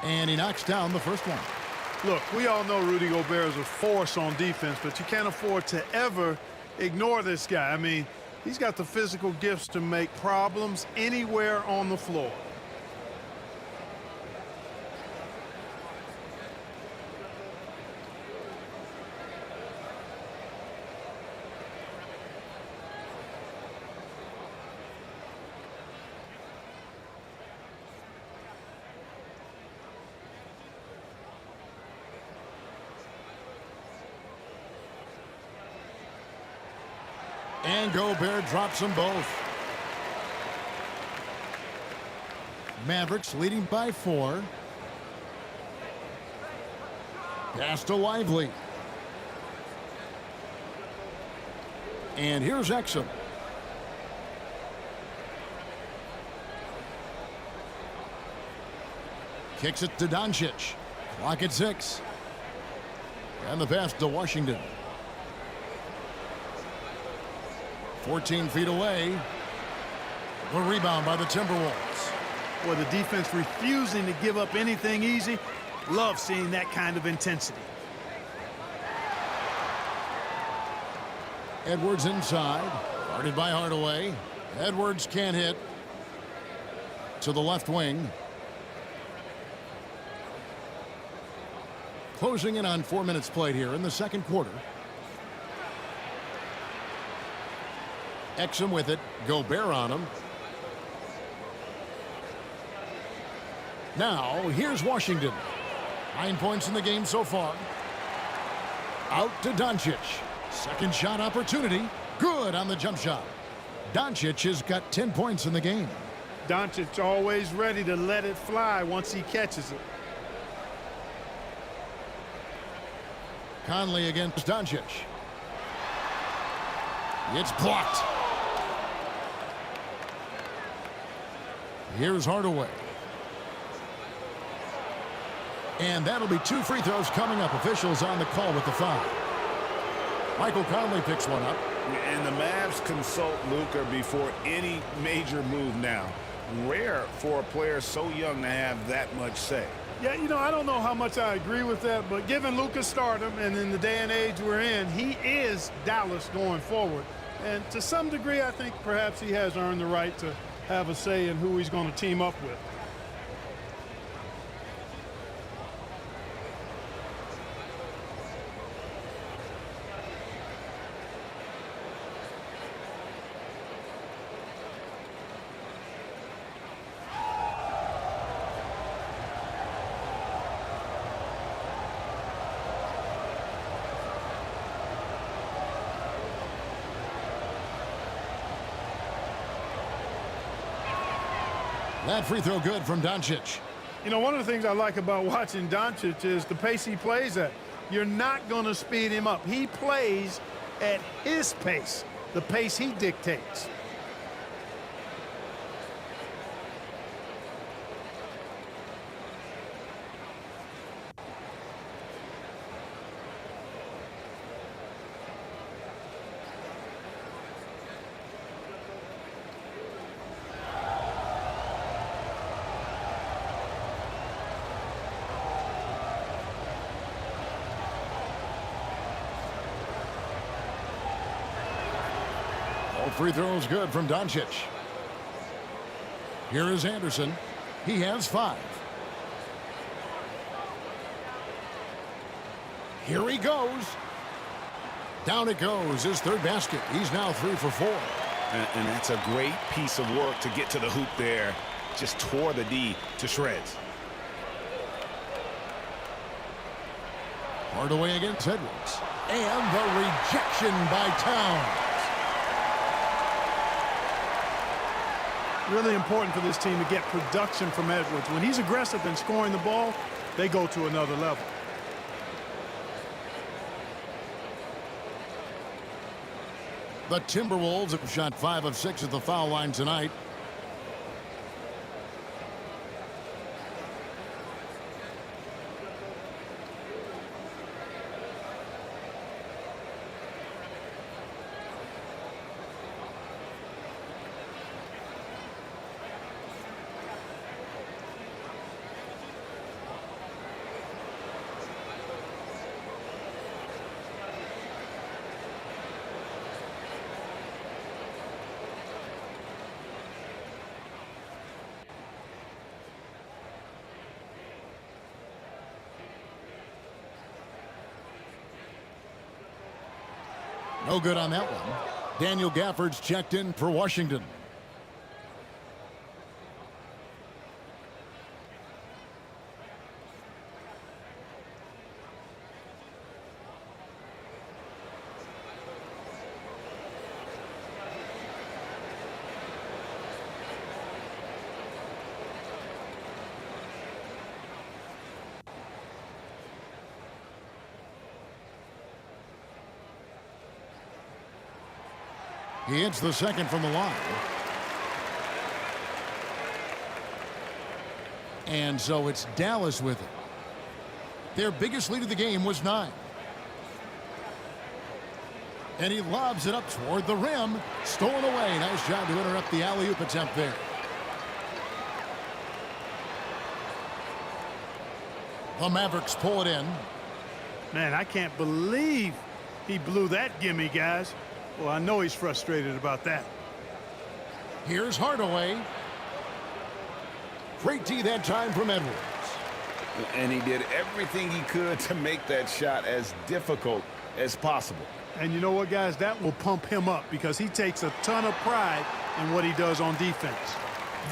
And he knocks down the first one. Look, we all know Rudy Gobert is a force on defense, but you can't afford to ever ignore this guy. I mean, he's got the physical gifts to make problems anywhere on the floor. And Gobert drops them both. Mavericks leading by 4. Pass to Lively. And here's Exum. Kicks it to Doncic. Clock at 6. And the pass to Washington. 14 feet away. The rebound by the Timberwolves. Well, the defense refusing to give up anything easy. Love seeing that kind of intensity. Edwards inside. Guarded by Hardaway. Edwards can't hit. To the left wing. Closing in on 4 minutes played here in the second quarter. Exum with it. Gobert on him. Now, here's Washington. 9 points in the game so far. Out to Doncic. Second shot opportunity. Good on the jump shot. Doncic has got 10 points in the game. Doncic always ready to let it fly once he catches it. Conley against Doncic. It's blocked. Here's Hardaway. And that'll be 2 free throws coming up. Officials on the call with the foul. Michael Conley picks one up. And the Mavs consult Luka before any major move now. Rare for a player so young to have that much say. Yeah, you know, I don't know how much I agree with that, but given Luka's stardom and in the day and age we're in, he is Dallas going forward. And to some degree, I think perhaps he has earned the right to have a say in who he's going to team up with. That free throw good from Doncic. You know, one of the things I like about watching Doncic is the pace he plays at. You're not going to speed him up. He plays at his pace, the pace he dictates. All free throws good from Doncic. Here is Anderson. He has 5. Here he goes. Down it goes. His 3rd basket. He's now 3 for 4. And that's a great piece of work to get to the hoop there. Just tore the D to shreds. Hardaway against Edwards. And the rejection by Towns. Really important for this team to get production from Edwards. When he's aggressive and scoring the ball, they go to another level. The Timberwolves have shot 5 of 6 at the foul line tonight. No good on that one. Daniel Gafford's checked in for Washington. He hits the second from the line. And so it's Dallas with it. Their biggest lead of the game was 9. And he lobs it up toward the rim. Stolen away. Nice job to interrupt the alley-oop attempt there. The Mavericks pull it in. Man, I can't believe he blew that gimme, guys. Well, I know he's frustrated about that. Here's Hardaway. Great D that time from Edwards. And he did everything he could to make that shot as difficult as possible. And you know what, guys? That will pump him up because he takes a ton of pride in what he does on defense.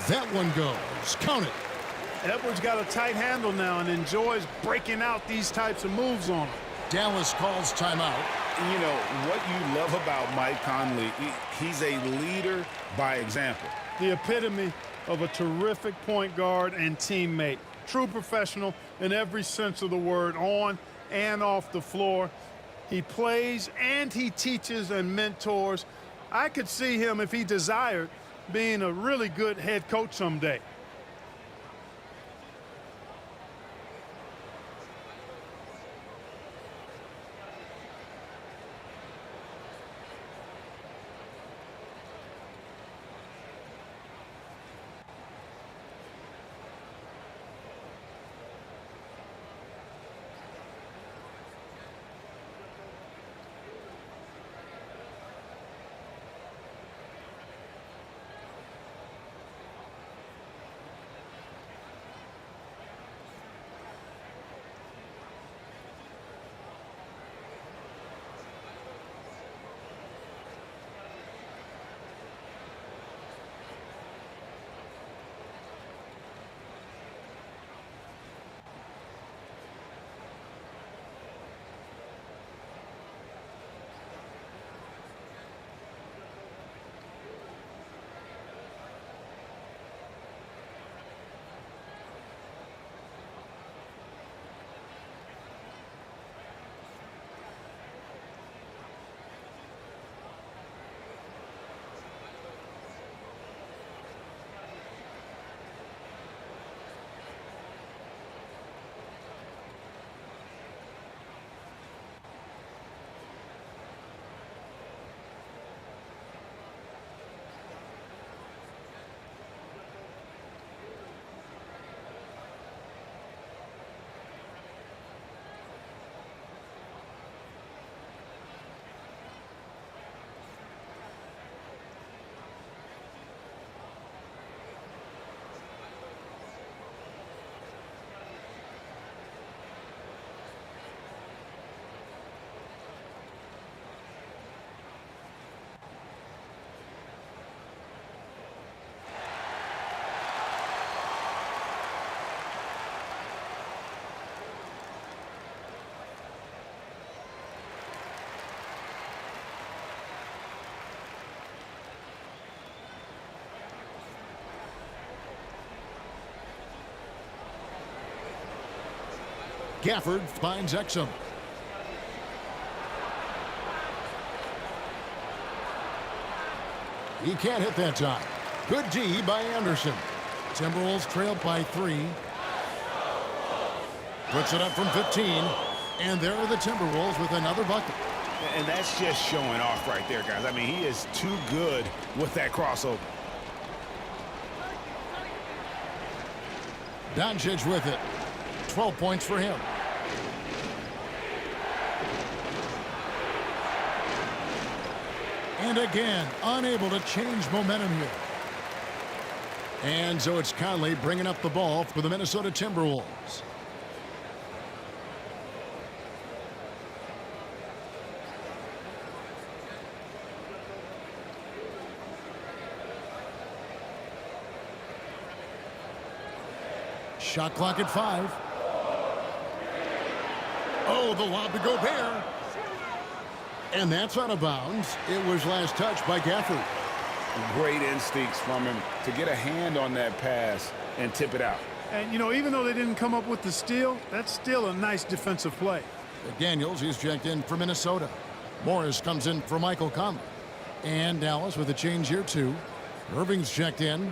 That one goes. Count it. Edwards got a tight handle now and enjoys breaking out these types of moves on him. Dallas calls timeout. You know, what you love about Mike Conley, he's a leader by example. The epitome of a terrific point guard and teammate. True professional in every sense of the word, on and off the floor. He plays and he teaches and mentors. I could see him, if he desired, being a really good head coach someday. Gafford finds Exum. He can't hit that time. Good D by Anderson. Timberwolves trail by 3. Puts it up from 15. And there are the Timberwolves with another bucket. And that's just showing off right there, guys. I mean, he is too good with that crossover. Doncic with it. 12 points for him. And again, unable to change momentum here. And so it's Conley bringing up the ball for the Minnesota Timberwolves. Shot clock at 5. Oh, the lob to Gobert. And that's out of bounds. It was last touched by Gafford. Great instincts from him to get a hand on that pass and tip it out. And, you know, even though they didn't come up with the steal, that's still a nice defensive play. McDaniels, he's checked in for Minnesota. Morris comes in for Michael Conley. And Dallas with a change here, too. Irving's checked in.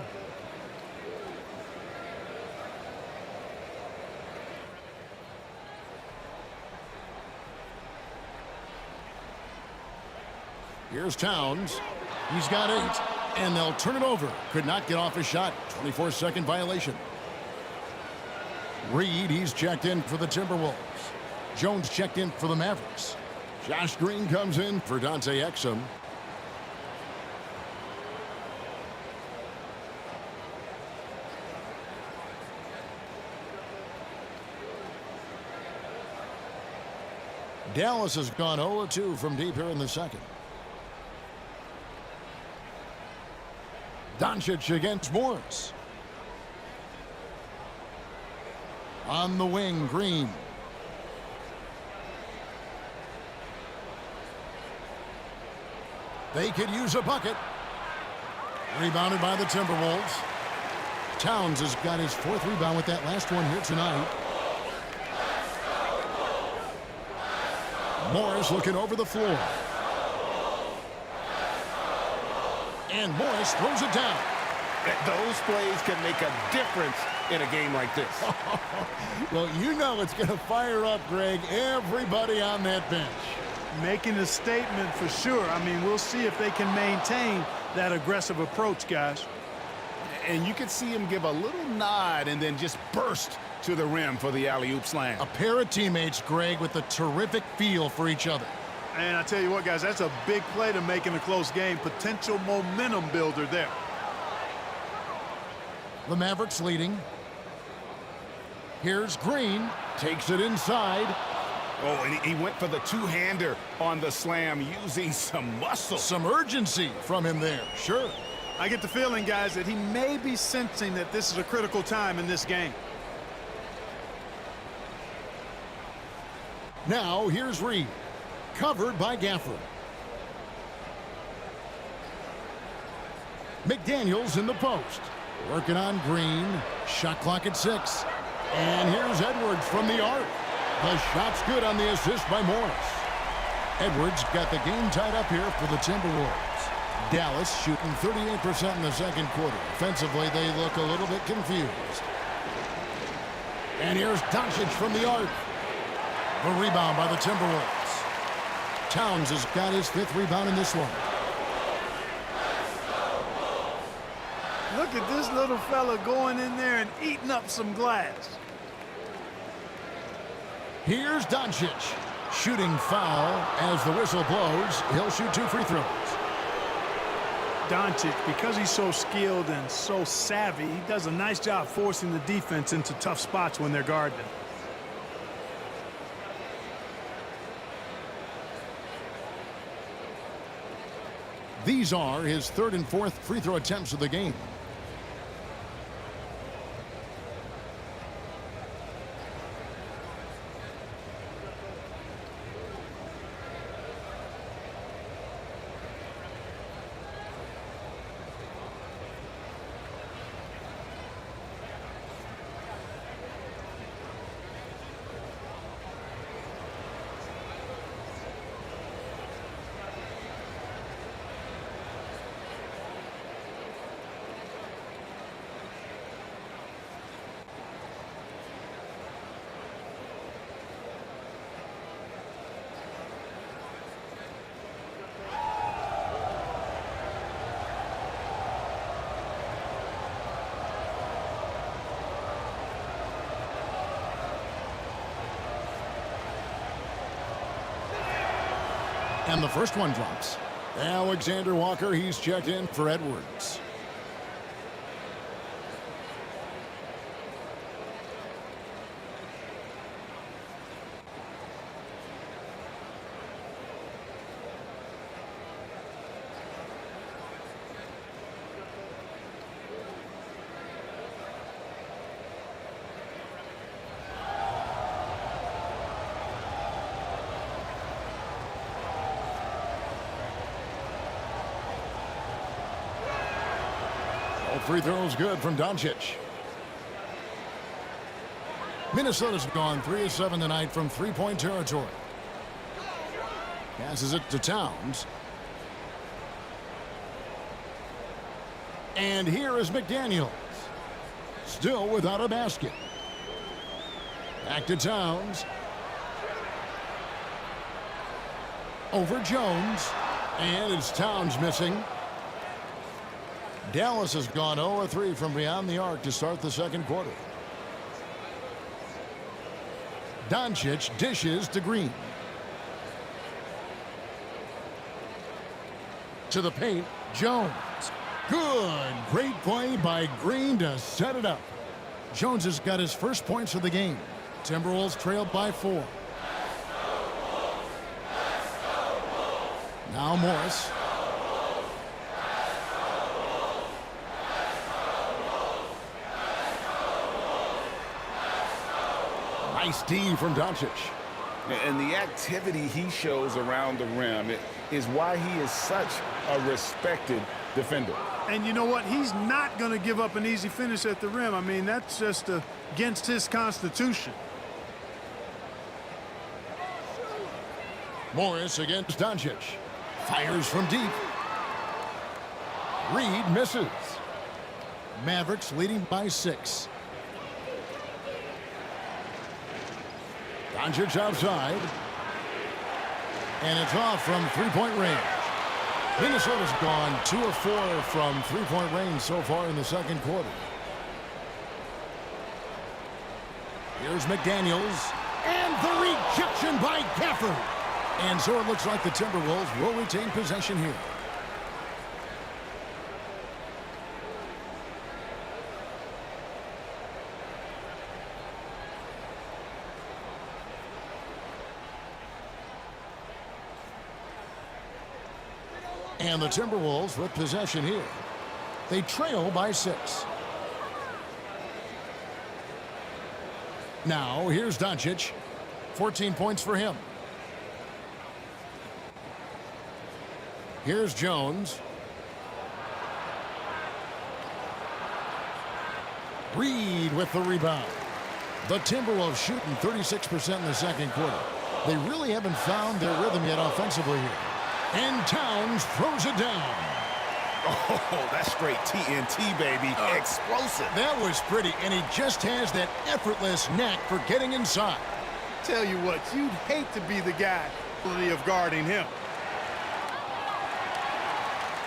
Here's Towns. He's got 8, and they'll turn it over. Could not get off his shot. 24-second violation. Reed, he's checked in for the Timberwolves. Jones checked in for the Mavericks. Josh Green comes in for Dante Exum. Dallas has gone 0-2 from deep here in the second. Doncic against Morris. On the wing, Green. They could use a bucket. Rebounded by the Timberwolves. Towns has got his 4th rebound with that last one here tonight. Morris looking over the floor. And Morris throws it down. Those plays can make a difference in a game like this. Well, you know it's going to fire up, Greg, everybody on that bench. Making a statement for sure. I mean, we'll see if they can maintain that aggressive approach, guys. And you can see him give a little nod and then just burst to the rim for the alley-oop slam. A pair of teammates, Greg, with a terrific feel for each other. And I tell you what, guys, that's a big play to make in a close game. Potential momentum builder there. The Mavericks leading. Here's Green. Takes it inside. Oh, and he went for the two-hander on the slam using some muscle. Some urgency from him there. Sure. I get the feeling, guys, that he may be sensing that this is a critical time in this game. Now, here's Reed. Covered by Gafford. McDaniels in the post. Working on Green. Shot clock at 6. And here's Edwards from the arc. The shot's good on the assist by Morris. Edwards got the game tied up here for the Timberwolves. Dallas shooting 38% in the second quarter. Offensively, they look a little bit confused. And here's Doncic from the arc. The rebound by the Timberwolves. Towns has got his 5th rebound in this one. Look at this little fella going in there and eating up some glass. Here's Doncic. Shooting foul as the whistle blows. He'll shoot 2 free throws. Doncic, because he's so skilled and so savvy, he does a nice job forcing the defense into tough spots when they're guarding. These are his 3rd and 4th free throw attempts of the game. And the first one drops. Alexander Walker, he's checked in for Edwards. Free throws good from Doncic. Minnesota's gone 3 of 7 tonight from three-point territory. Passes it to Towns. And here is McDaniels. Still without a basket. Back to Towns. Over Jones. And it's Towns missing. Dallas has gone 0 of 3 from beyond the arc to start the second quarter. Doncic dishes to Green. To the paint, Jones. Good. Great play by Green to set it up. Jones has got his first points of the game. Timberwolves trailed by 4. Now Morris. Nice D from Doncic. And the activity he shows around the rim is why he is such a respected defender. And you know what? He's not going to give up an easy finish at the rim. I mean, that's just against his constitution. Morris against Doncic. Fires from deep. Reed misses. Mavericks leading by 6. Doncic outside. And it's off from three-point range. Minnesota's gone 2 of 4 from three-point range so far in the second quarter. Here's McDaniels. And the rejection by Gafford. And so it looks like the Timberwolves will retain possession here. And the Timberwolves with possession here. They trail by 6. Now here's Doncic. 14 points for him. Here's Jones. Reed with the rebound. The Timberwolves shooting 36% in the second quarter. They really haven't found their rhythm yet offensively here. And Towns throws it down. Oh, that's straight TNT, baby. Explosive. That was pretty, and he just has that effortless knack for getting inside. Tell you what, you'd hate to be the guy of guarding him.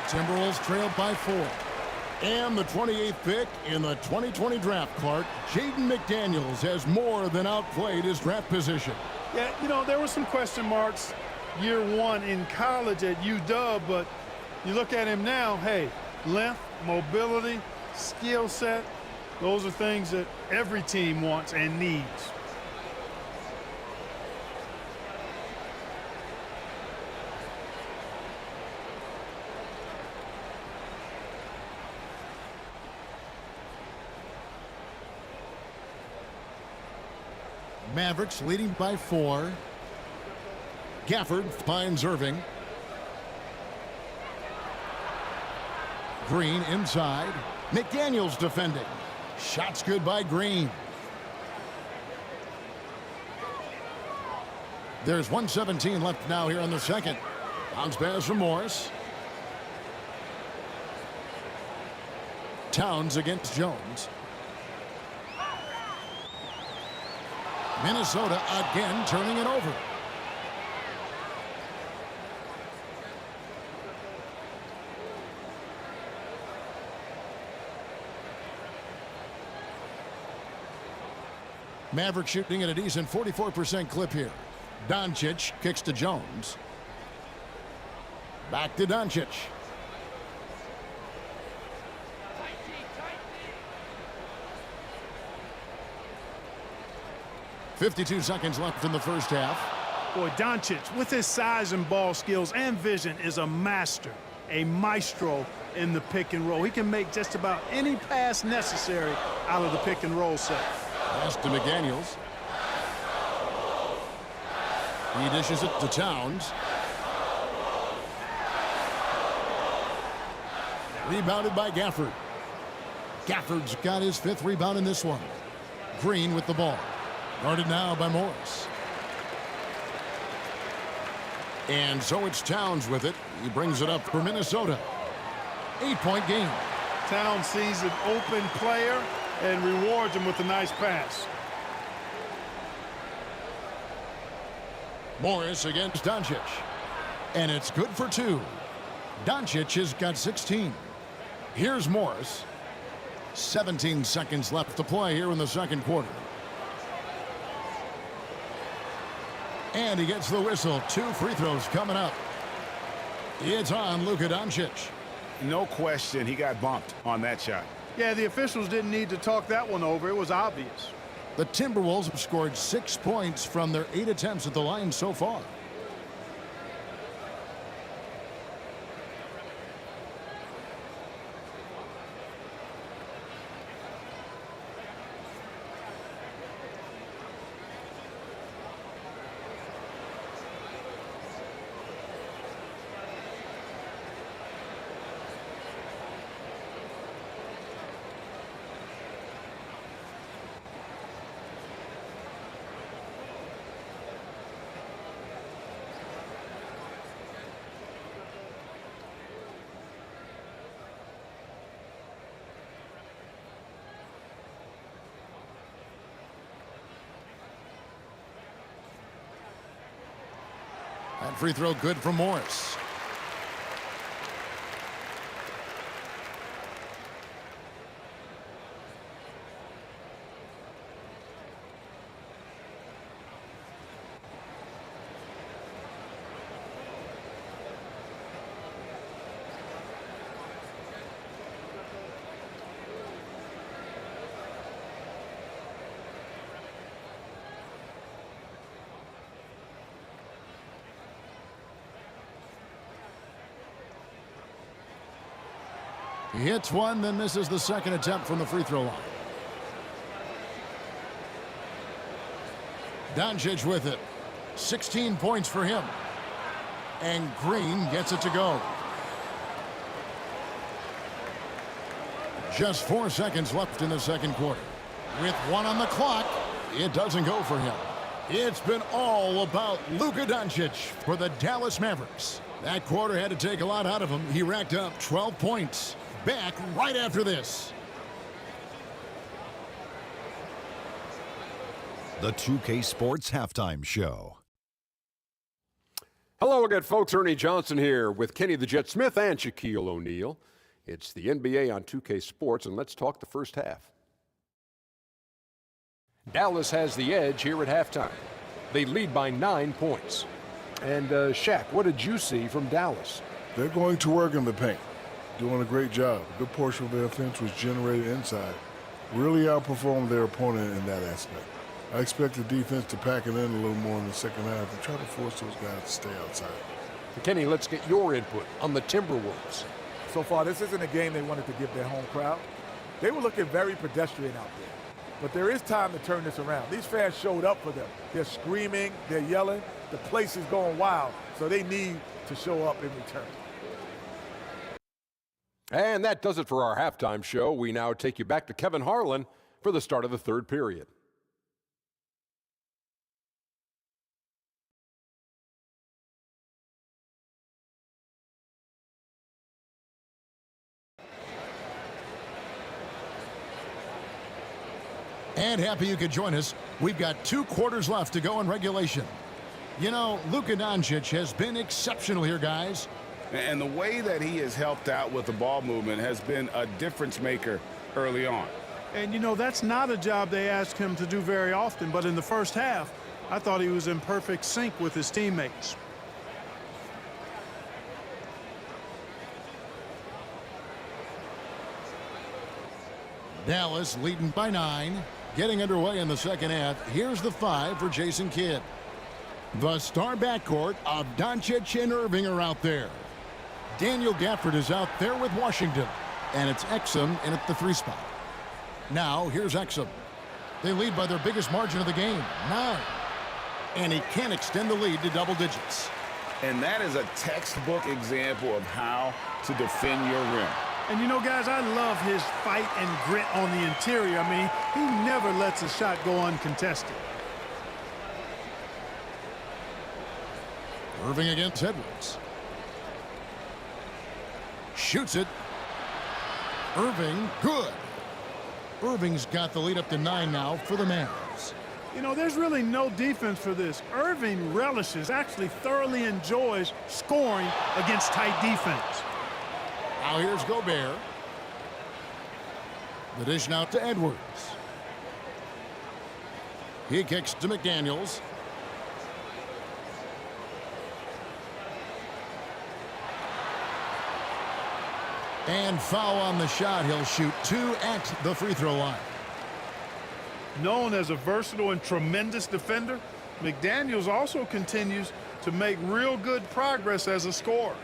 Timberwolves trailed by 4. And the 28th pick in the 2020 draft, Clark, Jaden McDaniels has more than outplayed his draft position. Yeah, you know, there were some question marks year 1 in college at UW, but you look at him now, hey, length, mobility, skill set, those are things that every team wants and needs. Mavericks leading by 4. Gafford finds Irving. Green inside. McDaniels defending. Shots good by Green. There's 1:17 left now here in the second. Bounce pass from Morris. Towns against Jones. Minnesota again turning it over. Maverick shooting at a decent 44% clip here. Doncic kicks to Jones. Back to Doncic. .52 seconds left in the first half. Boy, Doncic, with his size and ball skills and vision, is a master, a maestro in the pick and roll. He can make just about any pass necessary out of the pick and roll set. Pass to McDaniels. He dishes it to Towns. Rebounded by Gafford. Gafford's got his 5th rebound in this one. Green with the ball. Guarded now by Morris. And so it's Towns with it. He brings it up for Minnesota. 8-point game. Towns sees an open player and rewards him with a nice pass. Morris against Doncic. And it's good for 2. Doncic has got 16. Here's Morris. 17 seconds left to play here in the second quarter. And he gets the whistle. 2 free throws coming up. It's on Luka Doncic. No question he got bumped on that shot. Yeah, the officials didn't need to talk that one over. It was obvious. The Timberwolves have scored 6 points from their 8 attempts at the line so far. That free throw good for Morris. He hits one, then misses the second attempt from the free throw line. Doncic with it. 16 points for him. And Green gets it to go. Just 4 seconds left in the second quarter. With 1 on the clock, it doesn't go for him. It's been all about Luka Doncic for the Dallas Mavericks. That quarter had to take a lot out of him. He racked up 12 points. Back right after this. The 2K Sports Halftime Show. Hello again, folks. Ernie Johnson here with Kenny the Jet Smith and Shaquille O'Neal. It's the NBA on 2K Sports, and let's talk the first half. Dallas has the edge here at halftime. They lead by 9 points. And Shaq, what did you see from Dallas? They're going to work in the paint. Doing a great job. A good portion of their offense was generated inside. Really outperformed their opponent in that aspect. I expect the defense to pack it in a little more in the second half and try to force those guys to stay outside. Kenny, let's get your input on the Timberwolves. So far, this isn't a game they wanted to give their home crowd. They were looking very pedestrian out there. But there is time to turn this around. These fans showed up for them. They're screaming, they're yelling. The place is going wild, so they need to show up in return. And that does it for our halftime show. We now take you back to Kevin Harlan for the start of the third period. And happy you could join us. We've got 2 quarters left to go in regulation. You know, Luka Doncic has been exceptional here, guys. And the way that he has helped out with the ball movement has been a difference maker early on. And, you know, that's not a job they ask him to do very often. But in the first half, I thought he was in perfect sync with his teammates. Dallas leading by 9. Getting underway in the second half. Here's the 5 for Jason Kidd. The star backcourt of Doncic and Irving are out there. Daniel Gafford is out there with Washington. And it's Exum in at the 3 spot. Now, here's Exum. They lead by their biggest margin of the game, 9. And he can extend the lead to double digits. And that is a textbook example of how to defend your rim. And you know, guys, I love his fight and grit on the interior. I mean, he never lets a shot go uncontested. Irving against Edwards. Shoots it. Irving, good. Irving's got the lead up to 9 now for the Mavs. You know, there's really no defense for this. Irving relishes, actually thoroughly enjoys scoring against tight defense. Now here's Gobert. The dish now to Edwards. He kicks to McDaniels. And foul on the shot. He'll shoot 2 at the free throw line. Known as a versatile and tremendous defender, McDaniels also continues to make real good progress as a scorer.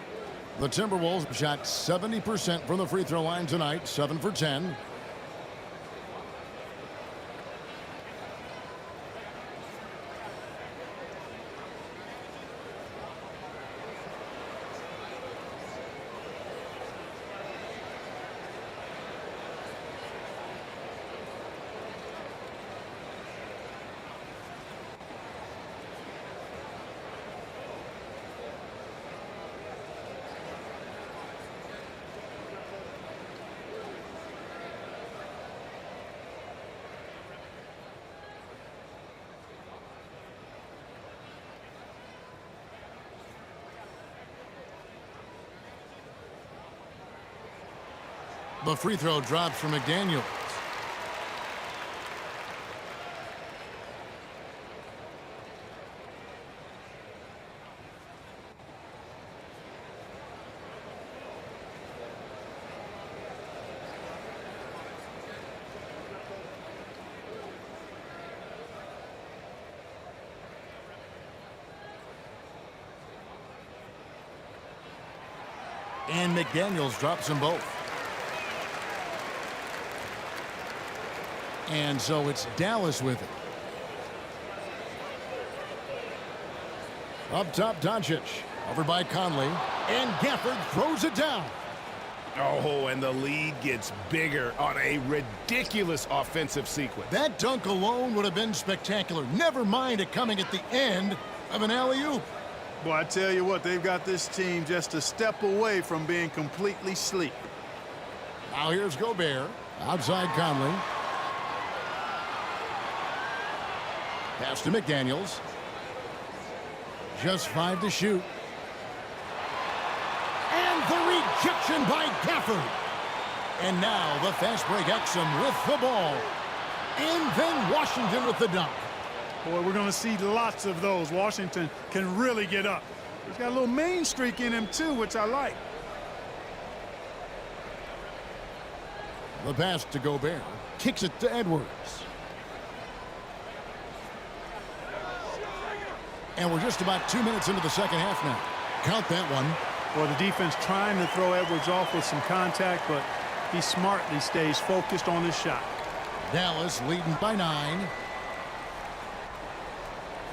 The Timberwolves shot 70% from the free throw line tonight, 7 for 10. The free throw drops from McDaniels. And McDaniels drops them both. And so it's Dallas with it. Up top, Doncic. Over by Conley. And Gafford throws it down. Oh, and the lead gets bigger on a ridiculous offensive sequence. That dunk alone would have been spectacular. Never mind it coming at the end of an alley-oop. Boy, I tell you what, they've got this team just a step away from being completely sleep. Now here's Gobert. Outside Conley. Pass to McDaniels. Just 5 to shoot. And the rejection by Gafford. And now the fast break Exum with the ball. And then Washington with the dunk. Boy, we're going to see lots of those. Washington can really get up. He's got a little main streak in him, too, which I like. The pass to Gobert. Kicks it to Edwards. And we're just about 2 minutes into the second half now. Count that one. Well, the defense trying to throw Edwards off with some contact, but he smartly stays focused on his shot. Dallas leading by 9.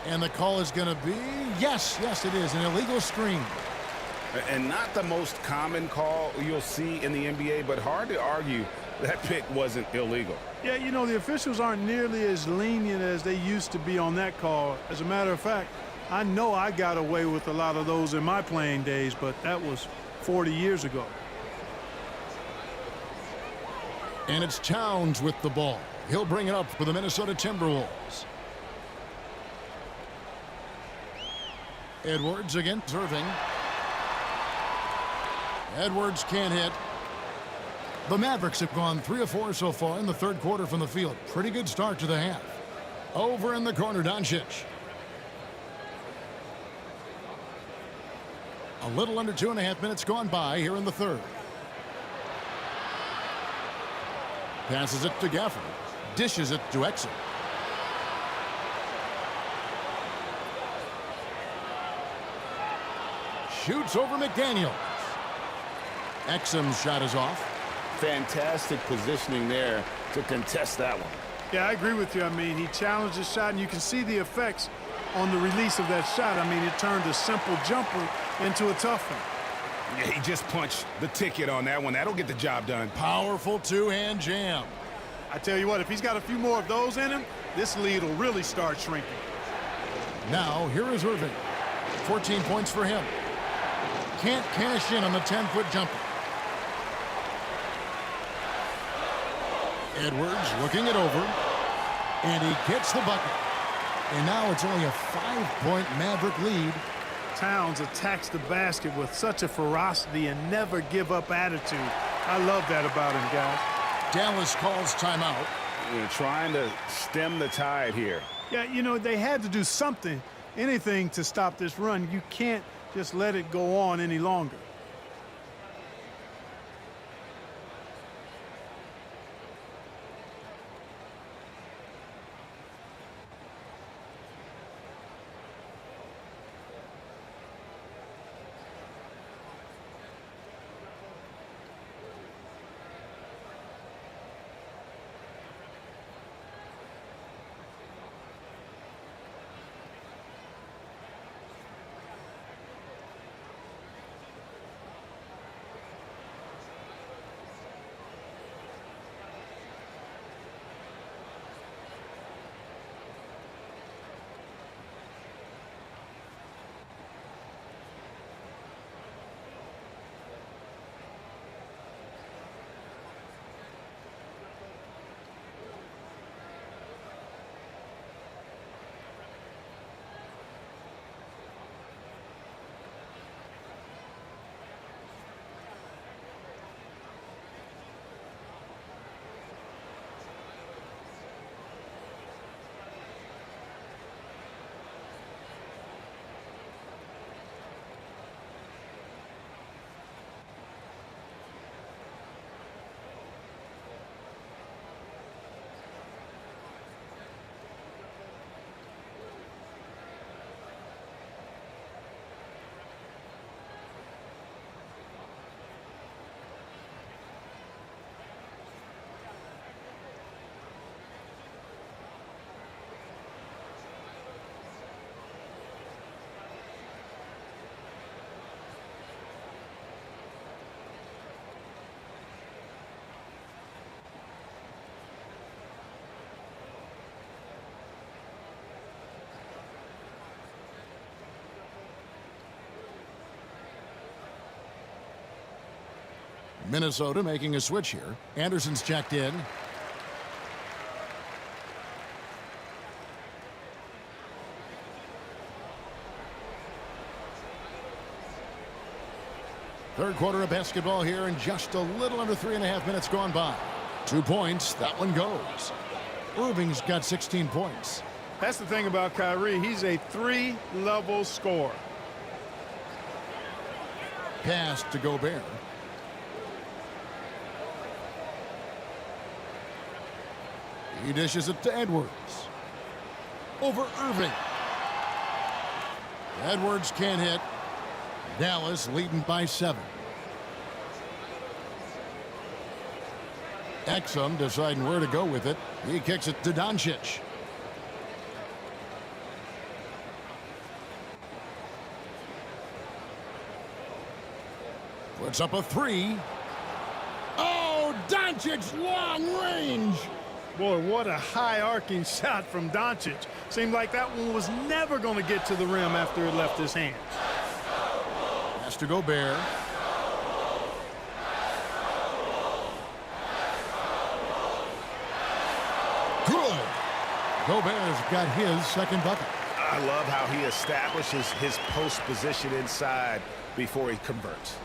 And the call is going to be, yes, it is, an illegal screen. And not the most common call you'll see in the NBA, but hard to argue that pick wasn't illegal. Yeah, you know, the officials aren't nearly as lenient as they used to be on that call. As a matter of fact, I know I got away with a lot of those in my playing days, but that was 40 years ago. And it's Towns with the ball. He'll bring it up for the Minnesota Timberwolves. Edwards against Irving. Edwards can't hit. The Mavericks have gone 3 of 4 so far in the third quarter from the field. Pretty good start to the half. Over in the corner, Doncic. A little under 2.5 minutes gone by here in the third. Passes it to Gafford. Dishes it to Exum. Shoots over McDaniels. Exum's shot is off. Fantastic positioning there to contest that one. Yeah, I agree with you. I mean, he challenged his shot, and you can see the effects on the release of that shot. I mean, it turned a simple jumper into a tough one. Yeah, he just punched the ticket on that one. That'll get the job done. Powerful two-hand jam. I tell you what, if he's got a few more of those in him, this lead will really start shrinking. Now, here is Irving. 14 points for him. Can't cash in on the 10-foot jumper. Edwards looking it over, and he gets the bucket. And now it's only a 5-point Maverick lead. Towns attacks the basket with such a ferocity and never give up attitude. I love that about him, guys. Dallas calls timeout. They're trying to stem the tide here. Yeah, you know, they had to do something, anything to stop this run. You can't just let it go on any longer. Minnesota making a switch here. Anderson's checked in. Third quarter of basketball here, and just a little under 3.5 minutes gone by. 2 points, that one goes. Irving's got 16 points. That's the thing about Kyrie. He's a three-level scorer. Pass to Gobert. He dishes it to Edwards. Over Irving. Edwards can't hit. Dallas leading by 7. Exum deciding where to go with it. He kicks it to Doncic. Puts up a 3. Oh, Doncic, long range. Boy, what a high-arcing shot from Doncic. Seemed like that one was never going to get to the rim after it left his hands. Has to Gobert. Good. Gobert's got his second bucket. I love how he establishes his post position inside before he converts.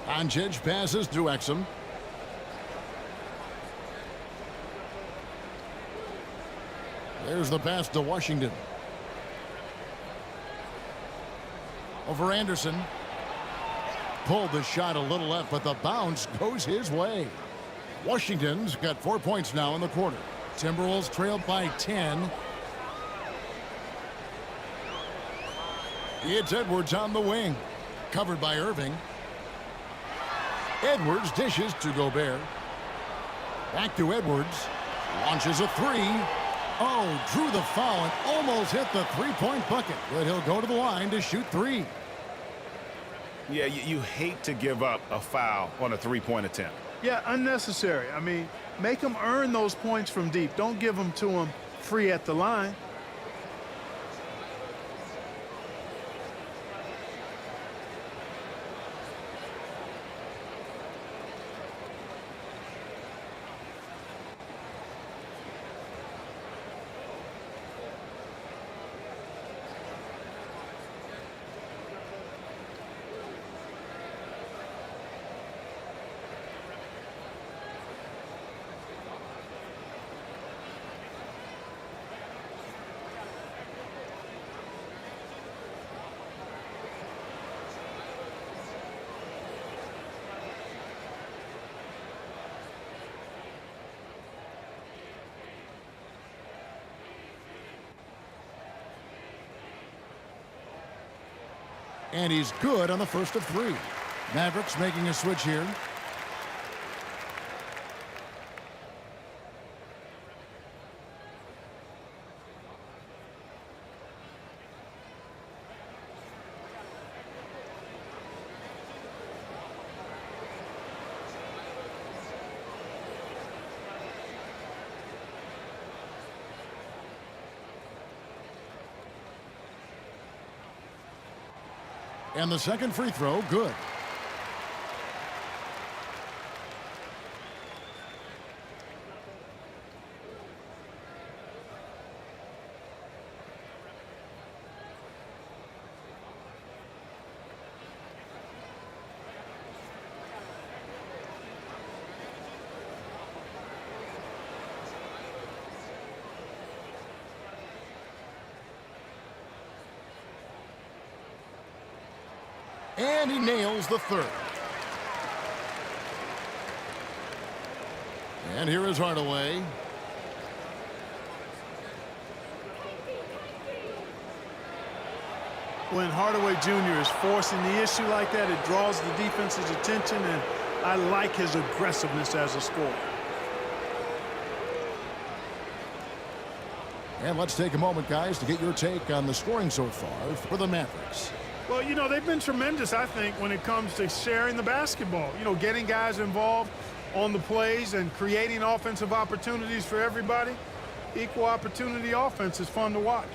Doncic passes to Exum. There's the pass to Washington. Over Anderson. pulled the shot a little left, but the bounce goes his way. Washington's got 4 points now in the quarter. Timberwolves trailed by 10. It's Edwards on the wing. Covered by Irving. Edwards dishes to Gobert. Back to Edwards. Launches a three. Oh, drew the foul and almost hit the three-point bucket. But he'll go to the line to shoot three. Yeah, you hate to give up a foul on a three-point attempt. Yeah, unnecessary. I mean, make them earn those points from deep. Don't give them to them free at the line. And he's good on the first of three. Mavericks making a switch here. And the second free throw, good. And he nails the third. And here is Hardaway. When Hardaway Jr. is forcing the issue like that, it draws the defense's attention, and I like his aggressiveness as a scorer. And let's take a moment, guys, to get your take on the scoring so far for the Mavericks. Well, you know, they've been tremendous, I think, when it comes to sharing the basketball. You know, getting guys involved on the plays and creating offensive opportunities for everybody. Equal opportunity offense is fun to watch.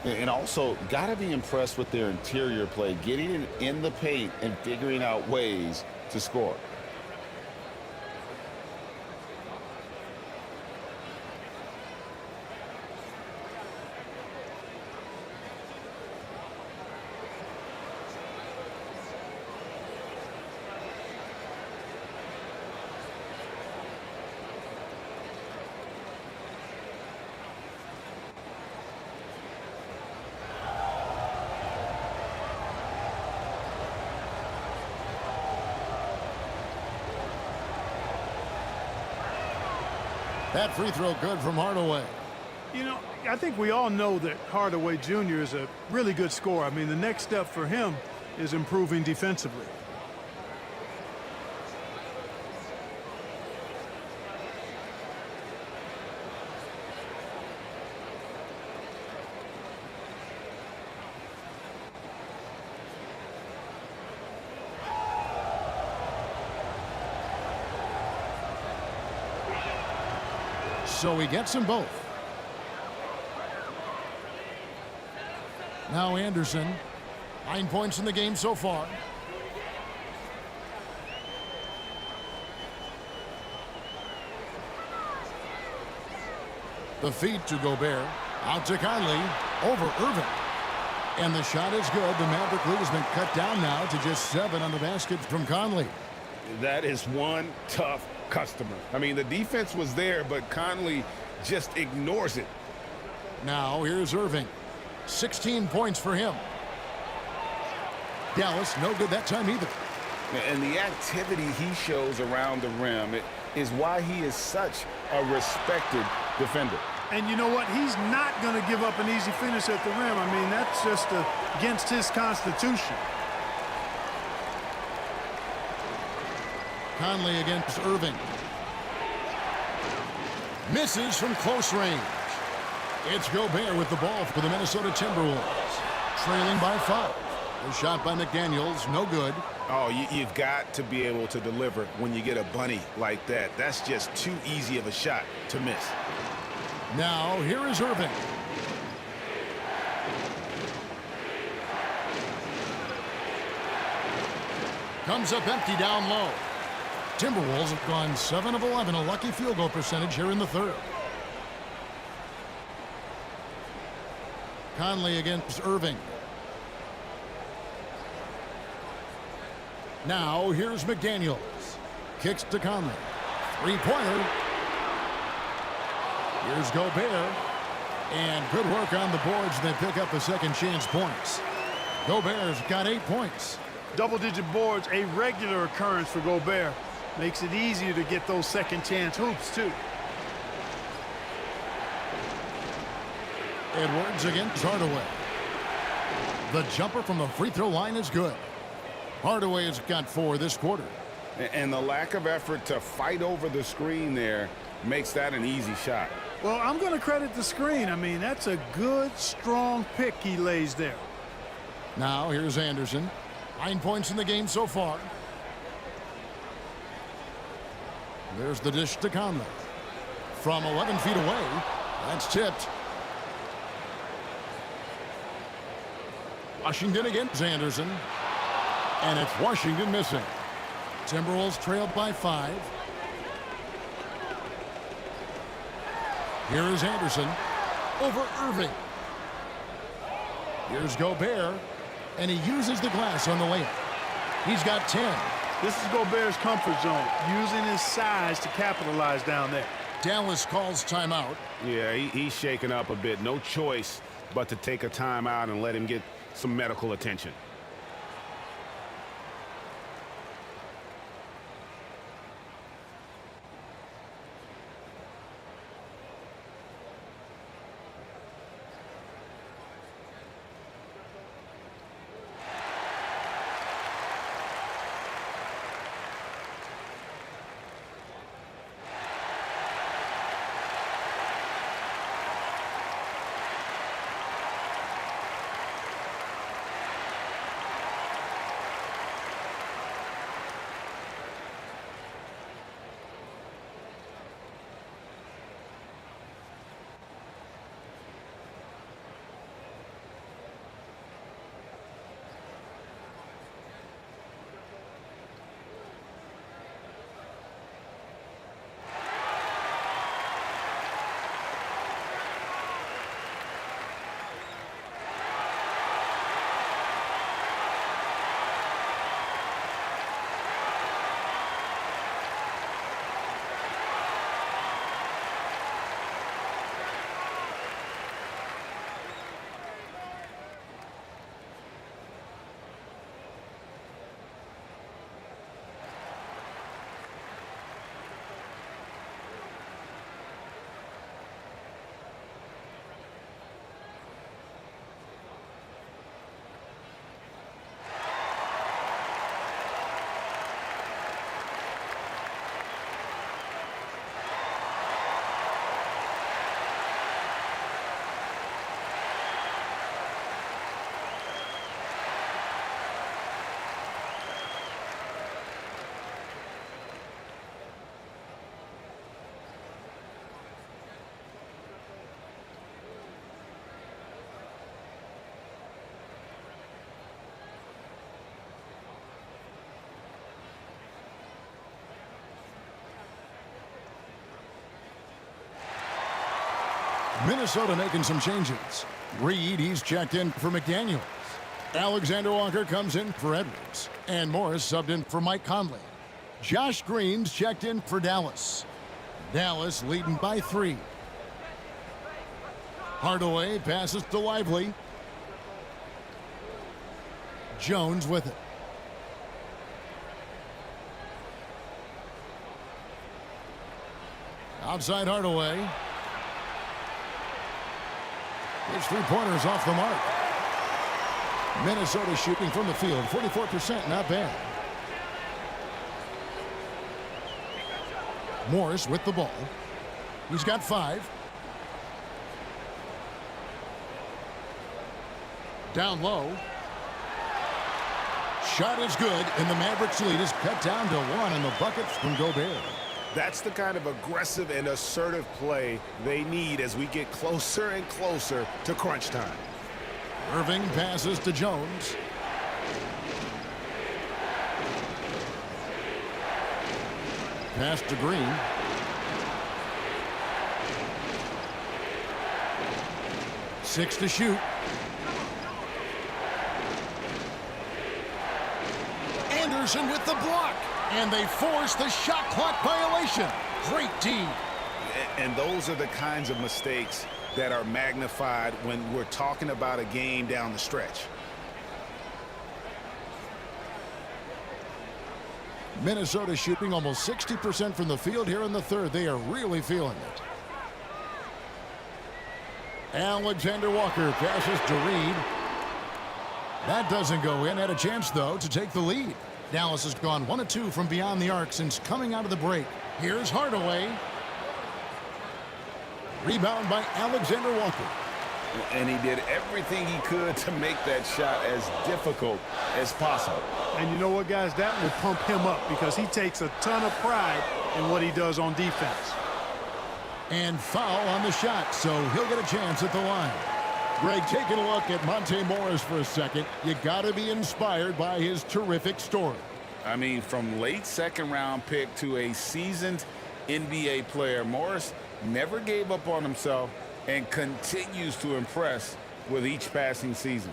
And also, got to be impressed with their interior play, getting in the paint and figuring out ways to score. That free throw good from Hardaway. You know, I think we all know that Hardaway Jr. is a really good scorer. I mean, the next step for him is improving defensively. So he gets them both. Now Anderson, 9 points in the game so far. The feed to Gobert, out to Conley, over Irving. And the shot is good. The Maverick lead has been cut down now to just 7 on the basket from Conley. That is one tough customer. I mean, the defense was there, but Conley just ignores it. Now here's Irving. 16 points for him. Dallas no good that time either. And the activity he shows around the rim is why he is such a respected defender. And you know what? He's not going to give up an easy finish at the rim. I mean, that's just against his constitution. Conley against Irving. Misses from close range. It's Gobert with the ball for the Minnesota Timberwolves. Trailing by 5. The shot by McDaniels, no good. Oh, you've got to be able to deliver when you get a bunny like that. That's just too easy of a shot to miss. Now, here is Irving. Comes up empty down low. Timberwolves have gone 7 of 11, a lucky field goal percentage here in the third. Conley against Irving. Now, here's McDaniels. Kicks to Conley. Three-pointer. Here's Gobert. And good work on the boards. They pick up the second chance points. Gobert's got 8 points. Double-digit boards, a regular occurrence for Gobert. Makes it easier to get those second chance hoops, too. Edwards against Hardaway. The jumper from the free throw line is good. Hardaway has got 4 this quarter. And the lack of effort to fight over the screen there makes that an easy shot. Well, I'm going to credit the screen. I mean, that's a good, strong pick he lays there. Now, here's Anderson. 9 points in the game so far. There's the dish to Conley. From 11 feet away, that's tipped. Washington against Anderson. And it's Washington missing. Timberwolves trailed by 5. Here is Anderson over Irving. Here's Gobert, and he uses the glass on the layup. He's got 10. This is Gobert's comfort zone, using his size to capitalize down there. Dallas calls timeout. Yeah, he's shaken up a bit. No choice but to take a timeout and let him get some medical attention. Minnesota making some changes. Reed, he's checked in for McDaniels. Alexander Walker comes in for Edwards. And Morris subbed in for Mike Conley. Josh Green's checked in for Dallas. Dallas leading by 3. Hardaway passes to Lively. Jones with it. Outside Hardaway. His three-pointers off the mark. Minnesota shooting from the field, 44%, not bad. Morris with the ball. He's got 5. Down low. Shot is good, and the Mavericks lead is cut down to 1 in the buckets from Gobert. That's the kind of aggressive and assertive play they need as we get closer and closer to crunch time. Irving passes to Jones. Pass to Green. Six to shoot. Anderson with the block. And they force the shot clock violation. Great D. And those are the kinds of mistakes that are magnified when we're talking about a game down the stretch. Minnesota shooting almost 60% from the field here in the third. They are really feeling it. Alexander Walker passes to Reed. That doesn't go in. Had a chance, though, to take the lead. Dallas has gone 1 of 2 from beyond the arc since coming out of the break. Here's Hardaway. Rebound by Alexander Walker. And he did everything he could to make that shot as difficult as possible. And you know what, guys? That will pump him up because he takes a ton of pride in what he does on defense. And foul on the shot, so he'll get a chance at the line. Greg, taking a look at Monte Morris for a second, you got to be inspired by his terrific story. I mean, from late second-round pick to a seasoned NBA player, Morris never gave up on himself and continues to impress with each passing season.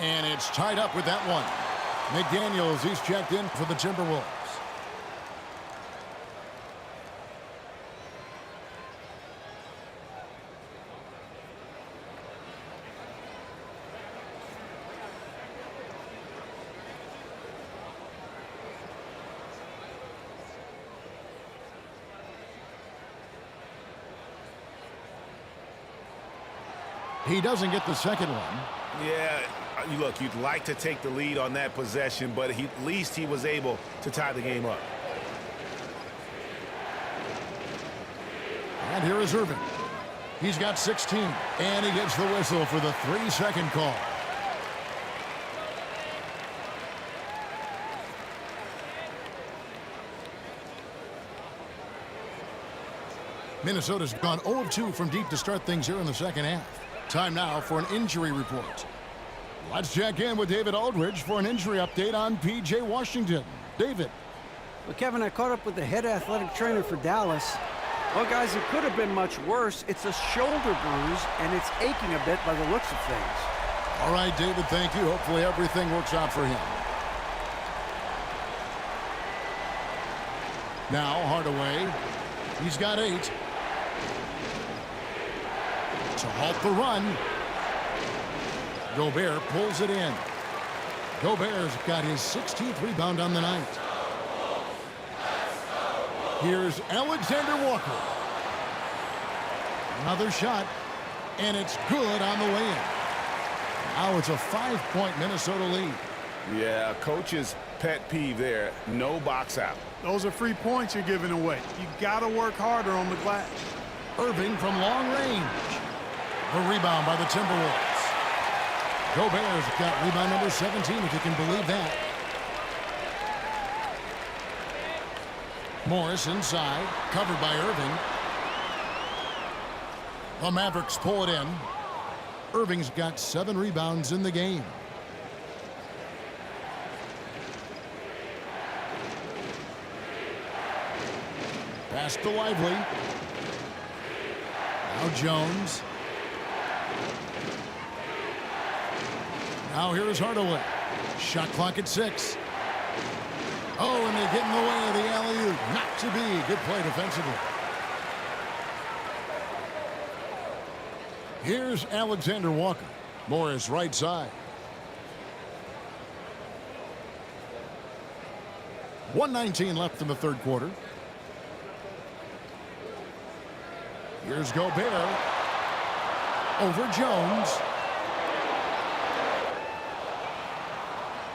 And it's tied up with that one. McDaniels, he's checked in for the Timberwolves. He doesn't get the second one. Yeah, look, you'd like to take the lead on that possession, but at least he was able to tie the game up. And here is Irving. He's got 16, and he gets the whistle for the 3-second call. Minnesota's gone 0 of 2 from deep to start things here in the second half. Time now for an injury report. Let's check in with David Aldridge for an injury update on P.J. Washington. David. Well, Kevin, I caught up with the head athletic trainer for Dallas. Well, guys, it could have been much worse. It's a shoulder bruise, and it's aching a bit by the looks of things. All right, David, thank you. Hopefully everything works out for him. Now, Hardaway. He's got 8. To halt the run. Gobert pulls it in. Gobert's got his 16th rebound on the night. Here's Alexander Walker. Another shot, and it's good on the way in. Now it's a 5-point Minnesota lead. Yeah, coach's pet peeve there, no box out. Those are free points you're giving away. You got to work harder on the glass. Irving from long range. The rebound by the Timberwolves. Gobert's got rebound number 17, if you can believe that. Morris inside, covered by Irving. The Mavericks pull it in. Irving's got 7 rebounds in the game. Pass to Lively. Now Jones. Now here's Hardaway. Shot clock at 6. Oh, and they get in the way of the alley-oop. Not to be. Good play defensively. Here's Alexander Walker. Morris right side. 1:19 left in the third quarter. Here's Gobert. Over Jones.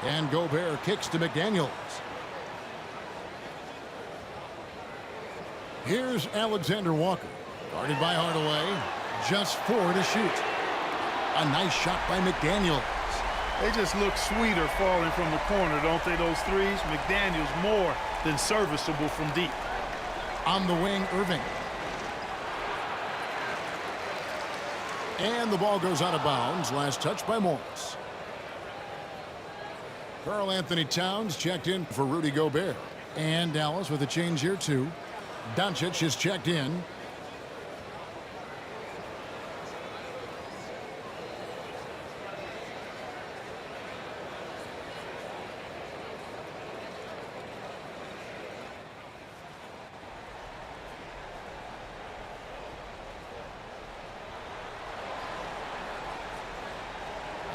And Gobert kicks to McDaniels. Here's Alexander Walker. Guarded by Hardaway. Just 4 to shoot. A nice shot by McDaniels. They just look sweeter falling from the corner, don't they, those threes? McDaniels more than serviceable from deep. On the wing, Irving. And the ball goes out of bounds. Last touch by Morris. Karl Anthony Towns checked in for Rudy Gobert. And Dallas with a change here, too. Doncic is checked in.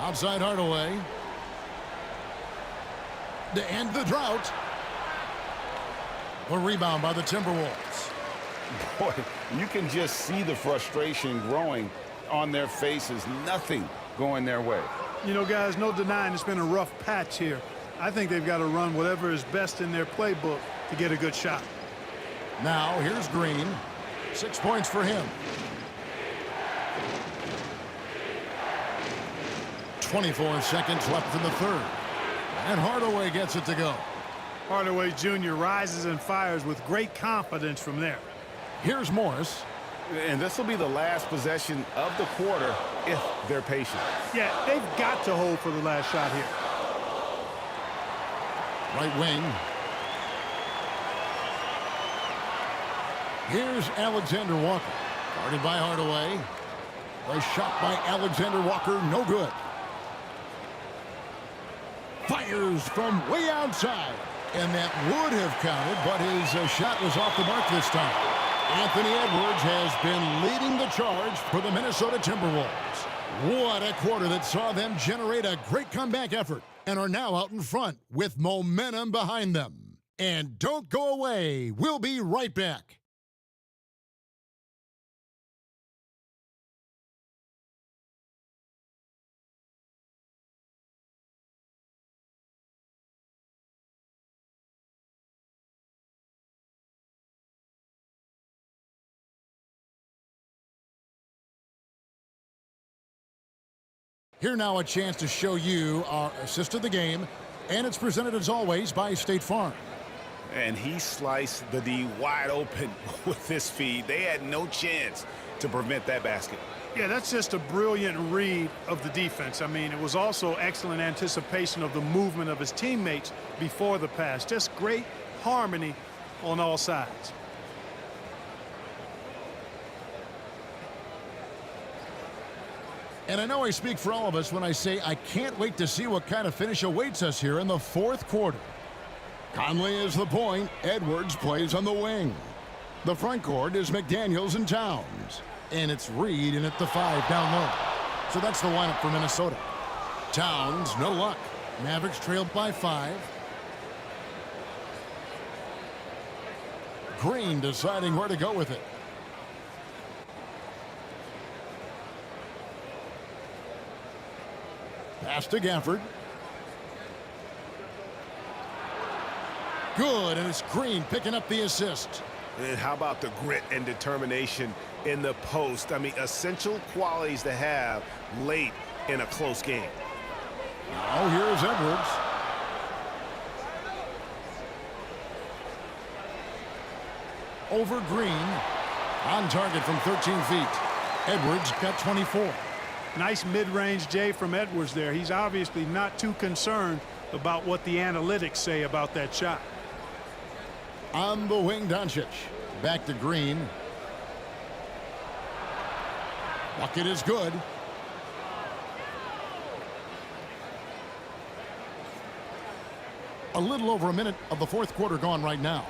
Outside Hardaway. To end the drought. A rebound by the Timberwolves. Boy, you can just see the frustration growing on their faces. Nothing going their way. You know, guys, no denying it's been a rough patch here. I think they've got to run whatever is best in their playbook to get a good shot. Now, here's Green. 6 points for him. 24 seconds left in the third. And Hardaway gets it to go. Hardaway Jr. rises and fires with great confidence from there. Here's Morris. And this will be the last possession of the quarter if they're patient. Yeah, they've got to hold for the last shot here. Right wing. Here's Alexander Walker. Guarded by Hardaway. A shot by Alexander Walker, no good. Fires from way outside. And that would have counted, but his shot was off the mark this time. Anthony Edwards has been leading the charge for the Minnesota Timberwolves. What a quarter that saw them generate a great comeback effort and are now out in front with momentum behind them. And don't go away. We'll be right back. Here now a chance to show you our assist of the game, and it's presented as always by State Farm. And he sliced the D wide open with this feed. They had no chance to prevent that basket. Yeah, that's just a brilliant read of the defense. I mean, it was also excellent anticipation of the movement of his teammates before the pass. Just great harmony on all sides. And I know I speak for all of us when I say I can't wait to see what kind of finish awaits us here in the fourth quarter. Conley is the point. Edwards plays on the wing. The front court is McDaniels and Towns. And it's Reed in at the 5 down low. So that's the lineup for Minnesota. Towns, no luck. Mavericks trailed by 5. Green deciding where to go with it. Pass to Gafford. Good, and it's Green picking up the assist. And how about the grit and determination in the post? I mean, essential qualities to have late in a close game. Now here's Edwards. Over Green. On target from 13 feet. Edwards got 24. Nice mid-range J from Edwards there. He's obviously not too concerned about what the analytics say about that shot. On the wing, Doncic. Back to Green. Bucket is good. A little over a minute of the fourth quarter gone right now.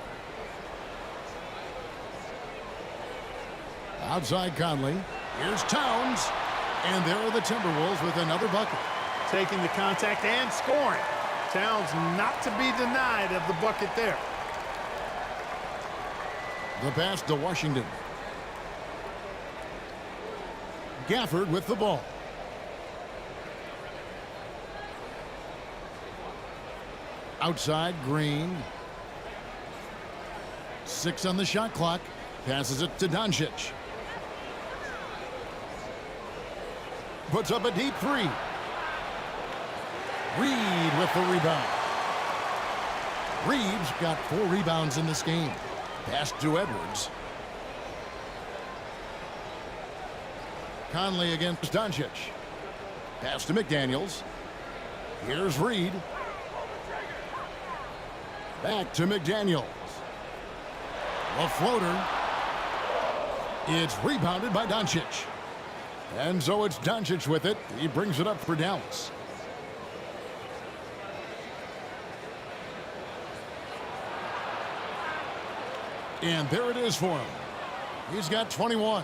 Outside Conley. Here's Towns. And there are the Timberwolves with another bucket. Taking the contact and scoring. Towns not to be denied of the bucket there. The pass to Washington. Gafford with the ball. Outside, Green. 6 on the shot clock. Passes it to Doncic. Puts up a deep 3. Reed with the rebound. Reeves got 4 rebounds in this game. Pass to Edwards. Conley against Doncic. Pass to McDaniels. Here's Reed. Back to McDaniels. A floater. It's rebounded by Doncic. And so it's Doncic with it. He brings it up for Dallas. And there it is for him. He's got 21.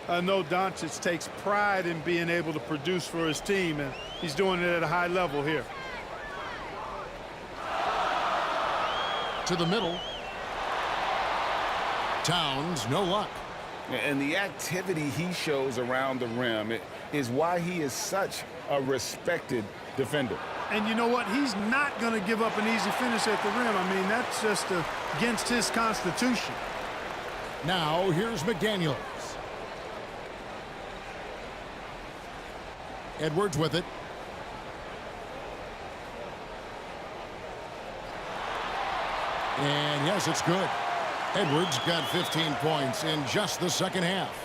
I know Doncic takes pride in being able to produce for his team, and he's doing it at a high level here. To the middle. Towns, no luck. And the activity he shows around the rim is why he is such a respected defender. And you know what? He's not going to give up an easy finish at the rim. I mean, that's just against his constitution. Now, here's McDaniels. Edwards with it. And yes, it's good. Edwards got 15 points in just the second half.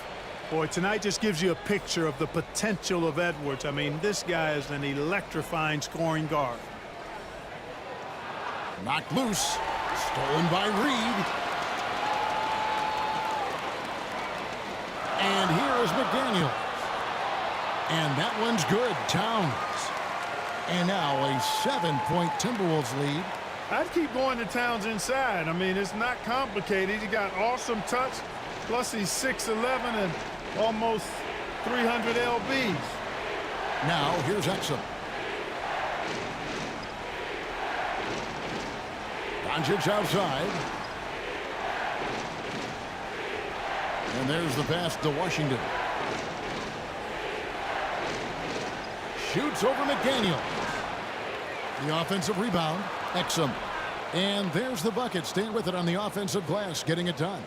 Boy, tonight just gives you a picture of the potential of Edwards. I mean, this guy is an electrifying scoring guard. Knocked loose. Stolen by Reed. And here is McDaniels. And that one's good. Towns. And now a 7-point Timberwolves lead. I'd keep going to Towns inside. I mean, it's not complicated. He got awesome touch. Plus, he's 6'11" and almost 300 lbs. Now, here's Exum. Doncic outside. And there's the pass to Washington. Shoots over McDaniel. The offensive rebound. Exum. And there's the bucket. Staying with it on the offensive glass, getting it done.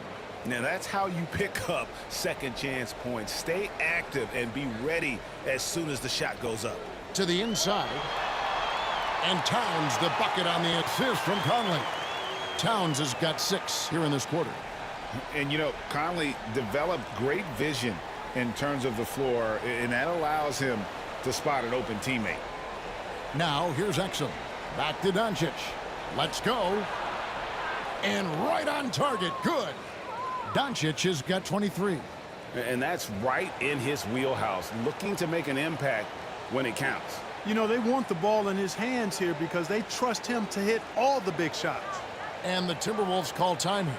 Now that's how you pick up second chance points. Stay active and be ready as soon as the shot goes up. To the inside. And Towns the bucket on the assist from Conley. Towns has got 6 here in this quarter. And, you know, Conley developed great vision in terms of the floor, and that allows him to spot an open teammate. Now, here's Exum. Back to Doncic. Let's go. And right on target. Good. Doncic has got 23. And that's right in his wheelhouse, looking to make an impact when it counts. You know, they want the ball in his hands here because they trust him to hit all the big shots. And the Timberwolves call timeout.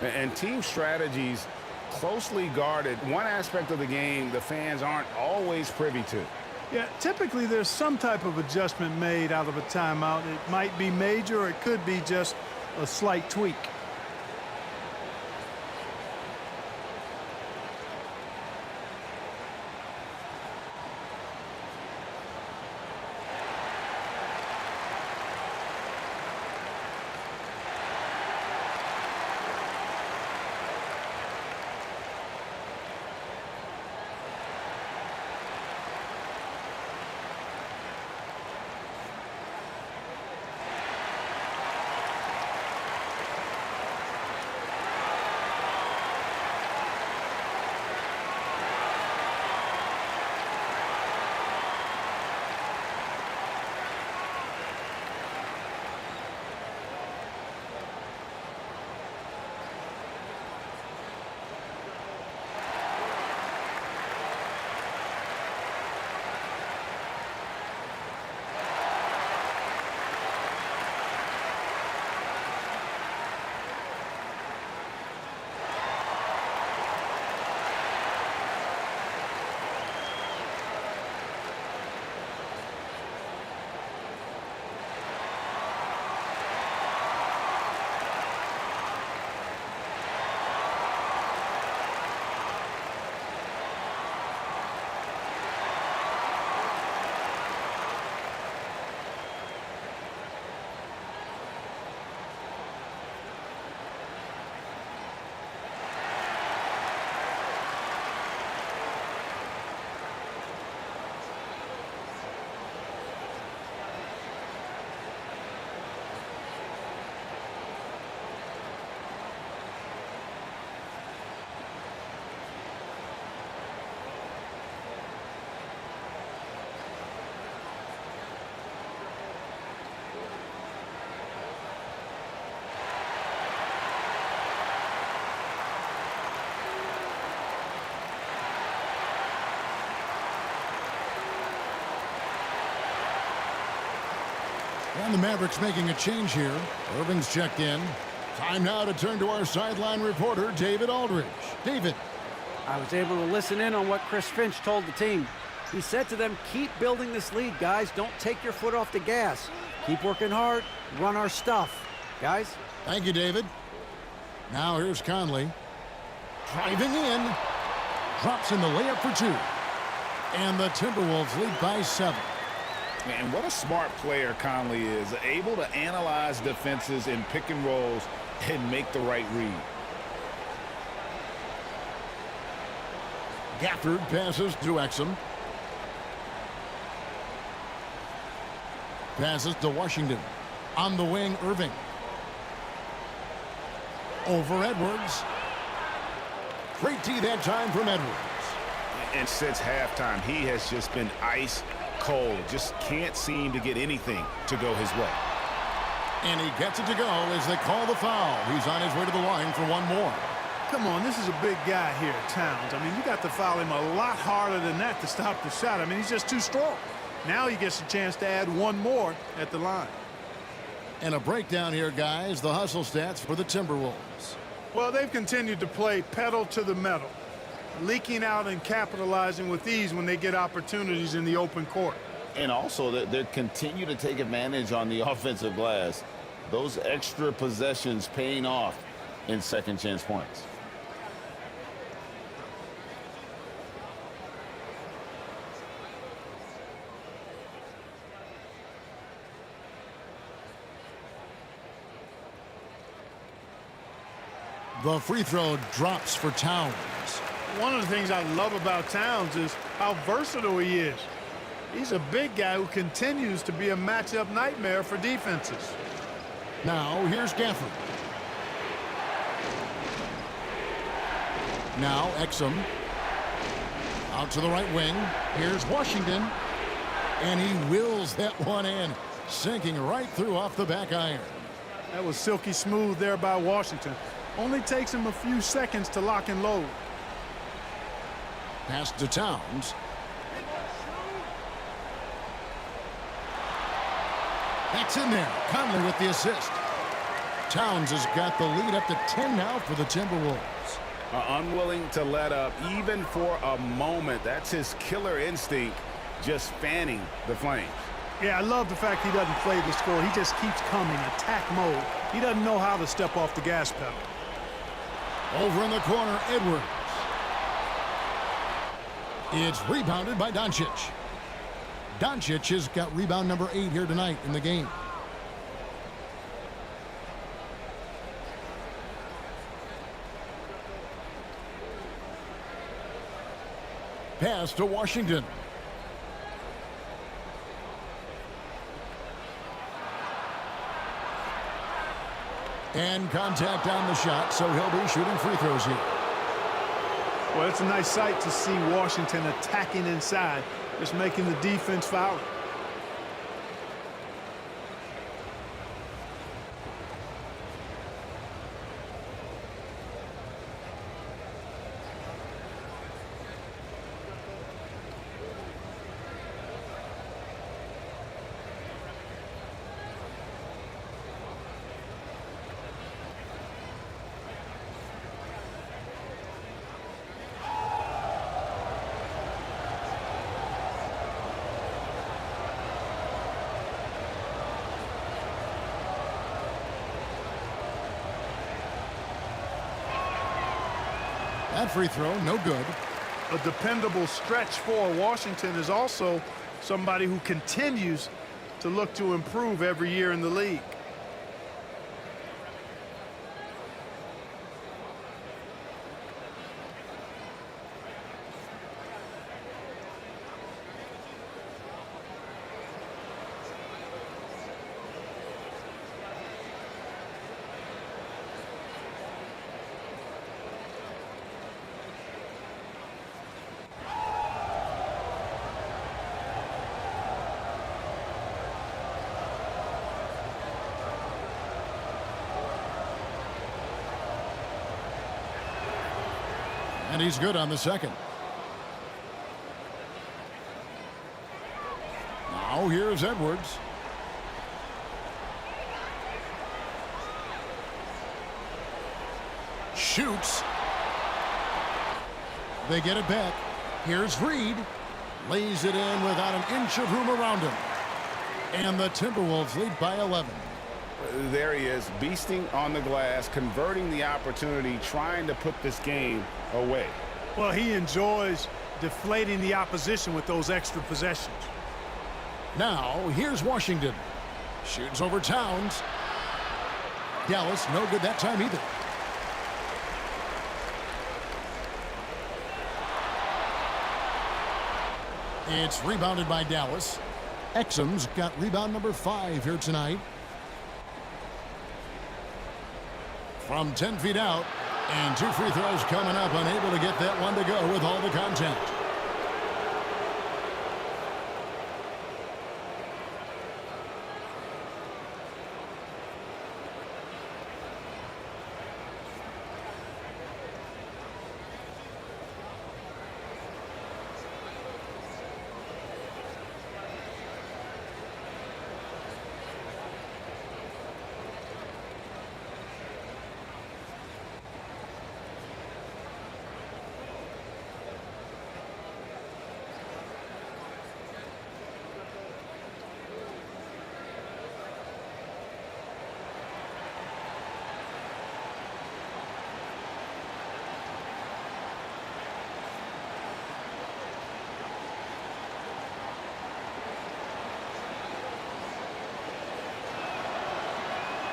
And team strategies closely guarded. One aspect of the game the fans aren't always privy to. Yeah, typically there's some type of adjustment made out of a timeout. It might be major or it could be just a slight tweak. And the Mavericks making a change here. Irving's checked in. Time now to turn to our sideline reporter, David Aldridge. David. I was able to listen in on what Chris Finch told the team. He said to them, keep building this lead, guys. Don't take your foot off the gas. Keep working hard. Run our stuff. Guys? Thank you, David. Now here's Conley. Driving in. Drops in the layup for 2. And the Timberwolves lead by 7. Man, what a smart player Conley is. Able to analyze defenses in pick and rolls and make the right read. Gafford passes to Exum. Passes to Washington. On the wing, Irving. Over Edwards. Great D that time from Edwards. And since halftime, he has just been ice cold. Just can't seem to get anything to go his way. And he gets it to go as they call the foul. He's on his way to the line for one more. Come on, this is a big guy here, Towns. I mean, you got to foul him a lot harder than that to stop the shot. I mean, he's just too strong. Now he gets a chance to add one more at the line. And a breakdown here, guys. The hustle stats for the Timberwolves. Well, they've continued to play pedal to the metal, leaking out and capitalizing with ease when they get opportunities in the open court. And also, they continue to take advantage on the offensive glass. Those extra possessions paying off in second chance points. The free throw drops for Towns. One of the things I love about Towns is how versatile he is. He's a big guy who continues to be a matchup nightmare for defenses. Now, here's Gafford. Now, Exum. Out to the right wing. Here's Washington. And he wills that one in, sinking right through off the back iron. That was silky smooth there by Washington. Only takes him a few seconds to lock and load. Pass to Towns. That's in there. Conley with the assist. Towns has got the lead up to 10 now for the Timberwolves. Unwilling to let up even for a moment. That's his killer instinct, just fanning the flames. Yeah, I love the fact he doesn't play the score. He just keeps coming, attack mode. He doesn't know how to step off the gas pedal. Over in the corner, Edwards. It's rebounded by Doncic. Doncic has got rebound number 8 here tonight in the game. Pass to Washington. And contact on the shot, so he'll be shooting free throws here. Well, it's a nice sight to see Washington attacking inside, just making the defense foul. That free throw, no good. A dependable stretch for Washington is also somebody who continues to look to improve every year in the league. And he's good on the second. Now here's Edwards. Shoots. They get it back. Here's Reed. Lays it in without an inch of room around him. And the Timberwolves lead by 11. There he is, beasting on the glass, converting the opportunity, trying to put this game away. Well, he enjoys deflating the opposition with those extra possessions. Now, here's Washington. Shoots over Towns. Dallas, no good that time either. It's rebounded by Dallas. Exum's got rebound number 5 here tonight. From 10 feet out, and 2 free throws coming up, unable to get that one to go with all the contact.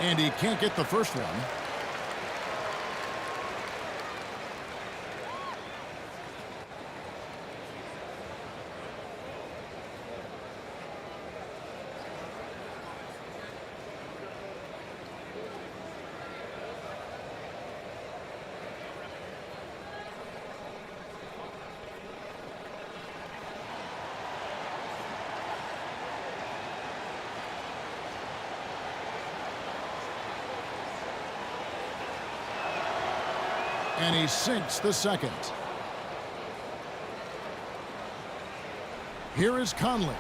And he can't get the first one. And he sinks the second. Here is Conley.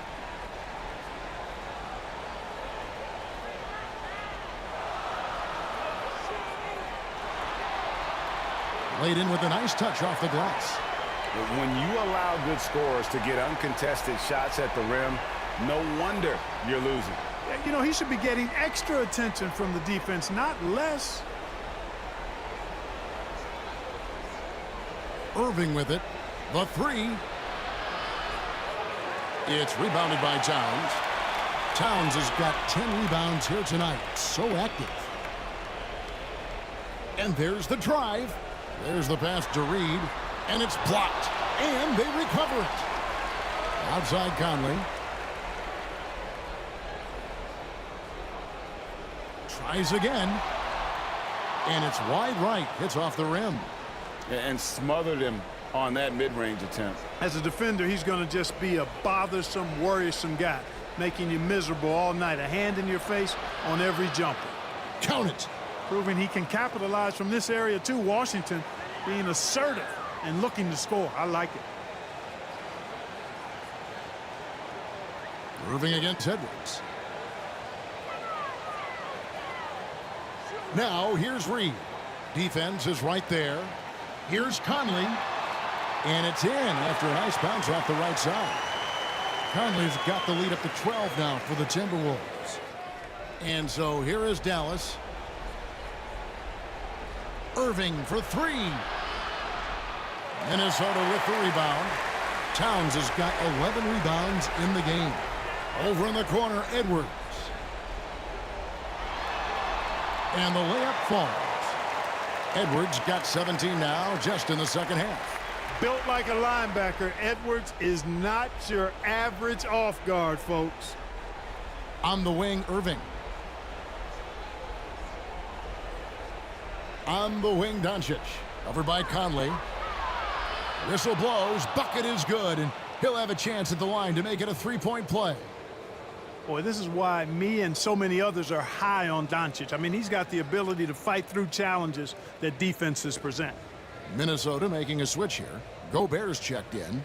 Laid in with a nice touch off the glass. When you allow good scorers to get uncontested shots at the rim, no wonder you're losing. You know, he should be getting extra attention from the defense, not less. Irving with it. The 3. It's rebounded by Towns. Towns has got 10 rebounds here tonight. So active. And there's the drive. There's the pass to Reed. And it's blocked. And they recover it. Outside Conley. Tries again. And it's wide right. Hits off the rim. And smothered him on that mid-range attempt. As a defender, he's going to just be a bothersome, worrisome guy, making you miserable all night. A hand in your face on every jumper. Count it. Proving he can capitalize from this area, too. Washington being assertive and looking to score. I like it. Irving against Edwards. Now, here's Reed. Defense is right there. Here's Conley. And it's in after a nice bounce off the right side. Conley's got the lead up to 12 now for the Timberwolves. And so here is Dallas. Irving for 3. Minnesota with the rebound. Towns has got 11 rebounds in the game. Over in the corner, Edwards. And the layup falls. Edwards got 17 now, just in the second half. Built like a linebacker, Edwards is not your average off guard, folks. On the wing, Irving. On the wing, Doncic. Covered by Conley. Whistle blows. Bucket is good, and he'll have a chance at the line to make it a 3-point play. Boy, this is why me and so many others are high on Doncic. I mean, he's got the ability to fight through challenges that defenses present. Minnesota making a switch here. Gobert's checked in.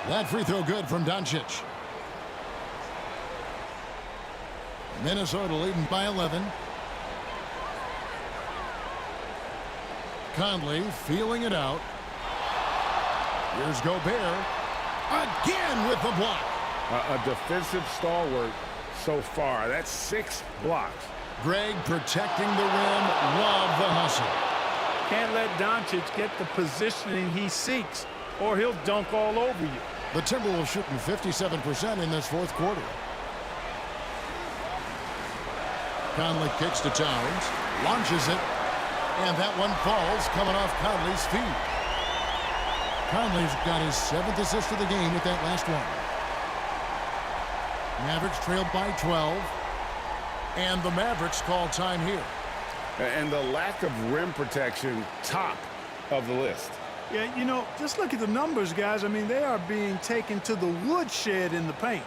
That free throw good from Doncic. Minnesota leading by 11. Conley feeling it out. Here's Gobert. Again with the block. A defensive stalwart so far. That's 6 blocks. Greg protecting the rim. Love the hustle. Can't let Doncic get the positioning he seeks, or he'll dunk all over you. The Timberwolves shooting 57% in this fourth quarter. Conley kicks to Towns. Launches it. And that one falls coming off Conley's feet. Conley's got his 7th assist of the game with that last one. Mavericks trailed by 12. And the Mavericks call time here. And the lack of rim protection, top of the list. Yeah, you know, just look at the numbers, guys. I mean, they are being taken to the woodshed in the paint.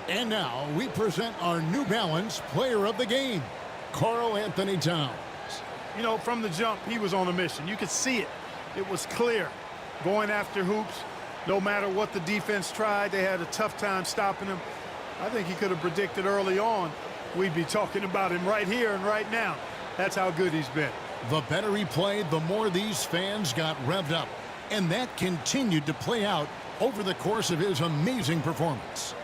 And now we present our New Balance player of the game, Karl Anthony Towns. You know, from the jump, he was on a mission. You could see it. It was clear. Going after hoops, no matter what the defense tried, they had a tough time stopping him. I think he could have predicted early on we'd be talking about him right here and right now. That's how good he's been. The better he played, the more these fans got revved up. And that continued to play out over the course of his amazing performance.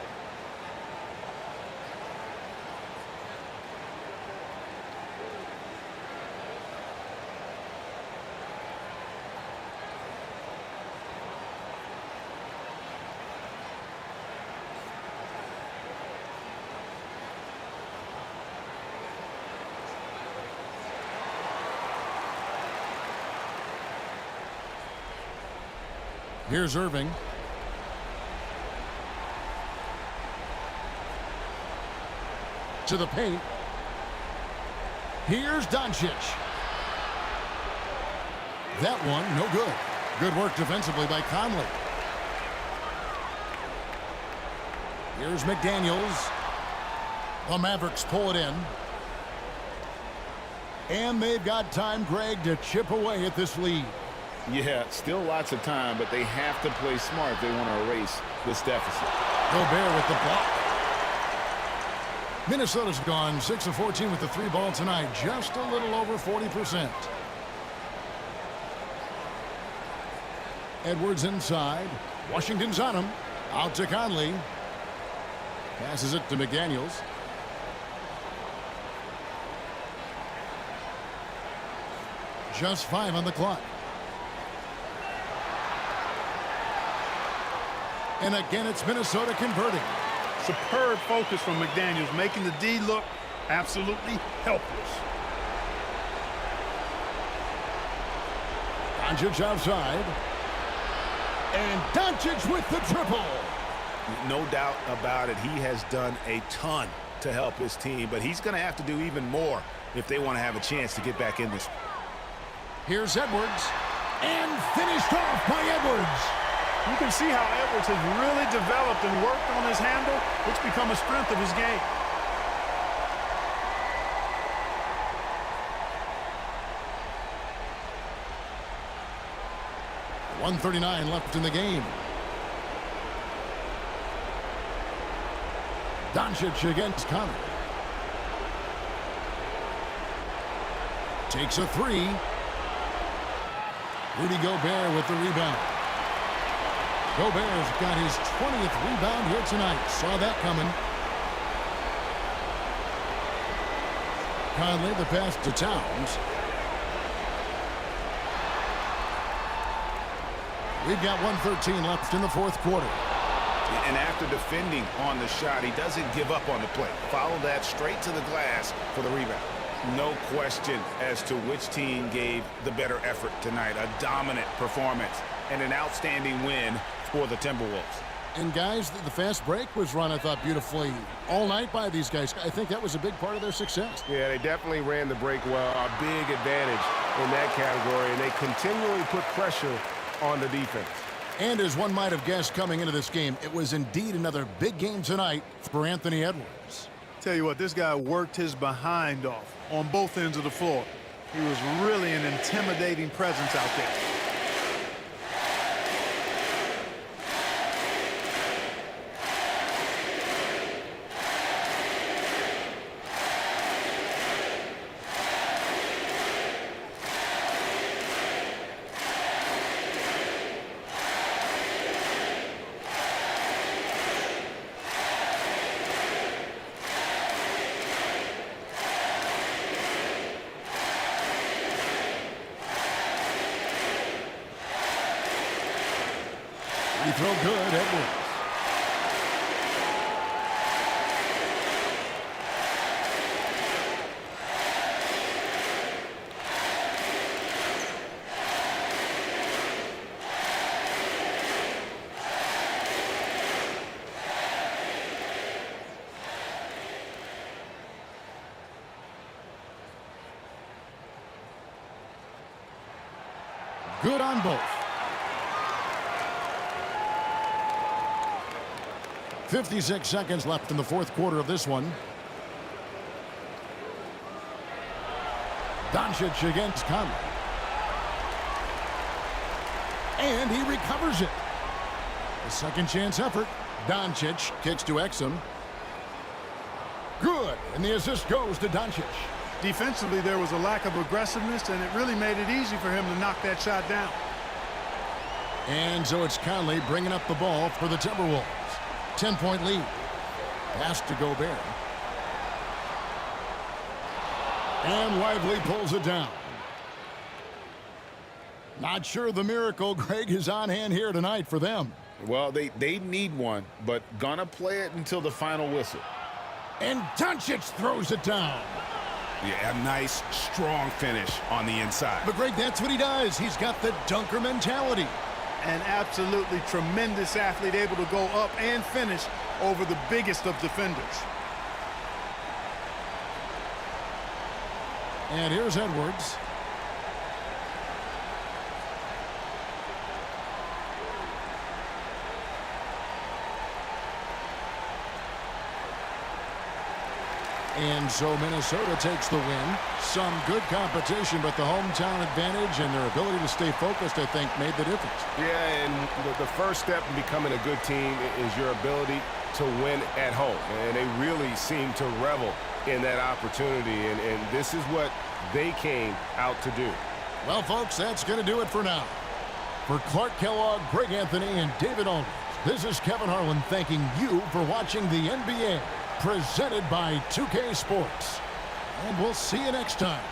Here's Irving. To the paint. Here's Doncic. That one, no good. Good work defensively by Conley. Here's McDaniels. The Mavericks pull it in. And they've got time, Greg, to chip away at this lead. Yeah, still lots of time, but they have to play smart if they want to erase this deficit. Gobert with the block. Minnesota's gone 6 of 14 with the 3-ball tonight, just a little over 40%. Edwards inside. Washington's on him. Out to Conley. Passes it to McDaniels. Just 5 on the clock. And again, it's Minnesota converting. Superb focus from McDaniels, making the D look absolutely helpless. Doncic outside. And Doncic with the triple. No doubt about it. He has done a ton to help his team, but he's going to have to do even more if they want to have a chance to get back in this. Here's Edwards. And finished off by Edwards. You can see how Edwards has really developed and worked on his handle. It's become a strength of his game. .139 left in the game. Doncic against Conley. Takes a three. Rudy Gobert with the rebound. Gobert's got his 20th rebound here tonight. Saw that coming. Conley, the pass to Towns. We've got 1:13 left in the fourth quarter. And after defending on the shot, he doesn't give up on the play. Follow that straight to the glass for the rebound. No question as to which team gave the better effort tonight. A dominant performance and an outstanding win for the Timberwolves. And guys, the fast break was run, I thought, beautifully all night by these guys. I think that was a big part of their success. Yeah, they definitely ran the break well. A big advantage in that category, and they continually put pressure on the defense. And as one might have guessed coming into this game, it was indeed another big game tonight for Anthony Edwards. Tell you what, this guy worked his behind off on both ends of the floor. He was really an intimidating presence out there. Free throw good, Edwards. Good on both. 56 seconds left in the fourth quarter of this one. Doncic against Conley. And he recovers it. A second chance effort. Doncic kicks to Exum. Good. And the assist goes to Doncic. Defensively, there was a lack of aggressiveness, and it really made it easy for him to knock that shot down. And so it's Conley bringing up the ball for the Timberwolves. 10-point lead. Pass to Gobert. And Lively pulls it down. Not sure the miracle, Greg, is on hand here tonight for them. Well, they need one, but gonna play it until the final whistle. And Doncic throws it down. Yeah, a nice, strong finish on the inside. But, Greg, that's what he does. He's got the dunker mentality. An absolutely tremendous athlete, able to go up and finish over the biggest of defenders. And here's Edwards. And so Minnesota takes the win. Some good competition, but the hometown advantage and their ability to stay focused, I think, made the difference. Yeah, and the first step in becoming a good team is your ability to win at home. And they really seem to revel in that opportunity, and this is what they came out to do. Well, folks, that's going to do it for now. For Clark Kellogg, Greg Anthony, and David Aldridge, this is Kevin Harlan thanking you for watching the NBA. Presented by 2K Sports. And we'll see you next time.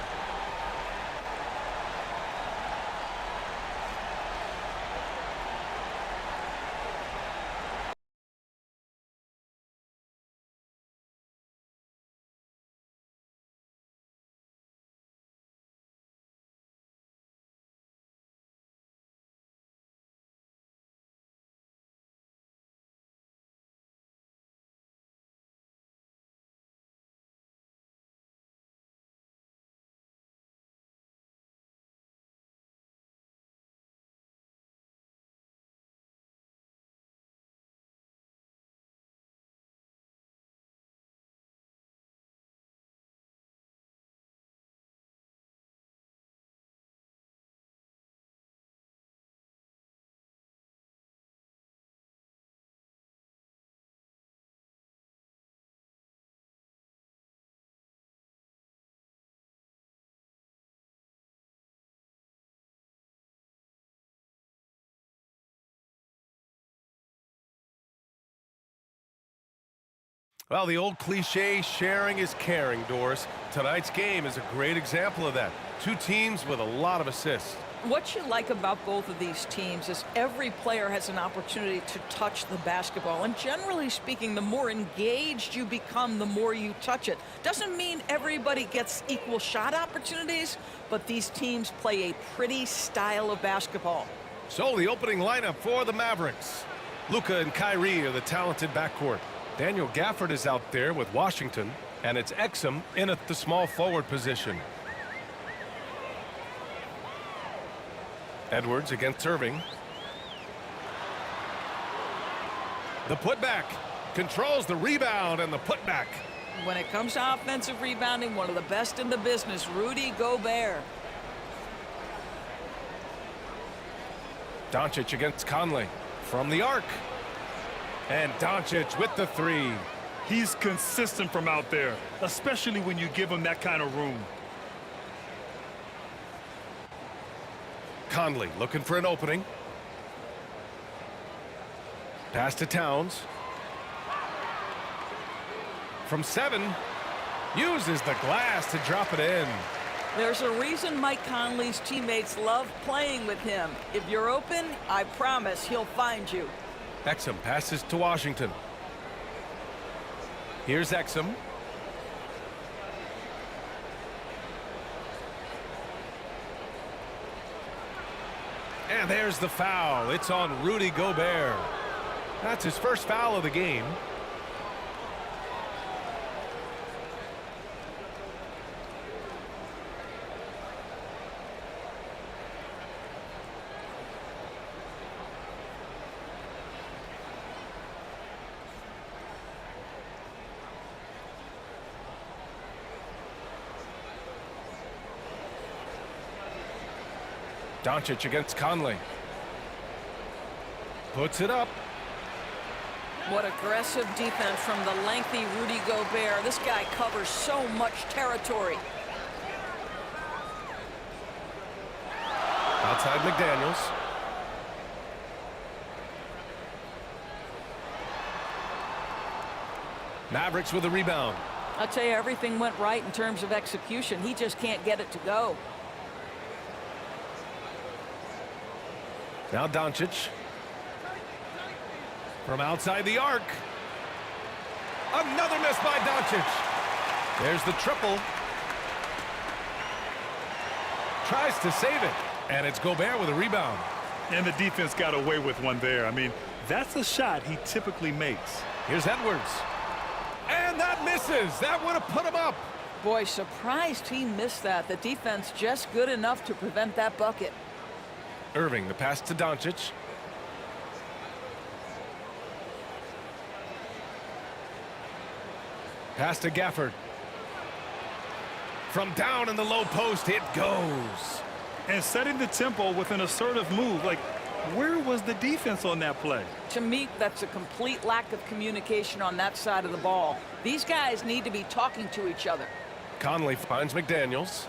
Well, the old cliche, sharing is caring, Doris. Tonight's game is a great example of that. Two teams with a lot of assists. What you like about both of these teams is every player has an opportunity to touch the basketball. And generally speaking, the more engaged you become, the more you touch it. Doesn't mean everybody gets equal shot opportunities, but these teams play a pretty style of basketball. So the opening lineup for the Mavericks. Luka and Kyrie are the talented backcourt. Daniel Gafford is out there with Washington, and it's Exum in at the small forward position. Edwards against Irving. The putback. Controls the rebound and the putback. When it comes to offensive rebounding, one of the best in the business, Rudy Gobert. Doncic against Conley from the arc. And Doncic with the three. He's consistent from out there, especially when you give him that kind of room. Conley looking for an opening. Pass to Towns. From 7. Uses the glass to drop it in. There's a reason Mike Conley's teammates love playing with him. If you're open, I promise he'll find you. Exum passes to Washington. Here's Exum. And there's the foul. It's on Rudy Gobert. That's his first foul of the game. Doncic against Conley. Puts it up. What aggressive defense from the lengthy Rudy Gobert. This guy covers so much territory. Outside McDaniels. Mavericks with a rebound. I'll tell you, everything went right in terms of execution. He just can't get it to go. Now Doncic. From outside the arc. Another miss by Doncic. There's the triple. Tries to save it. And it's Gobert with a rebound. And the defense got away with one there. I mean, that's a shot he typically makes. Here's Edwards. And that misses. That would have put him up. Boy, surprised he missed that. The defense just good enough to prevent that bucket. Irving, the pass to Doncic. Pass to Gafford. From down in the low post, it goes. And setting the tempo with an assertive move. Like, where was the defense on that play? To me, that's a complete lack of communication on that side of the ball. These guys need to be talking to each other. Conley finds McDaniels.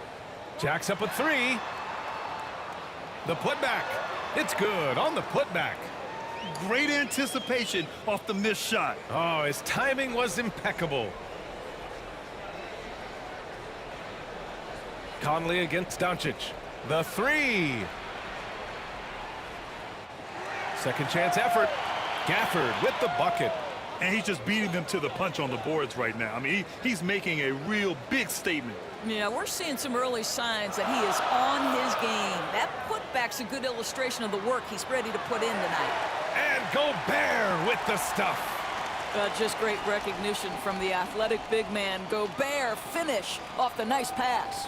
Jacks up a three. The putback. It's good on the putback. Great anticipation off the missed shot. Oh, his timing was impeccable. Conley against Doncic. The three. Second chance effort. Gafford with the bucket. And he's just beating them to the punch on the boards right now. I mean, he's making a real big statement. Yeah, we're seeing some early signs that he is on his game. That putback's a good illustration of the work he's ready to put in tonight. And Gobert with the stuff. Just great recognition from the athletic big man. Gobert finish off the nice pass.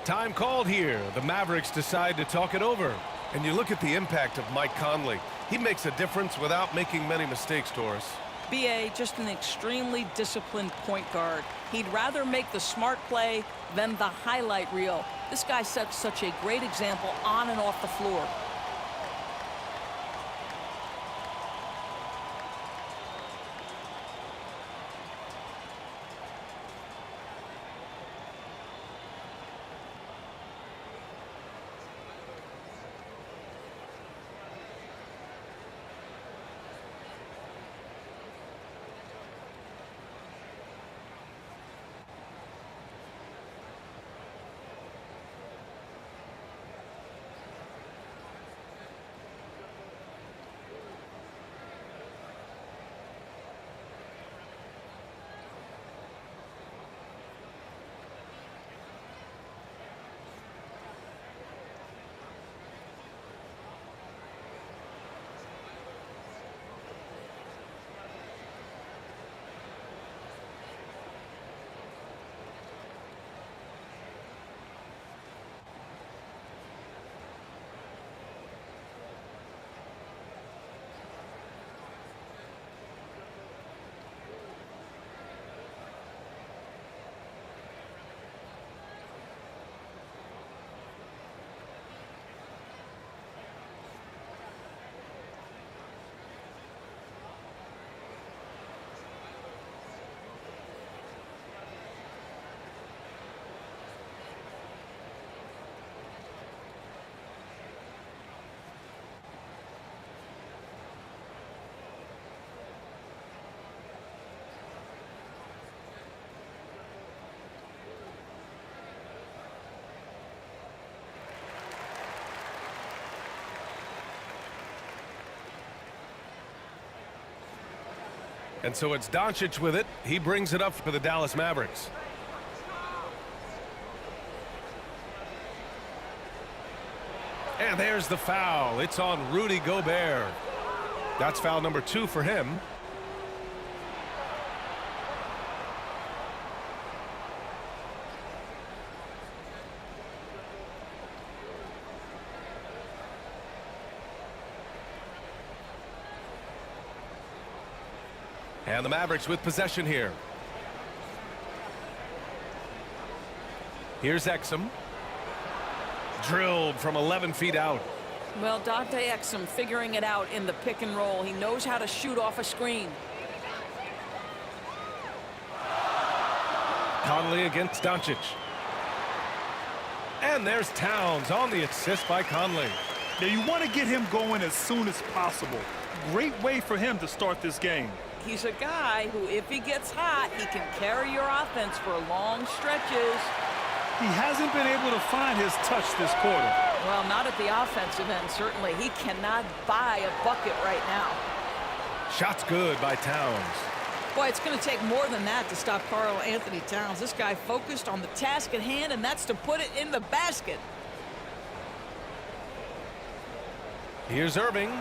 Time called here. The Mavericks decide to talk it over. And you look at the impact of Mike Conley. He makes a difference without making many mistakes, Doris. B.A., just an extremely disciplined point guard. He'd rather make the smart play than the highlight reel. This guy sets such a great example on and off the floor. And so it's Doncic with it. He brings it up for the Dallas Mavericks. And there's the foul. It's on Rudy Gobert. That's foul number 2 for him. And the Mavericks with possession here. Here's Exum. Drilled from 11 feet out. Well, Dante Exum figuring it out in the pick and roll. He knows how to shoot off a screen. Conley against Doncic. And there's Towns on the assist by Conley. Now you want to get him going as soon as possible. Great way for him to start this game. He's a guy who, if he gets hot, he can carry your offense for long stretches. He hasn't been able to find his touch this quarter. Well, not at the offensive end, certainly. He cannot buy a bucket right now. Shot's good by Towns. Boy, it's going to take more than that to stop Karl Anthony Towns. This guy focused on the task at hand, and that's to put it in the basket. Here's Irving.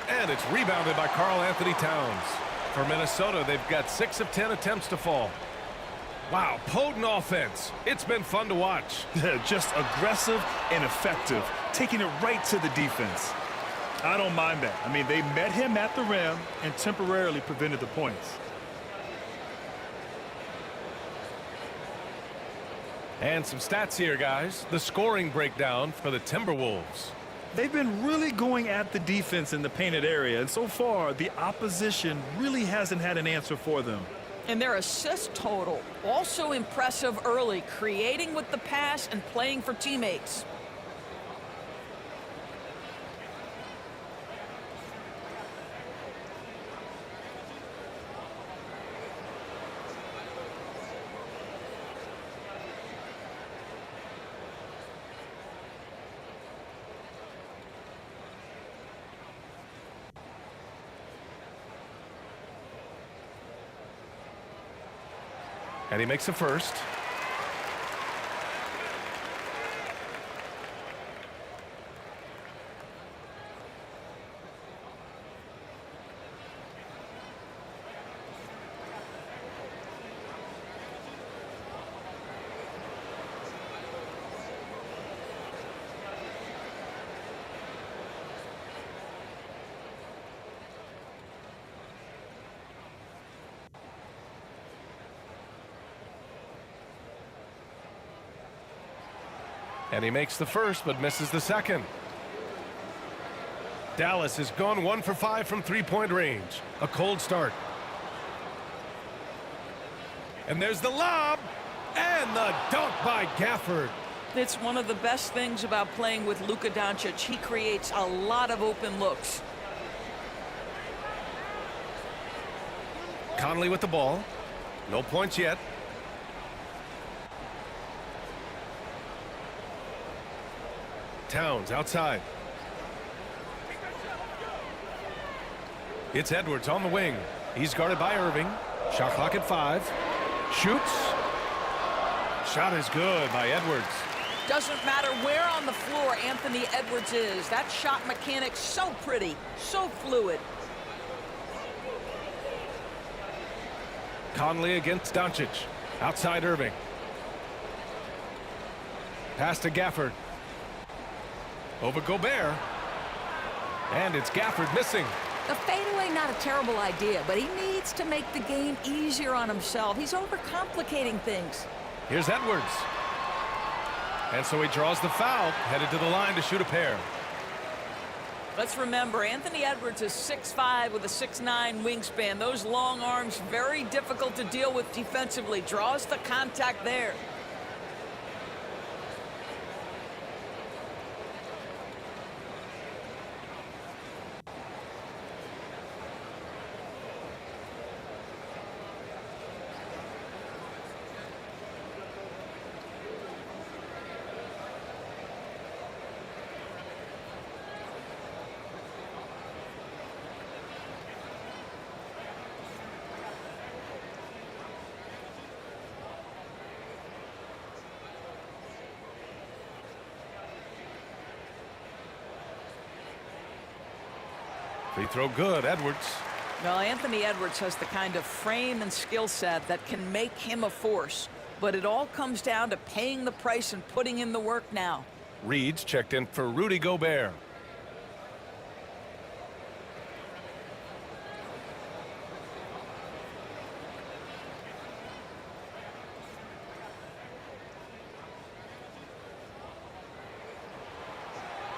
And it's rebounded by Karl Anthony Towns. For Minnesota, they've got 6 of 10 attempts to fall. Wow, potent offense. It's been fun to watch. Just aggressive and effective, taking it right to the defense. I don't mind that. I mean, they met him at the rim and temporarily prevented the points. And some stats here, guys. The scoring breakdown for the Timberwolves. They've been really going at the defense in the painted area, and so far, the opposition really hasn't had an answer for them. And their assist total, also impressive early, creating with the pass and playing for teammates. And he makes a first. And he makes the first, but misses the second. Dallas has gone 1 for 5 from three-point range. A cold start. And there's the lob. And the dunk by Gafford. It's one of the best things about playing with Luka Doncic. He creates a lot of open looks. Conley with the ball. No points yet. Towns outside. It's Edwards on the wing. He's guarded by Irving. Shot clock at 5. Shoots. Shot is good by Edwards. Doesn't matter where on the floor Anthony Edwards is. That shot mechanic so pretty, so fluid. Conley against Doncic. Outside Irving. Pass to Gafford. Over Gobert. And it's Gafford missing. The fadeaway, not a terrible idea, but he needs to make the game easier on himself. He's overcomplicating things. Here's Edwards. And so he draws the foul, headed to the line to shoot a pair. Let's remember, Anthony Edwards is 6'5" with a 6'9" wingspan. Those long arms, very difficult to deal with defensively. Draws the contact there. Free throw good, Edwards. Well, Anthony Edwards has the kind of frame and skill set that can make him a force. But it all comes down to paying the price and putting in the work now. Reed's checked in for Rudy Gobert.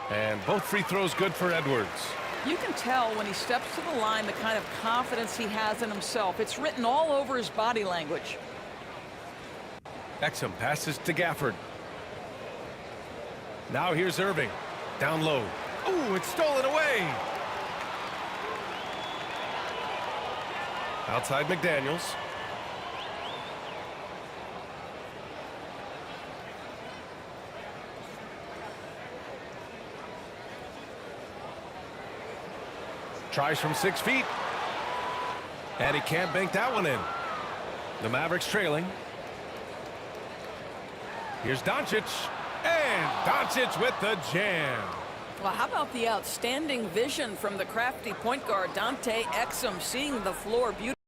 And both free throws good for Edwards. You can tell when he steps to the line the kind of confidence he has in himself. It's written all over his body language. Exum passes to Gafford. Now here's Irving. Down low. Ooh, it's stolen away. Outside McDaniels. Tries from 6 feet. And he can't bank that one in. The Mavericks trailing. Here's Doncic. And Doncic with the jam. Well, how about the outstanding vision from the crafty point guard, Dante Exum, seeing the floor beautifully.